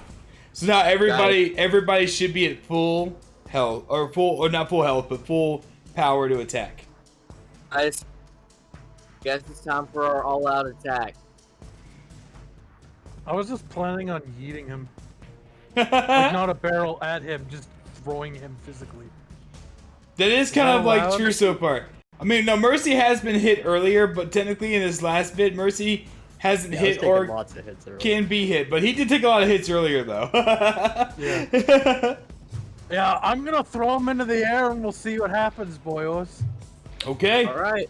So now everybody should be at full health, or not full health, but full power to attack. Guys, guess it's time for our all-out attack. I was just planning on yeeting him. Like, not a barrel at him, just throwing him physically. That is kind of like allowed? true so far. I mean, no, Mercy has been hit earlier, but technically in this last bit, Mercy hasn't Yeah, I was hit taking or lots of hits earlier. can be hit, but he did take a lot of hits earlier though. Yeah. Yeah, I'm gonna throw him into the air and we'll see what happens, boyos. Okay. All right.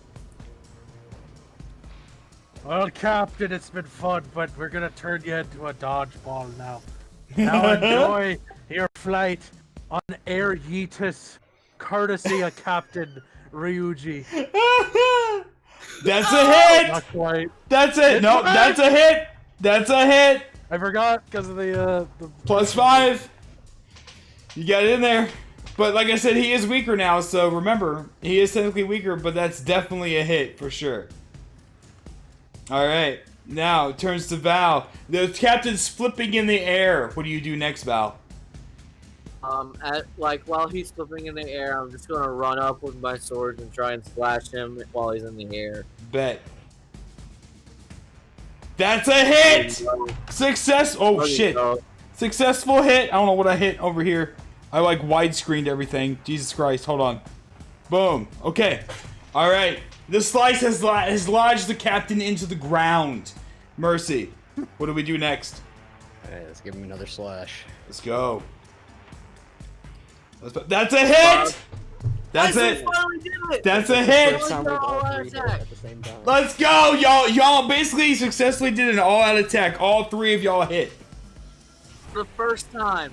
Well, Captain, it's been fun, but we're gonna turn you into a dodgeball now. Now enjoy your flight on Air Yeetus, courtesy of Captain Ryuji. That's a hit. Not quite. That's it. It's No, right. that's a hit. That's a hit. I forgot because of the +5. You got it in there. But like I said, he is weaker now, so remember, he is technically weaker, but that's definitely a hit for sure. Alright, now it turns to Val. The captain's flipping in the air. What do you do next, Val? While he's flipping in the air, I'm just gonna run up with my sword and try and slash him while he's in the air. Bet. That's a hit! Success! Oh There you shit. go. Successful hit. I don't know what I hit over here. I like widescreened everything. Jesus Christ, hold on. Boom. Okay. Alright. The slice has lodged the captain into the ground. Mercy. What do we do next? Alright, let's give him another slash. Let's go. That's a hit! That's it. That's a hit. First time we've all three hit at the same time. Let's go, y'all. Y'all basically successfully did an all-out attack. All three of y'all hit. For the first time.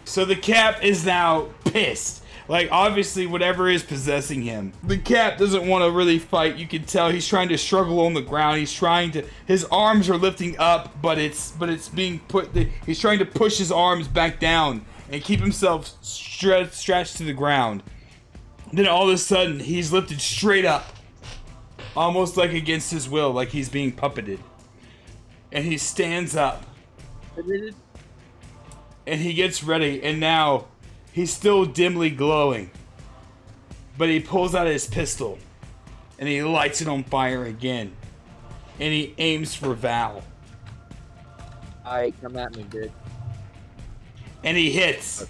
So the cap is now pissed. Like, obviously, whatever is possessing him. The cap doesn't want to really fight. You can tell he's trying to struggle on the ground. He's trying to... His arms are lifting up, but it's being put... He's trying to push his arms back down and keep himself stretched to the ground. Then all of a sudden, he's lifted straight up. Almost like against his will, like he's being puppeted. And he stands up. And he gets ready, and now he's still dimly glowing. But he pulls out his pistol, and he lights it on fire again. And he aims for Val. Alright, come at me, dude. And he hits.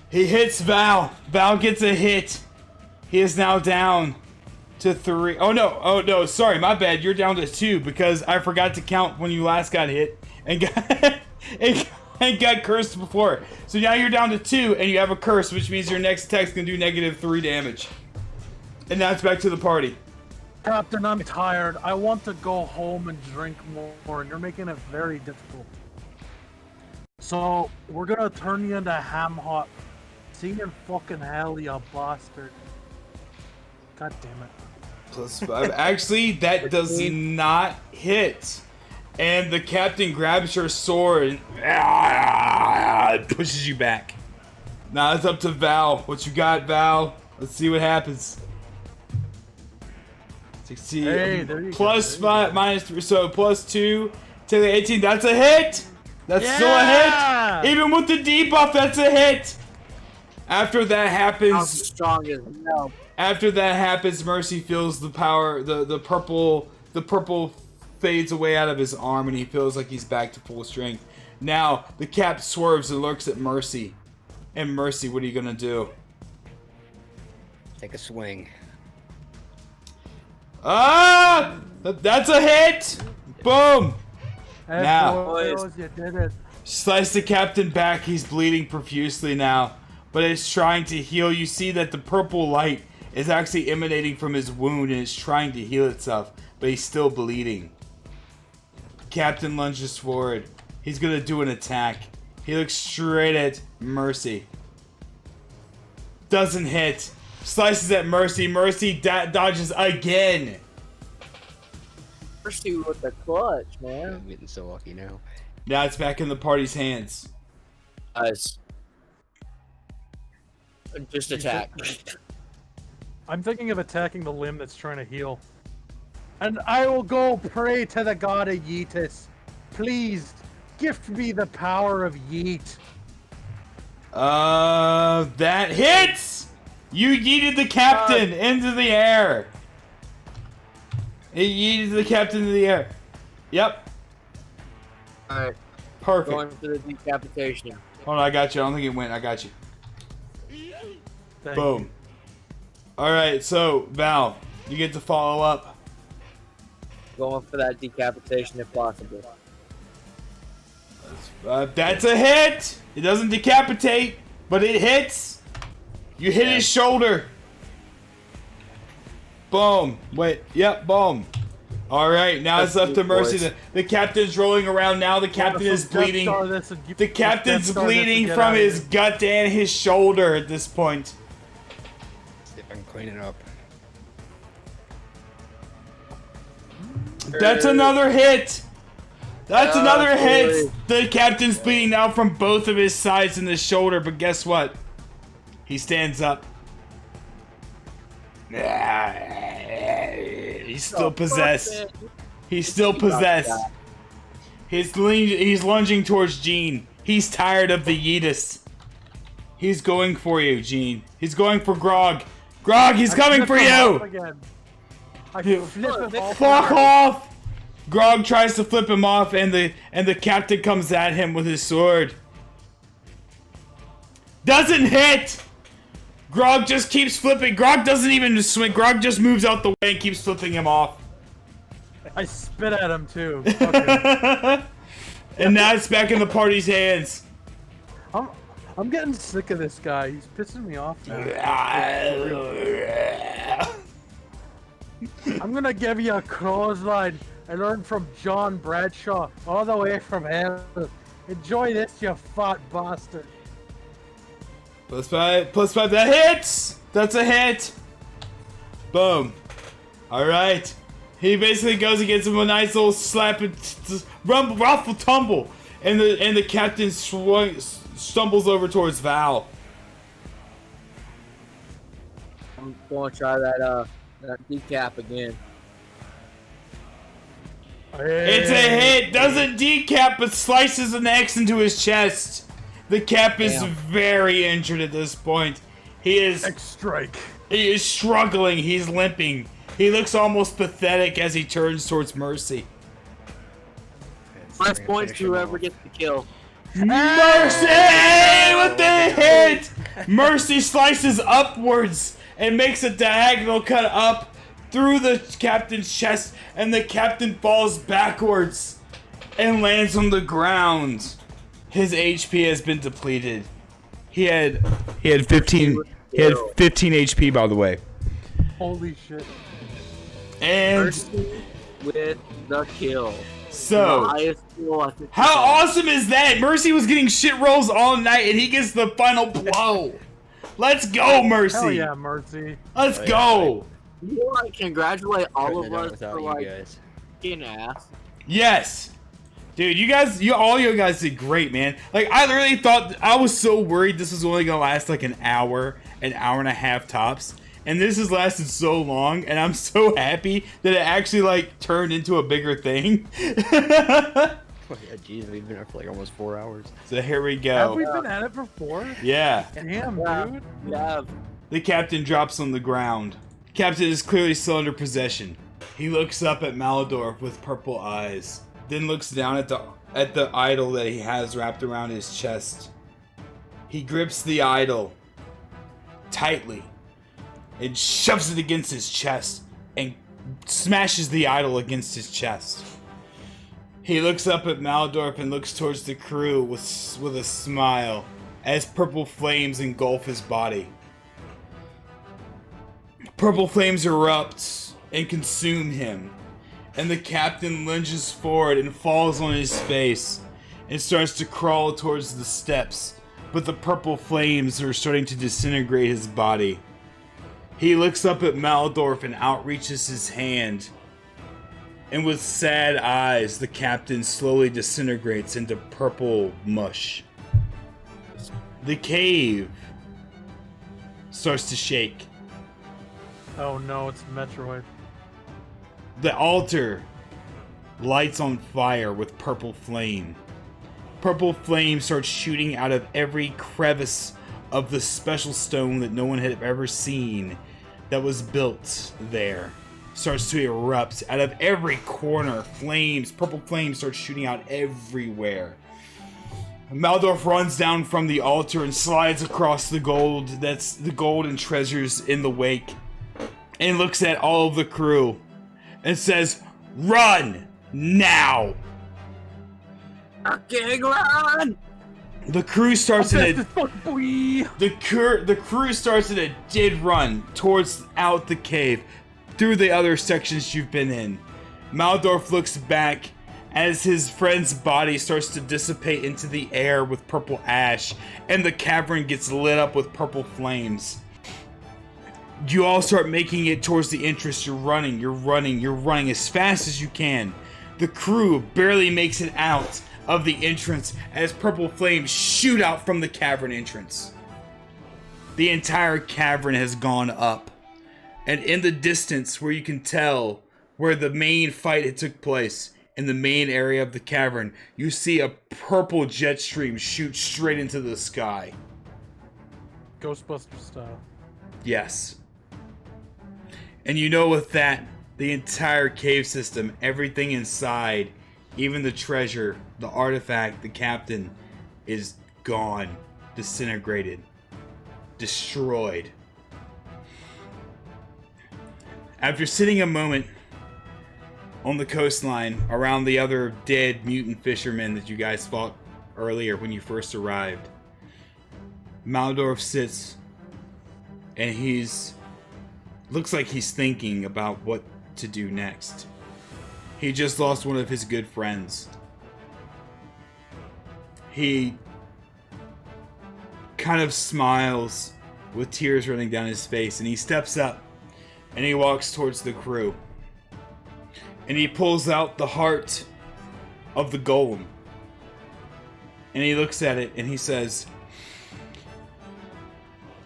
He hits Val. Val gets a hit. He is now down to 3. Oh no, sorry, my bad. You're down to 2 because I forgot to count when you last got hit and got cursed before. So now you're down to 2 and you have a curse, which means your next attack's gonna do -3 damage. And now it's back to the party. Captain, I'm tired. I want to go home and drink more, and you're making it very difficult. So, we're gonna turn you into ham hot. See you in fucking hell, you bastard. God damn it. +5. Actually, that does not hit. And the captain grabs your sword and pushes you back. Now it's up to Val. What you got, Val? Let's see what happens. 16. Hey, there you go. +5, -3, so +2. Take the 18. That's a hit. That's still a hit. Even with the debuff, that's a hit. After that I'm happens, strong as hell. after that happens, Mercy feels the power. The purple fades away out of his arm, and he feels like he's back to full strength. Now the cap swerves and looks at Mercy. And Mercy, what are you gonna do? Take a swing. Ah! That's a hit! Boom! Hey, Now. boys, you did it. Slice the captain back. He's bleeding profusely now, but it's trying to heal. You see that the purple light is actually emanating from his wound, and it's trying to heal itself, but he's still bleeding. Captain lunges forward. He's gonna do an attack. He looks straight at Mercy. Doesn't hit. Slices at Mercy. Mercy dodges again. Mercy with the clutch, man. I'm getting so lucky now. Now it's back in the party's hands. Guys. Just attack. I'm thinking of attacking the limb that's trying to heal. And I will go pray to the god of Yeetus. Please, gift me the power of Yeet. That hits! You yeeted the captain into the air. It yeeted the captain into the air. Yep. Alright, Perfect. going for the decapitation. Hold on, I got you. I don't think it went. I got you. Thank Boom. Alright, so, Val, you get to follow up. Going for that decapitation if possible. That's a hit! It doesn't decapitate, but it hits. You hit his shoulder. Boom. Wait, yep, boom. Alright, now it's up to Mercy. The captain's rolling around now. The captain is bleeding. The captain's bleeding from his gut and his shoulder at this point. See if I can clean it up. That's another hit! That's another hit! The captain's bleeding now from both of his sides and the shoulder, but guess what? He stands up. He's still possessed. He's still possessed. He's lunging towards Gene. He's tired of the Yeetus. He's going for you, Gene. He's going for Grog. Grog, he's coming for you! Fuck off! Grog tries to flip him off, and the captain comes at him with his sword. Doesn't hit! Grog just keeps flipping. Grog doesn't even swing. Grog just moves out the way and keeps flipping him off. I spit at him too. And now it's back in the party's hands. I'm getting sick of this guy. He's pissing me off now. I'm gonna give you a clothesline I learned from John Bradshaw all the way from hell. Enjoy this, you fat bastard. +5, that hits! That's a hit! Boom. Alright. He basically goes and gets him a nice little slap and ruffle tumble. And the captain stumbles over towards Val. I'm going to try that decap again. It's a hit! Doesn't decap, but slices an X into his chest. The cap is very injured at this point. He is X-strike. He is struggling. He's limping. He looks almost pathetic as he turns towards Mercy. Last points to whoever gets the kill. Mercy with the hit! Mercy slices upwards and makes a diagonal cut up through the captain's chest, and the captain falls backwards and lands on the ground. His HP has been depleted. He had 15 HP, by the way. Holy shit. And Mercy with the kill. so, how awesome is that? Mercy was getting shit rolls all night, and he gets the final blow. Let's go, Mercy. Hell yeah, Mercy. Let's go. You like congratulate all of us without for you like guys. kicking ass. Yes. Dude, all you guys did great, man. Like, I literally thought, I was so worried this was only gonna last like an hour and a half tops. And this has lasted so long, and I'm so happy that it actually, like, turned into a bigger thing. Oh, yeah, geez, we've been up for like almost 4 hours. So here we Have we go. been at it for 4? Yeah. Damn, dude. Yeah. The captain drops on the ground. Captain is clearly still under possession. He looks up at Malador with purple eyes, then looks down at the idol that he has wrapped around his chest. He grips the idol tightly and shoves it against his chest and smashes the idol against his chest. He looks up at Maldorf and looks towards the crew with a smile as purple flames engulf his body. Purple flames erupt and consume him, and the captain lunges forward and falls on his face and starts to crawl towards the steps, but the purple flames are starting to disintegrate his body. He looks up at Maldorf and outreaches his hand and with sad eyes, the captain slowly disintegrates into purple mush. The cave starts to shake. Oh no, it's Metroid. The altar lights on fire with purple flame. Purple flame starts shooting out of every crevice of the special stone that no one had ever seen that was built there. Starts to erupt out of every corner. Flames, purple flames start shooting out everywhere. Maldorf runs down from the altar and slides across the gold. That's the gold and treasures in the wake. And looks at all of the crew and says, "Run now!" Okay, run! The crew starts in a Boy. the crew starts in a dead run towards out the cave through the other sections you've been in. Maldorf looks back as his friend's body starts to dissipate into the air with purple ash, and the cavern gets lit up with purple flames. You all start making it towards the entrance. You're running as fast as you can. The crew barely makes it out of the entrance as purple flames shoot out from the cavern entrance. The entire cavern has gone up, and in the distance where you can tell where the main fight had took place, in the main area of the cavern, you see a purple jet stream shoot straight into the sky. Ghostbuster style. Yes. And you know with that, the entire cave system, everything inside, even the treasure, the artifact, the captain, is gone, disintegrated, destroyed. After sitting a moment on the coastline around the other dead mutant fishermen that you guys fought earlier when you first arrived, Maldorf sits and looks like he's thinking about what to do next. He just lost one of his good friends. He kind of smiles with tears running down his face, and he steps up and he walks towards the crew. And he pulls out the heart of the golem. And he looks at it and he says,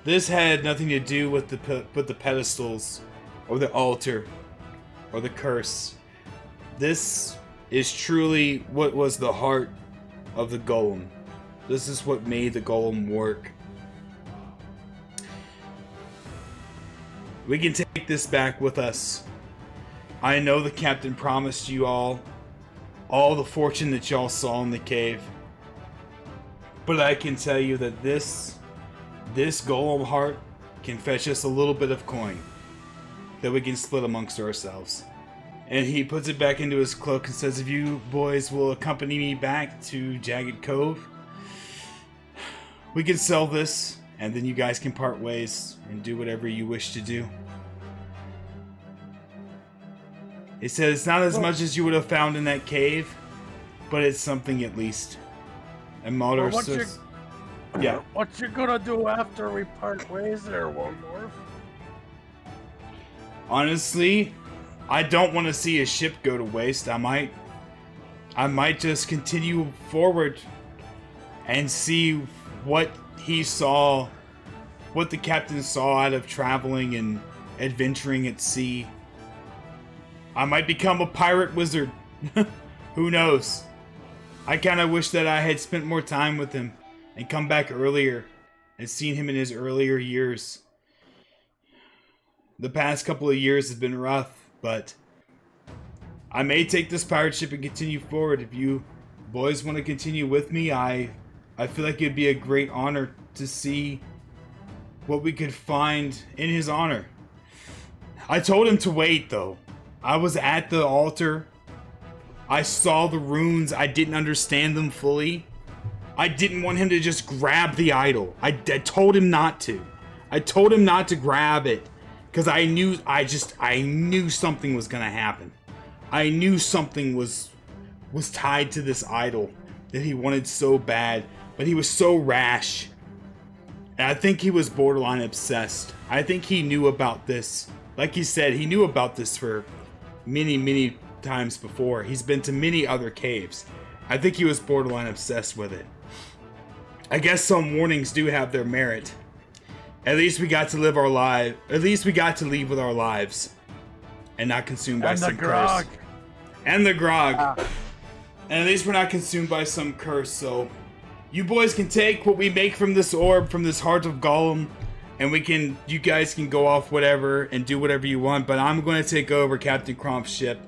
"This had nothing to do with the pedestals or the altar or the curse. This is truly what was the heart of the golem. This is what made the golem work. We can take this back with us. I know the captain promised you all the fortune that y'all saw in the cave. But I can tell you that this golem heart can fetch us a little bit of coin that we can split amongst ourselves." And he puts it back into his cloak and says, "If you boys will accompany me back to Jagged Cove, we can sell this, and then you guys can part ways and do whatever you wish to do." He said, "It's not as much as you would have found in that cave, but it's something at least." And Maldorf says, "Yeah. What you gonna do after we part ways there, Waldorf?" Honestly, I don't want to see his ship go to waste. I might just continue forward and see what he saw, what the captain saw out of traveling and adventuring at sea. I might become a pirate wizard. Who knows? I kind of wish that I had spent more time with him and come back earlier and seen him in his earlier years. The past couple of years have been rough, but I may take this pirate ship and continue forward. If you boys want to continue with me, I feel like it'd be a great honor to see what we could find in his honor." I told him to wait, though. I was at the altar. I saw the runes. I didn't understand them fully. I didn't want him to just grab the idol. I told him not to. I told him not to grab it. Because I knew something was gonna happen. I knew something was tied to this idol that he wanted so bad, but he was so rash. And I think he was borderline obsessed. I think he knew about this. Like he said, he knew about this for many times before. He's been to many other caves. I think he was borderline obsessed with it. I guess some warnings do have their merit. At least we got to live our life. At least we got to leave with our lives, and not consumed by some curse. And the grog. And at least we're not consumed by some curse. So, you boys can take what we make from this orb, from this heart of Golem, and you guys can go off whatever and do whatever you want. But I'm going to take over Captain Krumph's ship,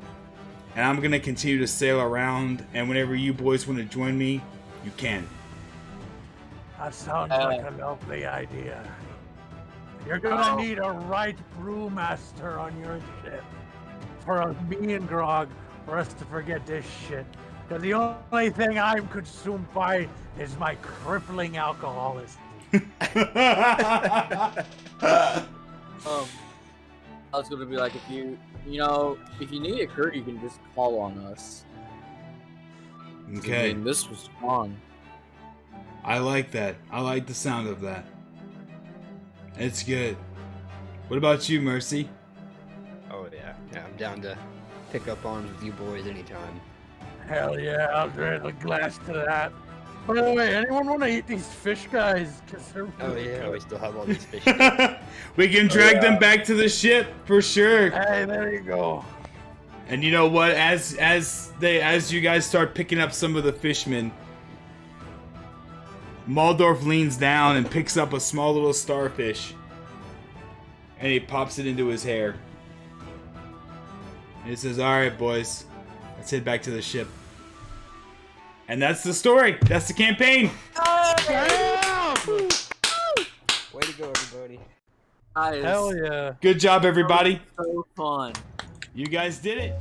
and I'm going to continue to sail around. And whenever you boys want to join me, you can. That sounds like a lovely idea. You're gonna need a right brewmaster on your ship for us, me and Grog, for us to forget this shit. Because the only thing I'm consumed by is my crippling alcoholism. I was gonna be like, if you need a crew, you can just call on us. Okay. I mean, this was fun. I like that. I like the sound of that. It's good. What about you, Mercy? Oh yeah, I'm down to pick up arms with you boys anytime. Hell yeah, I'll drink a glass to that. By the way, anyone want to eat these fish guys? 'Cause they're Oh really yeah, good. we still have all these fish. We can drag them back to the ship for sure. Hey, there you go. And you know what? As you guys start picking up some of the fishmen, Maldorf leans down and picks up a small little starfish, and he pops it into his hair. And he says, "All right, boys, let's head back to the ship." And that's the story. That's the campaign. Way to go, everybody! Hell yeah. Good job, everybody. So fun. You guys did it.